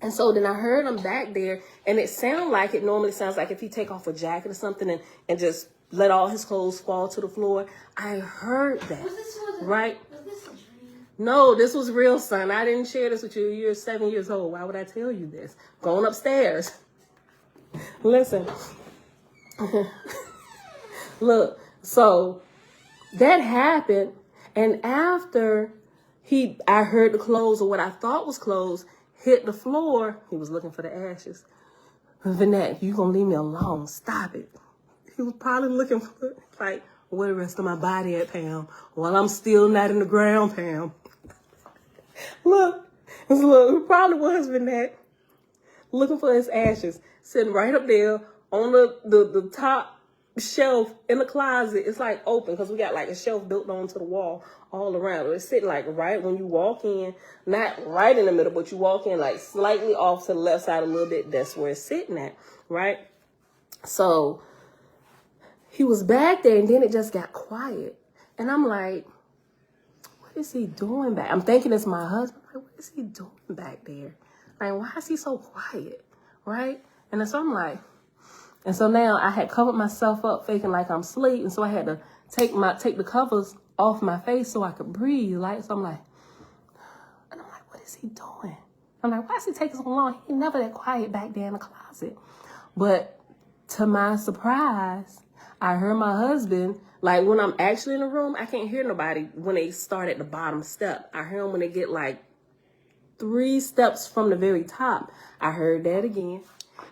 [SPEAKER 1] And so then I heard him back there, and it sounded like it normally sounds like if he take off a jacket or something and just let all his clothes fall to the floor. I heard that, right?
[SPEAKER 4] Was this a dream?
[SPEAKER 1] No, this was real, son. I didn't share this with you. You're 7 years old. Why would I tell you this? Going upstairs. Listen. Look, so that happened, and after I heard the clothes, or what I thought was clothes, hit the floor. He was looking for the ashes. Vanette, you gonna leave me alone? Stop it. He was probably looking for, like, where the rest of my body at, Pam? Well, I'm still not in the ground, Pam. Look, it probably was Vanette looking for his ashes, sitting right up there on the top shelf in the closet. It's like open because we got like a shelf built onto the wall all around. It's sitting like right when you walk in, not right in the middle, but you walk in like slightly off to the left side a little bit. That's where it's sitting at, right? So he was back there, and then it just got quiet. And I'm like, what is he doing back? I'm thinking it's my husband. Like, what is he doing back there? Like, why is he so quiet, right? And so I'm like, and so now I had covered myself up, faking like I'm asleep, and so I had to take the covers off my face so I could breathe, like. So I'm like, what is he doing? I'm like, why is he taking so long? He never that quiet back there in the closet. But to my surprise, I heard my husband, like when I'm actually in the room, I can't hear nobody when they start at the bottom step. I hear them when they get like 3 steps from the very top. I heard that again.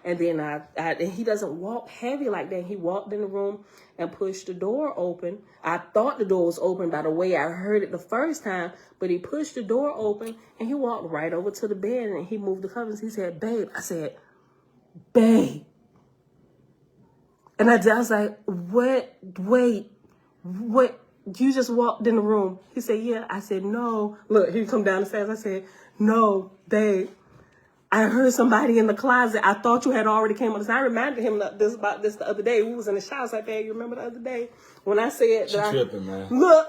[SPEAKER 1] And then and he doesn't walk heavy like that. He walked in the room and pushed the door open. I thought the door was open by the way I heard it the first time, but he pushed the door open and he walked right over to the bed and he moved the covers. He said, babe. I said, babe. And I was like, what? Wait, what? You just walked in the room. He said, yeah. I said, no. Look, he come down the stairs. I said, no, babe. I heard somebody in the closet. I thought you had already came up. I reminded him about this the other day. We was in the shower. I was like, babe, you remember the other day when I said that?
[SPEAKER 2] She tripping, man.
[SPEAKER 1] Look.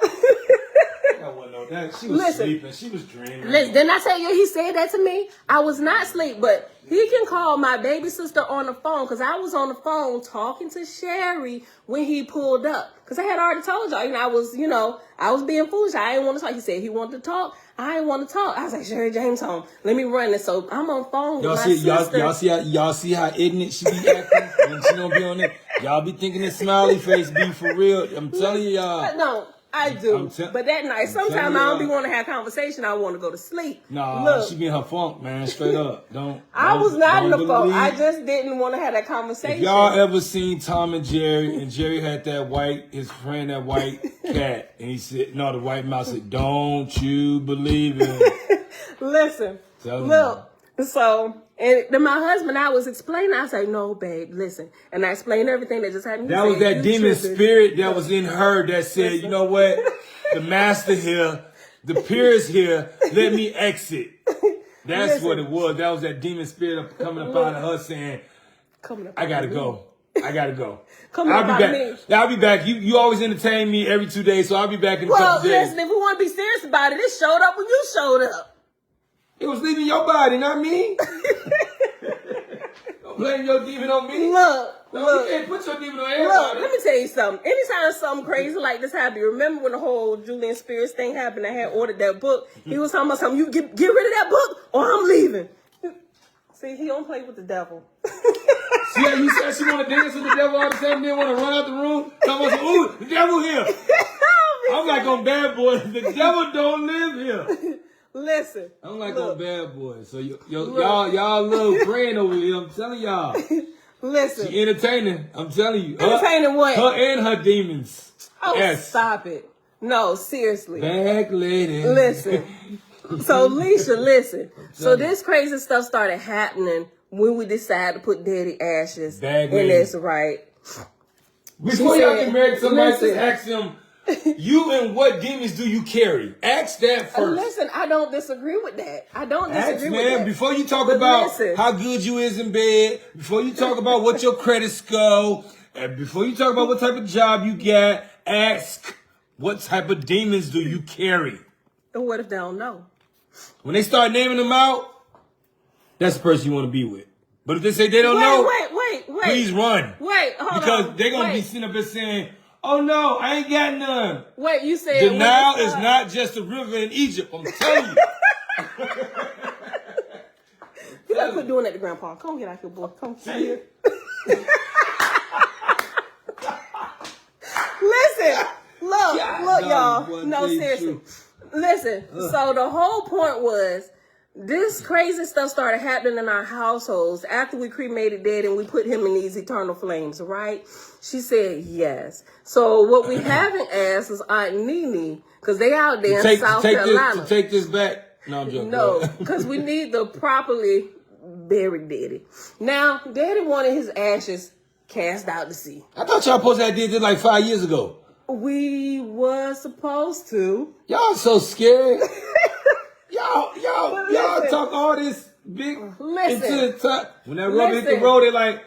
[SPEAKER 2] I wouldn't know that. She was sleeping. She was dreaming.
[SPEAKER 1] Listen, didn't I tell you he said that to me? I was not asleep, but he can call my baby sister on the phone because I was on the phone talking to Sherry when he pulled up. Because I had already told y'all, I was being foolish. I didn't want to talk. He said he wanted to talk. I didn't want to talk. I was like, Sherry James home. Let me run this. So I'm on phone with my sister.
[SPEAKER 2] Y'all see how ignorant she be acting when she don't be on it? Y'all be thinking this smiley face be for real. I'm telling you, y'all.
[SPEAKER 1] No, I do. But that night, sometimes I don't be want to have conversation. I want to go to sleep.
[SPEAKER 2] Nah, she be in her funk, man. Straight up.
[SPEAKER 1] I was not in the funk. I just didn't want to have that conversation.
[SPEAKER 2] If y'all ever seen Tom and Jerry had his friend, that white cat, and he said, no, the white mouse said, don't you believe it?
[SPEAKER 1] Listen, look. So, and then my husband, I was explaining, I said, no, babe, listen. And I explained everything that just happened.
[SPEAKER 2] That was that demon spirit that was in her that said, you know what? The master here, the peers here, let me exit. That's what it was. That was that demon spirit coming up out of her saying, I gotta go. I gotta go. I'll be back. I'll be back. You always entertain me every 2 days, so I'll be back in a couple days.
[SPEAKER 1] Well, listen, if we want to be serious about it, it showed up when you showed up.
[SPEAKER 2] It was leaving your body, not me. Don't blame your demon on me.
[SPEAKER 1] Look.
[SPEAKER 2] You can't put your demon on everybody.
[SPEAKER 1] Look, let me tell you something. Anytime something crazy like this happened, remember when the whole Julian Spirits thing happened? I had ordered that book. He was talking about something. You get rid of that book or I'm leaving. See, he don't play with the devil.
[SPEAKER 2] See how you said she want to dance with the devil all the time, then want to run out the room? Talking about, ooh, the devil here. I'm like on Bad Boys. The devil don't live here.
[SPEAKER 1] Listen.
[SPEAKER 2] I'm like on Bad Boys. So y'all little friend over here. I'm telling y'all.
[SPEAKER 1] Listen.
[SPEAKER 2] She entertaining. I'm telling you.
[SPEAKER 1] Entertaining what?
[SPEAKER 2] Her and her demons.
[SPEAKER 1] Oh,
[SPEAKER 2] yes.
[SPEAKER 1] stop it. No, seriously.
[SPEAKER 2] Back lady.
[SPEAKER 1] Listen. So, Leisha, listen. So, this crazy stuff started happening when we decided to put daddy ashes in this, right?
[SPEAKER 2] Before y'all get married to somebody, just ask them, you and what demons do you carry? Ask that first.
[SPEAKER 1] Listen, I don't disagree with that. I don't disagree with that.
[SPEAKER 2] Before you talk about how good you is in bed, before you talk about what your credit score, and before you talk about what type of job you got, ask what type of demons do you carry?
[SPEAKER 1] And what if they don't know?
[SPEAKER 2] When they start naming them out, that's the person you want to be with. But if they say they don't know,
[SPEAKER 1] wait,
[SPEAKER 2] please run.
[SPEAKER 1] Wait, hold on.
[SPEAKER 2] Because they're going to be sitting up there saying, oh no, I ain't got none.
[SPEAKER 1] Wait, you said
[SPEAKER 2] the Nile is not just a river in Egypt. I'm telling you.
[SPEAKER 1] You gotta quit doing that to Grandpa. Come get out here, boy. Come here. Listen, look, y'all. No, seriously. Listen. So the whole point was this crazy stuff started happening in our households after we cremated Dad and we put him in these eternal flames, right? She said yes. So what we haven't asked is Aunt Nene, because they out there in South Carolina.
[SPEAKER 2] Take this back. No, I'm joking.
[SPEAKER 1] No, because we need to properly bury Daddy. Now, Daddy wanted his ashes cast out to sea.
[SPEAKER 2] I thought y'all supposed to have did this like 5 years ago. We
[SPEAKER 1] was supposed to.
[SPEAKER 2] Y'all so scared. y'all talk all this big into the top. When that rubber hit the road, they like,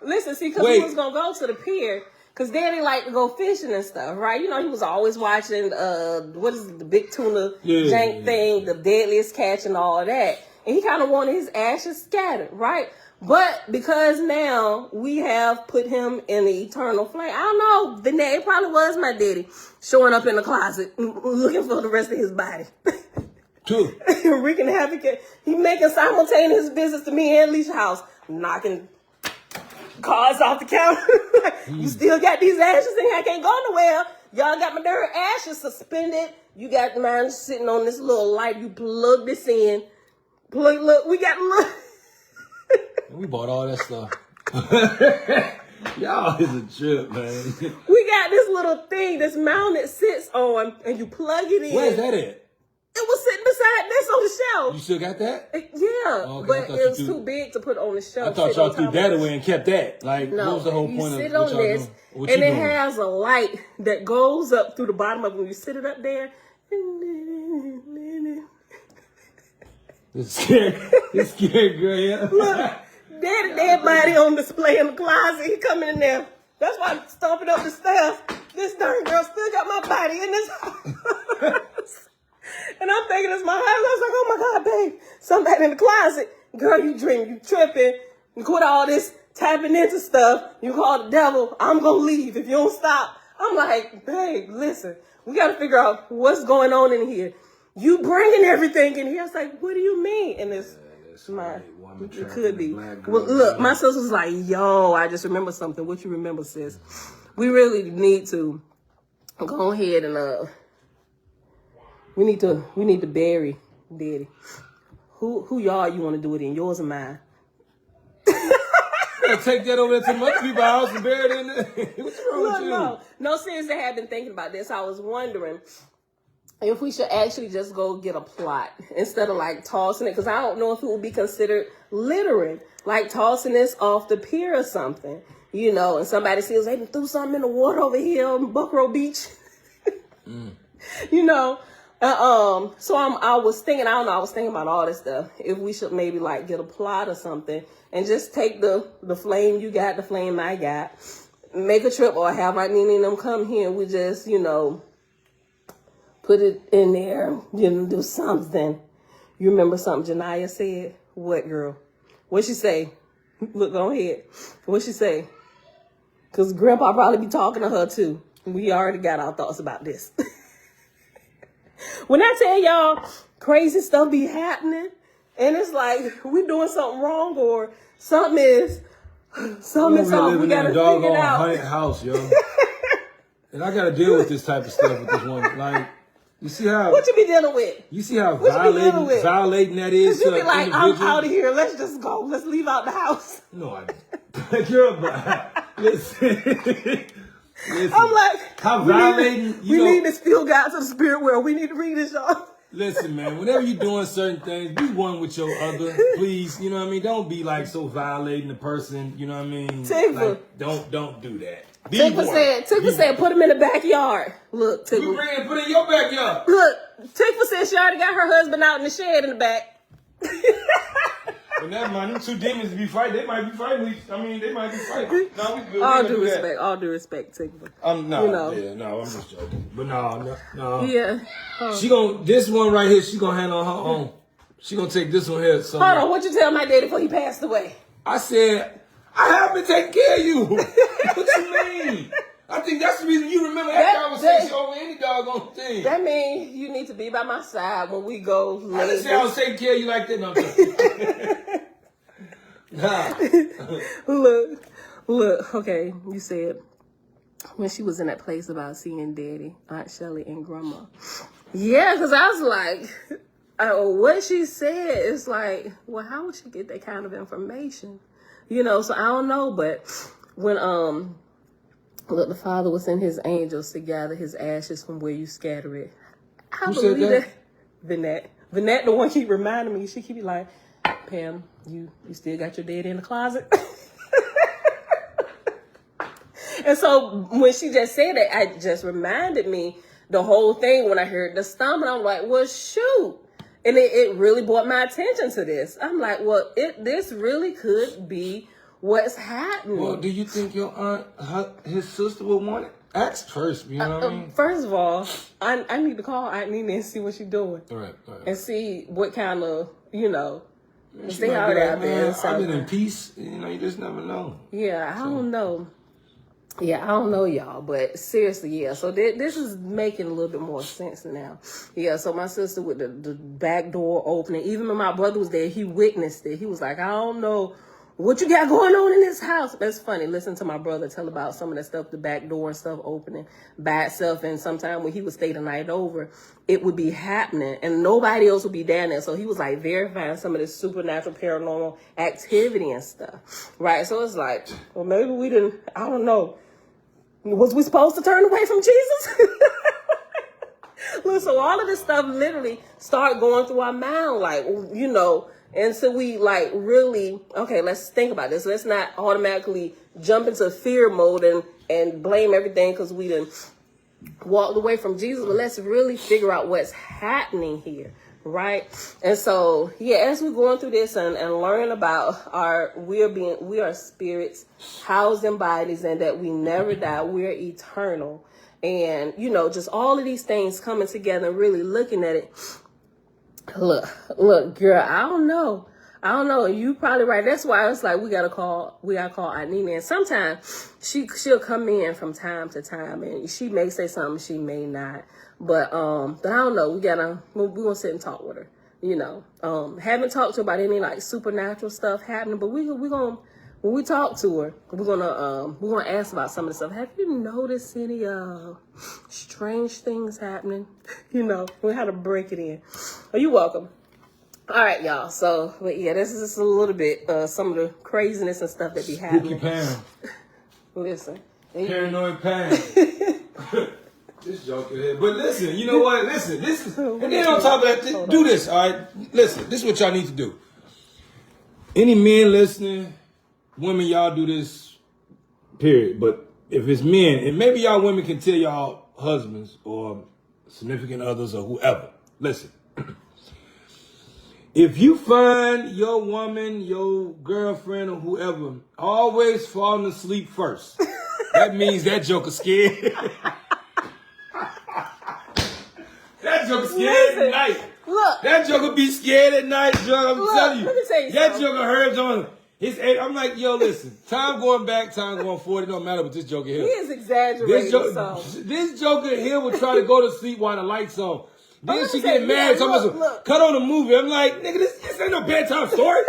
[SPEAKER 1] Listen, see, because we was going to go to the pier, because Daddy liked to go fishing and stuff, right? You know, he was always watching, what is it, the big tuna jank thing, the deadliest catch and all of that. And he kind of wanted his ashes scattered, right? But because now we have put him in the eternal flame, I don't know, it probably was my daddy showing up in the closet looking for the rest of his body.
[SPEAKER 2] True.
[SPEAKER 1] Wreaking havoc. He making simultaneous visits to me and Leisha's house, knocking cards off the counter. You still got these ashes in here. I can't go nowhere. Y'all got my dirty ashes suspended. You got mine sitting on this little light. You plug this in. Look, we got
[SPEAKER 2] we bought all that stuff. Y'all is a trip, man.
[SPEAKER 1] We got this little thing this mounted sits on, and you plug it in.
[SPEAKER 2] Where's that at?
[SPEAKER 1] It was sitting beside this on the shelf.
[SPEAKER 2] You still got that?
[SPEAKER 1] Yeah, but it was too big to put on the shelf.
[SPEAKER 2] I thought y'all threw that away and kept that. Like, what was the whole point of it? You sit on this, and it has a light that goes up through the bottom of it. When you sit it up there, it's scary, girl. Yeah.
[SPEAKER 1] Look, Daddy dead body on display in the closet. He coming in there. That's why I'm stomping up the stairs. This darn girl still got my body in this house. And I'm thinking it's my house. I was like, oh my God, babe, somebody in the closet. Girl, you dream, you tripping. You quit all this tapping into stuff. You call the devil. I'm going to leave if you don't stop. I'm like, babe, listen, we got to figure out what's going on in here. You bringing everything in here. I was like, what do you mean? And it's it could be. Well, look, my sister was like, yo, I just remember something. What you remember, sis? We really need to go ahead and we need to bury Daddy. Who y'all you want to do it in? Yours or mine?
[SPEAKER 2] Take that over there to the other people's house and bury it in there. What's wrong with you?
[SPEAKER 1] No, seriously, I have been thinking about this. I was wondering if we should actually just go get a plot instead of like tossing it, because I don't know if it would be considered littering, like tossing this off the pier or something, you know, and somebody sees they threw something in the water over here on Buckrow Beach, you know. So I was thinking about all this stuff. If we should maybe like get a plot or something and just take the flame you got, the flame I got, make a trip, or have my Nene and them come here and we just, you know, put it in there, you know, do something. You remember something Janiyah said? What, girl? What'd she say? Look, go ahead. What'd she say? Because Grandpa probably be talking to her, too. We already got our thoughts about this. When I tell y'all crazy stuff be happening, and it's like we doing something wrong or something is off, we got to figure it out.
[SPEAKER 2] Haunted house, yo. And I gotta deal with this type of stuff with this woman. Like, you see how
[SPEAKER 1] What you be dealing with?
[SPEAKER 2] you see how
[SPEAKER 1] What you be dealing with?
[SPEAKER 2] violating that is.
[SPEAKER 1] You
[SPEAKER 2] To
[SPEAKER 1] be
[SPEAKER 2] an
[SPEAKER 1] like, I'm
[SPEAKER 2] individual.
[SPEAKER 1] out of here. Let's just go. Let's leave out the house.
[SPEAKER 2] No, I don't. Girl, listen. Listen.
[SPEAKER 1] I'm like,
[SPEAKER 2] How
[SPEAKER 1] we
[SPEAKER 2] violating,
[SPEAKER 1] we need this field guide to the spirit world. We need to read this, y'all.
[SPEAKER 2] Listen, man, whenever you're doing certain things, be one with your other, please. You know what I mean? Don't be like so violating the person. You know what I mean?
[SPEAKER 1] Tigger.
[SPEAKER 2] Like, don't do that. Be
[SPEAKER 1] Tigger
[SPEAKER 2] one.
[SPEAKER 1] said, put him in the backyard. Look,
[SPEAKER 2] You
[SPEAKER 1] Tigger.
[SPEAKER 2] bring it, put it in your backyard.
[SPEAKER 1] Look, Tigger said she already got her husband out in the shed in the back.
[SPEAKER 2] But never mind, them two demons be fighting. They might be fighting. They might be fighting. No, we good.
[SPEAKER 1] All due respect, Tigger.
[SPEAKER 2] No,
[SPEAKER 1] you know.
[SPEAKER 2] yeah, no, I'm just joking. But no.
[SPEAKER 1] Yeah.
[SPEAKER 2] She this one right here, she gonna handle on her own. She gonna take this one here. So
[SPEAKER 1] Hold on, what you tell my daddy before he passed away?
[SPEAKER 2] I said, I have been taking care of you. What you mean? I think that's the reason you remember that conversation over any doggone thing.
[SPEAKER 1] That means you need to be by my side when we go.
[SPEAKER 2] I didn't say I was taking care of you like that. No, I'm joking.
[SPEAKER 1] Look, okay, you said when she was in that place about seeing Daddy, Aunt Shelly, and Grandma. Yeah, because I was like, what she said is like, well, how would she get that kind of information? You know, so I don't know, but when, look, the Father will send his angels to gather his ashes from where you scatter it. I believe that. Vinette, the one keep reminding me, she keep be like, Pam, you still got your daddy in the closet? And so when she just said that, it just reminded me the whole thing when I heard the stomach. I'm like, well, shoot. And it really brought my attention to this. I'm like, well, this really could be what's happening.
[SPEAKER 2] Well, do you think your aunt, his sister would want it? Ask first, you know what I mean?
[SPEAKER 1] First of all, I need to call Aunt Nina and see what she's doing.
[SPEAKER 2] All right.
[SPEAKER 1] And see what kind of, you know,
[SPEAKER 2] She
[SPEAKER 1] they
[SPEAKER 2] might
[SPEAKER 1] out
[SPEAKER 2] be like,
[SPEAKER 1] there.
[SPEAKER 2] man, I've been in peace. You know, you just never know.
[SPEAKER 1] Yeah, I don't know. Yeah, I don't know, y'all, but seriously, yeah. So this is making a little bit more sense now. Yeah, so my sister with the back door opening, even when my brother was there, he witnessed it. He was like, I don't know what you got going on in this house. That's funny. Listen to my brother tell about some of that stuff, the back door and stuff opening by itself. And sometime when he would stay the night over, it would be happening and nobody else would be down there. So he was like verifying some of this supernatural paranormal activity and stuff. Right. So it's like, well, maybe we didn't, I don't know. Was we supposed to turn away from Jesus? Look, so all of this stuff literally start going through our mind, like, you know, and so we like really, okay, let's think about this. Let's not automatically jump into fear mode and blame everything because we done walked away from Jesus, but let's really figure out what's happening here. Right. And so, yeah, as we're going through this and learn about we are spirits housed in bodies and that we never die. We're eternal. And, you know, just all of these things coming together and really looking at it. Look, girl, I don't know. You probably right. That's why it's like we gotta call Aunt Nina. And sometimes she'll come in from time to time and she may say something, she may not. But I don't know. We're gonna sit and talk with her. You know, haven't talked to her about any like supernatural stuff happening, but we're gonna when we talk to her, we're gonna ask about some of the stuff. Have you noticed any strange things happening? You know, we had to break it in. Oh, you're welcome. All right, y'all. So, but yeah, this is just a little bit some of the craziness and stuff that be happening.
[SPEAKER 2] Pam.
[SPEAKER 1] Listen,
[SPEAKER 2] Paranoid Pam. This joker here. But listen, you know what? Listen, this is, and then on top of that, do this, all right? Listen, this is what y'all need to do. Any men listening, women, y'all do this, period. But if it's men, and maybe y'all women can tell y'all husbands or significant others or whoever, listen. If you find your woman, your girlfriend, or whoever always falling asleep first, that means that joker scared. That joker scared at night.
[SPEAKER 1] Look.
[SPEAKER 2] That joker be scared at night, Joker. I'm telling you.
[SPEAKER 1] Let me tell you
[SPEAKER 2] that
[SPEAKER 1] something.
[SPEAKER 2] joker heard on his age. I'm like, yo, listen. Time going back, time going forward. It don't matter with this joker here.
[SPEAKER 1] He is exaggerating.
[SPEAKER 2] This joker here will try to go to sleep while the lights on. Then she get mad.
[SPEAKER 1] Look.
[SPEAKER 2] Cut on the movie. I'm like, nigga, this ain't no bedtime story.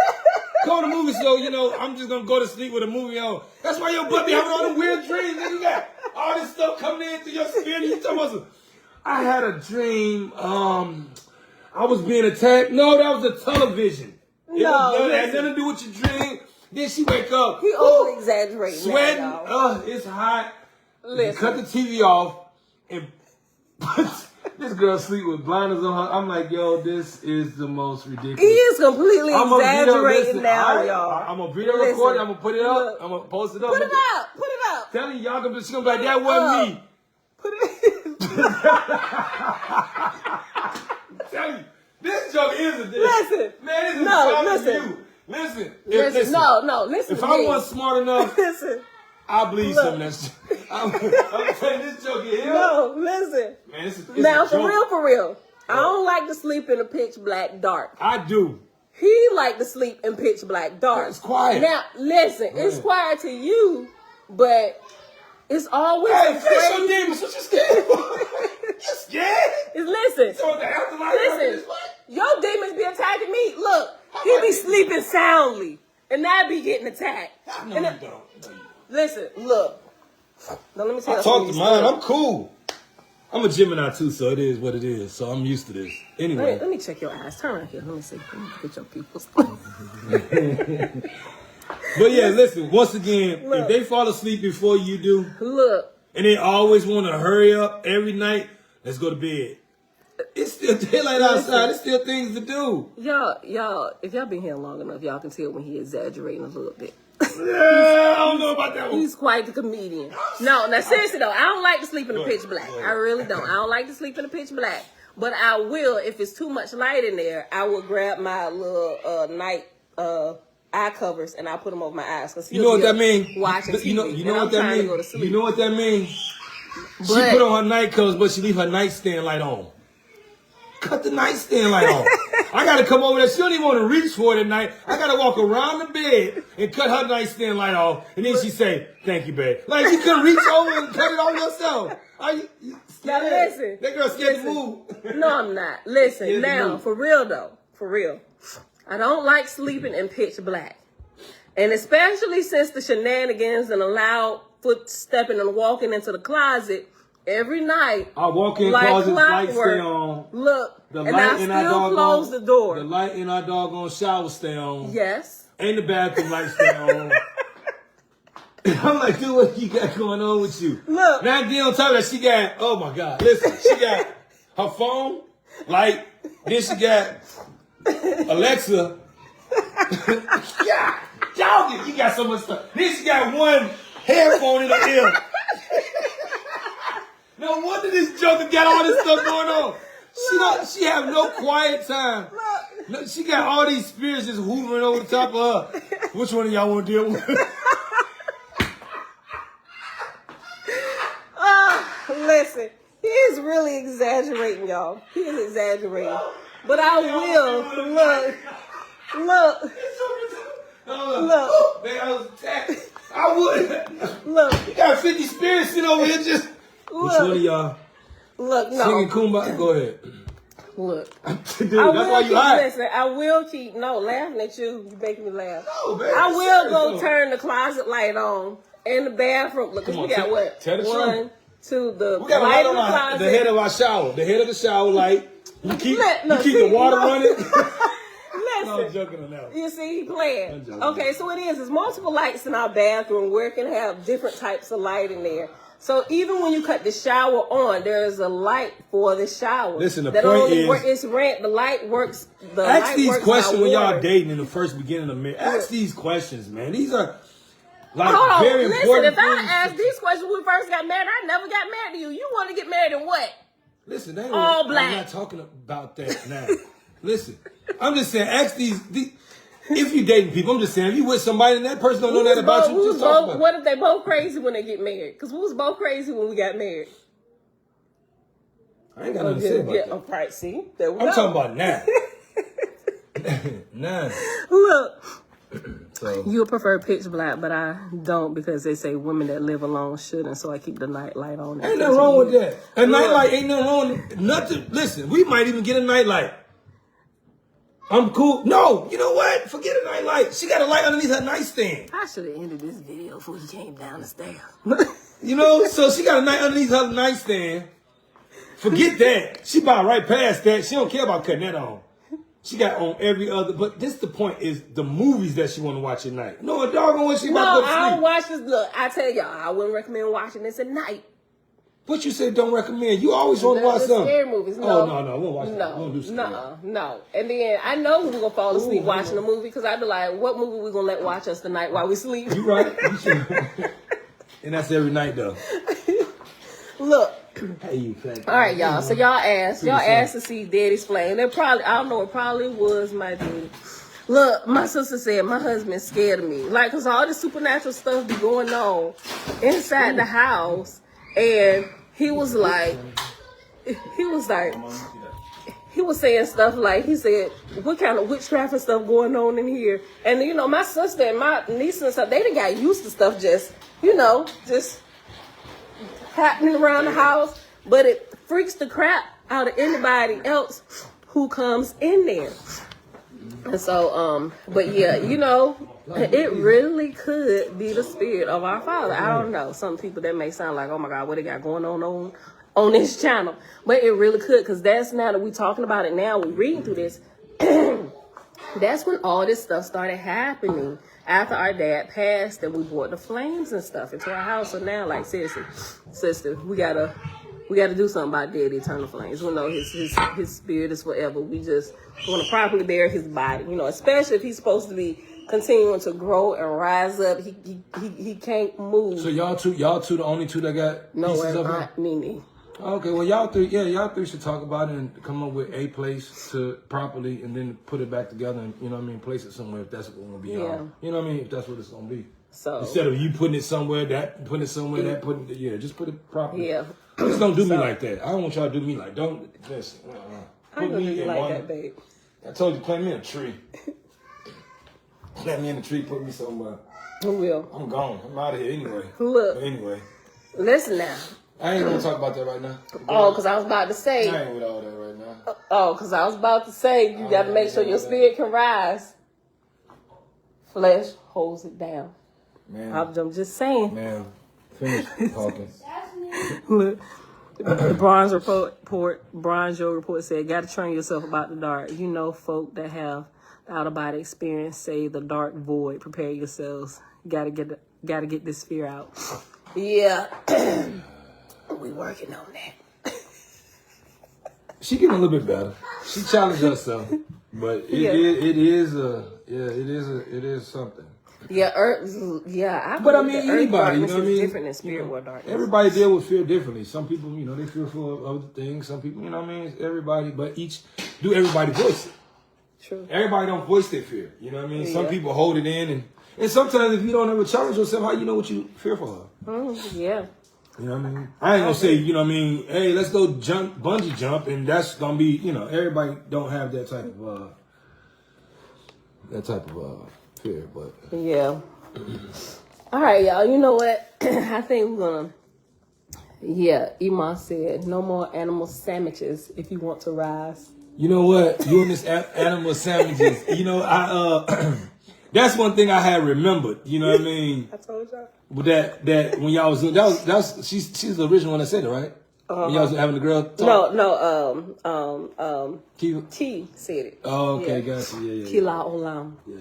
[SPEAKER 2] Cut on the movie, so, you know, I'm just going to go to sleep with a movie on. That's why your butt be having all the weird dreams. Nigga, All this stuff coming in through your skin. You talking about some, I had a dream. I was being attacked. No, that was the television. It had nothing to do with your dream. Then she wake up.
[SPEAKER 1] He over exaggerating.
[SPEAKER 2] Sweating.
[SPEAKER 1] Now,
[SPEAKER 2] It's hot.
[SPEAKER 1] Listen.
[SPEAKER 2] You cut the TV off and this girl sleep with blinders on her. I'm like, yo, this is the most ridiculous.
[SPEAKER 1] He is completely exaggerating now, y'all.
[SPEAKER 2] I'm gonna video record it. I'm gonna put it up. I'm gonna post it up.
[SPEAKER 1] Put it up. Put it up.
[SPEAKER 2] Telling y'all, she gonna be like, that wasn't me.
[SPEAKER 1] Put it.
[SPEAKER 2] Tell you, this joke is a dish.
[SPEAKER 1] Listen.
[SPEAKER 2] Man, this is
[SPEAKER 1] listen.
[SPEAKER 2] Listen.
[SPEAKER 1] Listen. No, listen.
[SPEAKER 2] If I wasn't smart enough,
[SPEAKER 1] listen.
[SPEAKER 2] I believe something that's. I'm telling this joke here.
[SPEAKER 1] No, listen.
[SPEAKER 2] Man, it's
[SPEAKER 1] now,
[SPEAKER 2] a joke.
[SPEAKER 1] for real. I don't like to sleep in a pitch black dark.
[SPEAKER 2] I do.
[SPEAKER 1] He like to sleep in pitch black dark.
[SPEAKER 2] It's quiet.
[SPEAKER 1] Now, listen, it's quiet to you, but it's always
[SPEAKER 2] Hey,
[SPEAKER 1] a
[SPEAKER 2] face your
[SPEAKER 1] crazy.
[SPEAKER 2] demons. What you scared for? You scared?
[SPEAKER 1] Listen,
[SPEAKER 2] So the afterlife
[SPEAKER 1] listen. Your demons be attacking me. Look, he be sleeping soundly, and I be getting attacked.
[SPEAKER 2] No,
[SPEAKER 1] And
[SPEAKER 2] you
[SPEAKER 1] I-
[SPEAKER 2] don't.
[SPEAKER 1] Listen, look. Now let me tell you
[SPEAKER 2] I talk to
[SPEAKER 1] something.
[SPEAKER 2] mine. I'm cool. I'm a Gemini too, so it is what it is. So I'm used to this. Anyway.
[SPEAKER 1] Let me check your eyes. Turn right here. Let me see. Let me get your people's.
[SPEAKER 2] But yeah, listen, once again,
[SPEAKER 1] Look.
[SPEAKER 2] if they fall asleep before you do,
[SPEAKER 1] Look.
[SPEAKER 2] and they always want to hurry up every night, let's go to bed. It's still daylight outside. There's still things to do.
[SPEAKER 1] Y'all, if y'all been here long enough, y'all can tell when he exaggerating a little bit.
[SPEAKER 2] Yeah, I don't know about that one.
[SPEAKER 1] He's quite the comedian. No, now seriously though, I don't like to sleep in the pitch black. I really don't. I don't like to sleep in the pitch black. But I will, if it's too much light in there, I will grab my little night eye covers and I'll put them over my eyes. Cause
[SPEAKER 2] You know what that means?
[SPEAKER 1] Watching TV.
[SPEAKER 2] You know what that means? You know what that means? She
[SPEAKER 1] But-
[SPEAKER 2] put on her night covers, but she leave her nightstand light on. Cut the nightstand light on. I gotta come over there. She don't even want to reach for it at night. I gotta walk around the bed and cut her nightstand light off. And then she say, "Thank you, babe." Like you can reach over and cut it on yourself. Are you
[SPEAKER 1] Now
[SPEAKER 2] scared?
[SPEAKER 1] listen.
[SPEAKER 2] That girl scared to move.
[SPEAKER 1] No, I'm not. Listen,
[SPEAKER 2] Here's the
[SPEAKER 1] now,
[SPEAKER 2] move.
[SPEAKER 1] for real though, for real. I don't like sleeping in pitch black. And especially since the shenanigans and the loud footstepping and walking into the closet every night.
[SPEAKER 2] I walk in
[SPEAKER 1] like
[SPEAKER 2] closet, lights
[SPEAKER 1] clockwork.
[SPEAKER 2] stay on.
[SPEAKER 1] Look,
[SPEAKER 2] The
[SPEAKER 1] and
[SPEAKER 2] light
[SPEAKER 1] I
[SPEAKER 2] in our
[SPEAKER 1] still
[SPEAKER 2] doggone
[SPEAKER 1] close the door.
[SPEAKER 2] The light in our doggone shower stay on.
[SPEAKER 1] Yes.
[SPEAKER 2] And the bathroom light stay on. I'm like, dude, what you got going on with you?
[SPEAKER 1] Look.
[SPEAKER 2] Now then on top of that, she got, oh my God, listen, she got her phone, light, then she got Alexa. Yeah, dog, you got so much stuff. Then she got one headphone in her ear. No wonder this joker got all this stuff going on. She have no quiet time. No, she got all these spirits just hoovering over the top of her. Which one of y'all want to deal with?
[SPEAKER 1] Listen, he is really exaggerating, y'all. He is exaggerating. But I will. Look. Look.
[SPEAKER 2] Man, I was attacked. I would.
[SPEAKER 1] Look.
[SPEAKER 2] You got 50 spirits sitting over here just. Which one of y'all
[SPEAKER 1] Look, no.
[SPEAKER 2] singing Kumbaya? Go ahead.
[SPEAKER 1] Look.
[SPEAKER 2] Dude,
[SPEAKER 1] I
[SPEAKER 2] that's
[SPEAKER 1] will
[SPEAKER 2] why you
[SPEAKER 1] keep
[SPEAKER 2] hide.
[SPEAKER 1] listening. I will keep laughing at you. You making me laugh.
[SPEAKER 2] No, man,
[SPEAKER 1] I will go
[SPEAKER 2] serious.
[SPEAKER 1] turn the closet light on in the bathroom. Look, 'cause
[SPEAKER 2] Come
[SPEAKER 1] we
[SPEAKER 2] on,
[SPEAKER 1] got
[SPEAKER 2] tell-
[SPEAKER 1] what?
[SPEAKER 2] tell the truth.
[SPEAKER 1] 1, 2, the
[SPEAKER 2] We got a
[SPEAKER 1] light
[SPEAKER 2] light
[SPEAKER 1] in the
[SPEAKER 2] on
[SPEAKER 1] closet.
[SPEAKER 2] the head of our shower. The head of the shower light. You keep
[SPEAKER 1] Look,
[SPEAKER 2] the
[SPEAKER 1] see,
[SPEAKER 2] water
[SPEAKER 1] no.
[SPEAKER 2] running.
[SPEAKER 1] Listen.
[SPEAKER 2] No, I'm joking on that one.
[SPEAKER 1] You see, he playing.
[SPEAKER 2] I'm joking.
[SPEAKER 1] Okay, so it is. There's multiple lights in our bathroom where it can have different types of light in there. So even when you cut the shower on, there is a light for the shower.
[SPEAKER 2] Listen, the
[SPEAKER 1] that
[SPEAKER 2] point
[SPEAKER 1] only
[SPEAKER 2] is-
[SPEAKER 1] work, it's rent. The light works. The
[SPEAKER 2] Ask
[SPEAKER 1] light
[SPEAKER 2] these
[SPEAKER 1] works
[SPEAKER 2] questions
[SPEAKER 1] by
[SPEAKER 2] when y'all
[SPEAKER 1] water.
[SPEAKER 2] dating in the first beginning of marriage. Ask these questions, man. These are like
[SPEAKER 1] Hold on,
[SPEAKER 2] very
[SPEAKER 1] listen.
[SPEAKER 2] important
[SPEAKER 1] If I
[SPEAKER 2] things.
[SPEAKER 1] asked these questions when we first got married, I never got married to you. You want to get married in what?
[SPEAKER 2] Listen, they ain't
[SPEAKER 1] all
[SPEAKER 2] I'm
[SPEAKER 1] black.
[SPEAKER 2] not talking about that now. Listen, I'm just saying, ask these if you dating people, I'm just saying, if you with somebody and that person don't know that about you, just talk about it.
[SPEAKER 1] What if they both crazy when they get married? Because we was both crazy when we got married.
[SPEAKER 2] I ain't got nothing to say about that.
[SPEAKER 1] Right, see? There we
[SPEAKER 2] I'm
[SPEAKER 1] go.
[SPEAKER 2] talking about now. Nah.
[SPEAKER 1] Look.
[SPEAKER 2] So
[SPEAKER 1] You prefer pitch black, but I don't because they say women that live alone shouldn't, so I keep the night light on.
[SPEAKER 2] ain't nothing wrong with that. A nightlight ain't nothing wrong with nothing. Listen, we might even get a nightlight. I'm cool. No, you know what? Forget a nightlight. She got a light underneath her nightstand.
[SPEAKER 1] I should have ended this video before you came down the stairs.
[SPEAKER 2] You know, so she got a night underneath her nightstand. Forget that. She buy right past that. She don't care about cutting that on. She got on every other. But this the point is the movies that she want to watch at night. No, a doggone what she about to go to sleep.
[SPEAKER 1] No, I don't watch this. Look, I tell y'all, I wouldn't recommend watching this at night.
[SPEAKER 2] What you said don't recommend. You always want to watch something.
[SPEAKER 1] Scary movies. No.
[SPEAKER 2] Oh, no, we won't watch that. We won't do scary.
[SPEAKER 1] No. And then I know we're going to fall asleep watching the movie because I'd be like, what movie we going to let watch us tonight while we sleep?
[SPEAKER 2] You right. You should. And that's every night, though.
[SPEAKER 1] Look.
[SPEAKER 2] Hey, you fat.
[SPEAKER 1] All right, y'all. So y'all asked to see Daddy's flame. It probably, I don't know, it probably was my daddy. Look, my sister said my husband's scared of me. Like, because all this supernatural stuff be going on inside the house. And he was saying stuff like, he said, what kind of witchcraft and stuff going on in here? And, you know, my sister and my niece and stuff, they done got used to stuff just, you know, just happening around the house, but it freaks the crap out of anybody else who comes in there. And so, but yeah, you know, it really could be the spirit of our Father. I don't know. Some people that may sound like, oh my God, what they got going on this channel, but it really could, because that's now that we talking about it now, we reading through this. That's when all this stuff started happening. After our dad passed, and we brought the flames and stuff into our house. So now, like, seriously, sister, we gotta do something about Daddy Eternal Flames. We know his spirit is forever. We just want to properly bury his body. You know, especially if he's supposed to be continuing to grow and rise up. He can't move.
[SPEAKER 2] So y'all two, the only two that got pieces of
[SPEAKER 1] Aunt Nene.
[SPEAKER 2] Okay, well y'all three should talk about it and come up with a place to properly, and then put it back together and, you know what I mean, place it somewhere if that's what it's gonna be.
[SPEAKER 1] Yeah.
[SPEAKER 2] You know what I mean, if that's what it's gonna be.
[SPEAKER 1] So
[SPEAKER 2] instead of you putting it somewhere, just put it properly.
[SPEAKER 1] Yeah.
[SPEAKER 2] Just don't do me like that. I don't want y'all to do me like, don't listen.
[SPEAKER 1] I ain't gonna do you like that, babe.
[SPEAKER 2] I told you, plant me in a tree. Plant me in a tree, put me somewhere.
[SPEAKER 1] Who will?
[SPEAKER 2] I'm gone. I'm out of here anyway.
[SPEAKER 1] Look.
[SPEAKER 2] But anyway.
[SPEAKER 1] Listen now.
[SPEAKER 2] I ain't gonna talk about that right now.
[SPEAKER 1] Oh, because I was about to say.
[SPEAKER 2] I ain't with all that right now.
[SPEAKER 1] Oh, because I was about to say, you got to make sure your spirit can rise. Flesh holds it down.
[SPEAKER 2] Man.
[SPEAKER 1] I'm just saying.
[SPEAKER 2] Man, finish talking.
[SPEAKER 1] Look, the Bronze Joe report said, got to train yourself about the dark. You know, folk that have the out of body experience say the dark void. Prepare yourselves. Got to get this fear out. Yeah. We working on that.
[SPEAKER 2] She getting a little bit better. She challenged herself, but it is something.
[SPEAKER 1] Yeah,
[SPEAKER 2] But I mean, anybody, you know what I mean?
[SPEAKER 1] Different than spirit world darkness.
[SPEAKER 2] Everybody deal with fear differently. Some people, you know, they fear for other things. Some people, you know what I mean? Everybody, but everybody voice it.
[SPEAKER 1] True.
[SPEAKER 2] Everybody don't voice their fear. You know what I mean?
[SPEAKER 1] Yeah.
[SPEAKER 2] Some people hold it in, and sometimes if you don't ever challenge yourself, how you know what you fear for her?
[SPEAKER 1] Yeah.
[SPEAKER 2] You know what I mean? I ain't gonna say, you know what I mean, hey, let's go bungee jump, and that's gonna be, you know, everybody don't have that type of fear, but
[SPEAKER 1] yeah. All right, y'all. You know what? I think we're gonna. Yeah, Iman said no more animal sandwiches if you want to rise.
[SPEAKER 2] You know what? You and this animal sandwiches. You know, that's one thing I had remembered. You know what I mean?
[SPEAKER 1] I told y'all.
[SPEAKER 2] That when y'all was doing that she's the original one that said it, right? When y'all was having the girl talk?
[SPEAKER 1] No. T said it.
[SPEAKER 2] Oh, okay, gotcha. Yeah.
[SPEAKER 1] Kila Olam.
[SPEAKER 2] Yeah.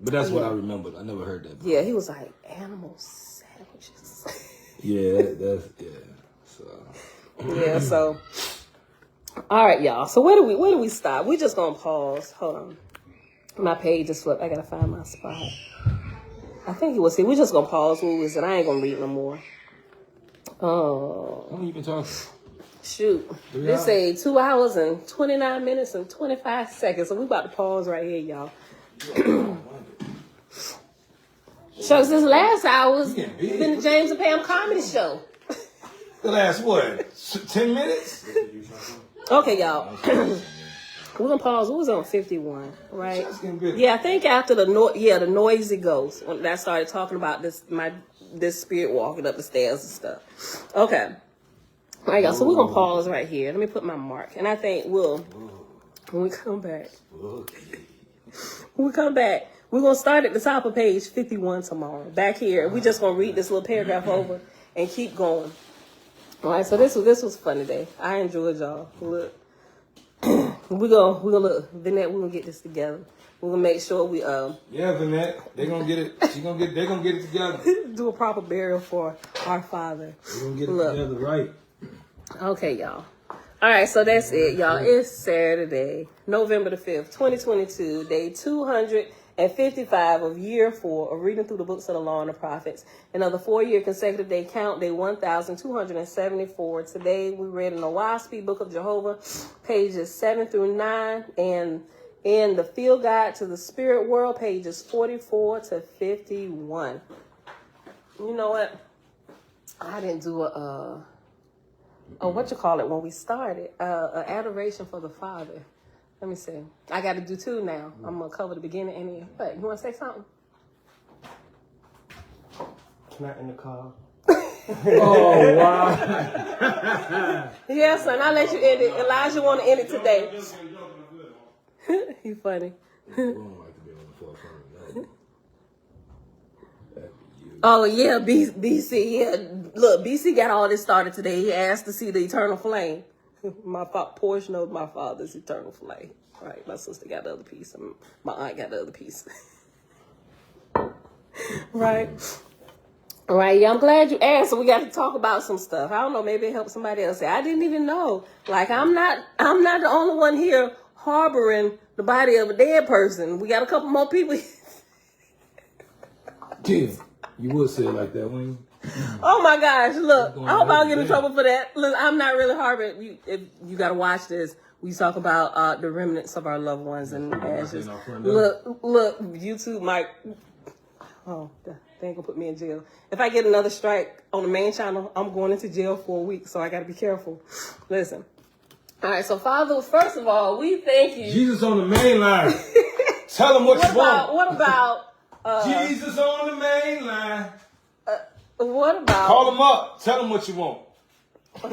[SPEAKER 2] But that's what I remembered. I never heard that before.
[SPEAKER 1] Yeah, he was like animal sandwiches.
[SPEAKER 2] Yeah. So.
[SPEAKER 1] Yeah. So. All right, y'all. So where do we stop? We just gonna pause. Hold on. My page is flipped. I gotta find my spot. I think it was here. We just gonna pause where we was, and I ain't gonna read no more.
[SPEAKER 2] How long you been talking?
[SPEAKER 1] Shoot. They say 2 hours and 29 minutes and 25 seconds. So we about to pause right here, y'all. Shucks, this last hour was been the James and Pam comedy show.
[SPEAKER 2] The last what? 10 minutes?
[SPEAKER 1] Okay, y'all. We're gonna pause. It was on 51, right? Yeah, I think after the noisy ghost, when I started talking about this spirit walking up the stairs and stuff. Okay. All right, y'all. So we're gonna pause right here. Let me put my mark, and I think when we come back, we're gonna start at the top of page 51 tomorrow. Back here, we're just gonna read this little paragraph over, and keep going. All right, so this was fun today. I enjoyed y'all. Look, we're gonna look, Vinette, we're gonna get this together. We're gonna make sure we
[SPEAKER 2] Yeah, Vinette, they're gonna get it. They're gonna get it together.
[SPEAKER 1] do a proper burial for our father.
[SPEAKER 2] We're gonna get it together right.
[SPEAKER 1] Okay, y'all. All right, so that's it, y'all. It's Saturday, November the 5th, 2022, day 255 of year 4 of reading through the books of the law and the prophets. Another 4-year consecutive day count, day 1,274. Today we read in the Oahspe, Book of Jehovah, pages 7 through 9, and in the Field Guide to the Spirit World, pages 44 to 51. You know what? I didn't do what you call it when we started, an adoration for the Father. Let me see. I got to do 2 now. I'm gonna cover the beginning and the end. What? You want to say something?
[SPEAKER 6] Can I end the call?
[SPEAKER 2] Oh wow!
[SPEAKER 1] Yeah, son. I'll let you end it. Elijah want to end it today. You funny. Oh yeah, BC. Yeah, look, BC got all this started today. He asked to see the eternal flame. My portion of my father's eternal flame. Right, my sister got the other piece, and my aunt got the other piece. Right. All right, yeah, I'm glad you asked. So we got to talk about some stuff. I don't know, maybe it helped somebody else. I didn't even know. Like, I'm not the only one here harboring the body of a dead person. We got a couple more people.
[SPEAKER 2] Yeah, you would say it like that, wouldn't you?
[SPEAKER 1] Oh my gosh, look, I hope I don't get in trouble for that. Look, I'm not really harboring. If you got to watch this. We talk about the remnants of our loved ones and ashes. Look, YouTube might. Oh, they ain't gonna put me in jail. If I get another strike on the main channel, I'm going into jail for a week, so I got to be careful. Listen. All right, so Father, first of all, we thank you.
[SPEAKER 2] Jesus on the main line. Tell him what you want.
[SPEAKER 1] What about
[SPEAKER 2] Jesus on the main line.
[SPEAKER 1] What about?
[SPEAKER 2] Call him up. Tell him what you want.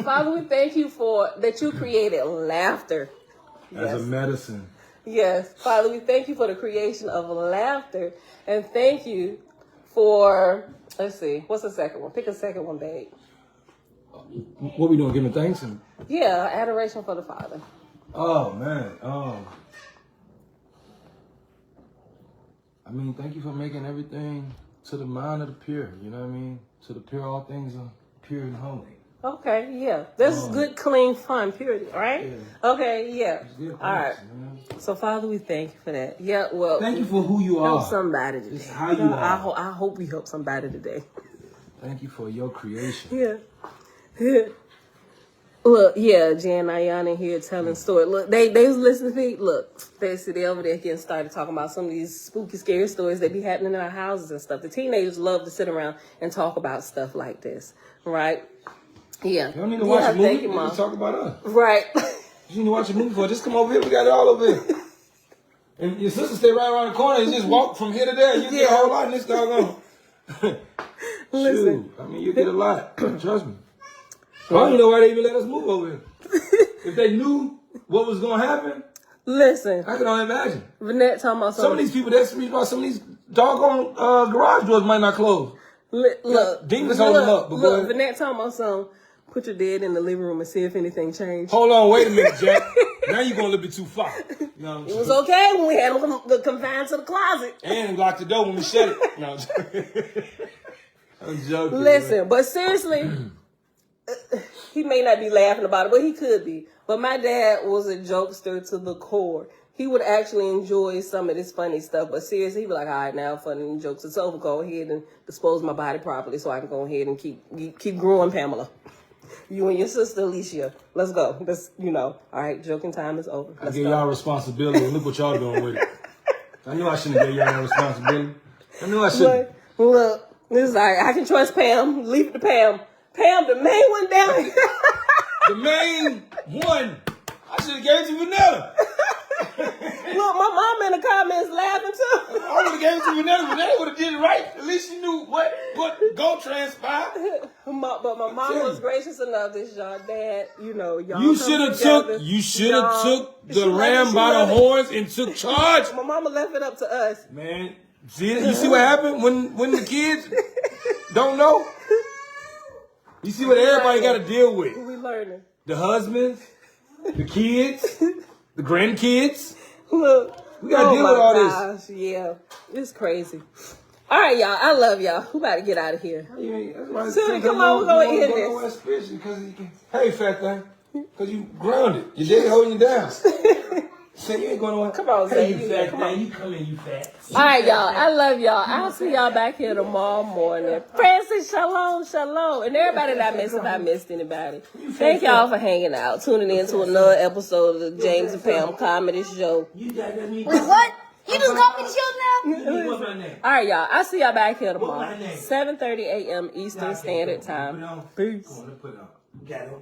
[SPEAKER 1] Father, we thank you for that you created laughter.
[SPEAKER 2] As a medicine.
[SPEAKER 1] Yes, Father, we thank you for the creation of laughter, and thank you for, let's see, what's the second one? Pick a second one, babe.
[SPEAKER 2] What we doing? Giving thanks?
[SPEAKER 1] Yeah, adoration for the Father.
[SPEAKER 2] Oh, man. I mean, thank you for making everything to the mind of the pure. You know what I mean? To the pure, all things are pure and holy.
[SPEAKER 1] Okay, yeah. This is good, clean, fun, purity, all right? Yeah. Okay, yeah. All right. Man. So, Father, we thank you for that. Yeah, well.
[SPEAKER 2] Thank you for who you are.
[SPEAKER 1] Help somebody today.
[SPEAKER 2] It's how you are.
[SPEAKER 1] I hope we help somebody today.
[SPEAKER 2] Thank you for your creation.
[SPEAKER 1] Yeah. Look, yeah, Jan Ayana here telling stories. Look, they was listening to me. Look, they over there getting started talking about some of these spooky, scary stories that be happening in our houses and stuff. The teenagers love to sit around and talk about stuff like this, right? Yeah.
[SPEAKER 2] You don't need to watch a movie.
[SPEAKER 1] Thank you, Mom.
[SPEAKER 2] Just talk about us.
[SPEAKER 1] Right.
[SPEAKER 2] You need to watch a movie for it. Just come over here. We got it all over here. And your sister stay right around the corner and just walk from here to there. You get a whole lot in this doggone.
[SPEAKER 1] Listen.
[SPEAKER 2] Shoot. I mean, you get a lot. Trust me. I don't even know why they even let us move over here. If they knew what was going to happen,
[SPEAKER 1] listen.
[SPEAKER 2] I can only imagine.
[SPEAKER 1] Vinette talking about
[SPEAKER 2] some of these people, that's about some of these doggone garage doors might not close.
[SPEAKER 1] Look,
[SPEAKER 2] demons hold them up.
[SPEAKER 1] Look, Vinette talking about something. Put your dad in the living room and see if anything changed.
[SPEAKER 2] Hold on, wait a minute, Jack. Now you're going a little bit too far. You know
[SPEAKER 1] it was okay when we had them confined to the closet.
[SPEAKER 2] And locked the door when we shut it. No, I'm joking.
[SPEAKER 1] Listen, man. But seriously, he may not be laughing about it, but he could be. But my dad was a jokester to the core. He would actually enjoy some of this funny stuff, but seriously, he'd be like, all right, now funny and jokes. It's over. Go ahead and dispose my body properly so I can go ahead and keep growing, Pamela. You and your sister, Alicia. Let's go. All right, joking time is over.
[SPEAKER 2] I give y'all responsibility, and look what y'all doing with it. I knew I shouldn't have gave y'all that responsibility. I knew I shouldn't.
[SPEAKER 1] Look, this is all right. I can trust Pam. Leave it to Pam. Pam, the main one down here.
[SPEAKER 2] The main one. I should have gave it to Vanilla.
[SPEAKER 1] Look, my mom in the comments laughing too.
[SPEAKER 2] I would have gave it to Vanilla. Vanilla would have did it right. At least she knew what go transpire.
[SPEAKER 1] But my mom was gracious enough. This is y'all dad. Y'all.
[SPEAKER 2] You should have took the ram by the horns and took charge.
[SPEAKER 1] My mama left it up to us.
[SPEAKER 2] Man, you see what happened when the kids don't know? You see what everybody got to deal with.
[SPEAKER 1] We learning.
[SPEAKER 2] The husbands, the kids, the grandkids.
[SPEAKER 1] Look.
[SPEAKER 2] We got to deal with all this.
[SPEAKER 1] Yeah. It's crazy. All right, y'all. I love y'all. We about to get out of here. Soon, come on, we're going to end this.
[SPEAKER 2] Hey, fat thing. Because you grounded. Your daddy holding you down. Say you ain't going nowhere.
[SPEAKER 1] Come on,
[SPEAKER 2] hey,
[SPEAKER 1] Zay.
[SPEAKER 2] you fat
[SPEAKER 1] Come on.
[SPEAKER 2] thing. You come in, you fat.
[SPEAKER 1] All right, y'all. I love y'all. I'll see y'all back here tomorrow morning. Francis, shalom, shalom. And everybody that I missed, if I missed anybody. Thank y'all for hanging out, tuning in to another episode of the James and Pam Comedy Show.
[SPEAKER 4] Wait, what? You just got me the show now?
[SPEAKER 2] What's my name?
[SPEAKER 1] All right, y'all. I'll see y'all back here tomorrow.
[SPEAKER 2] What's my name?
[SPEAKER 1] 7:30 a.m. Eastern Standard Time. Peace.
[SPEAKER 2] Put it on.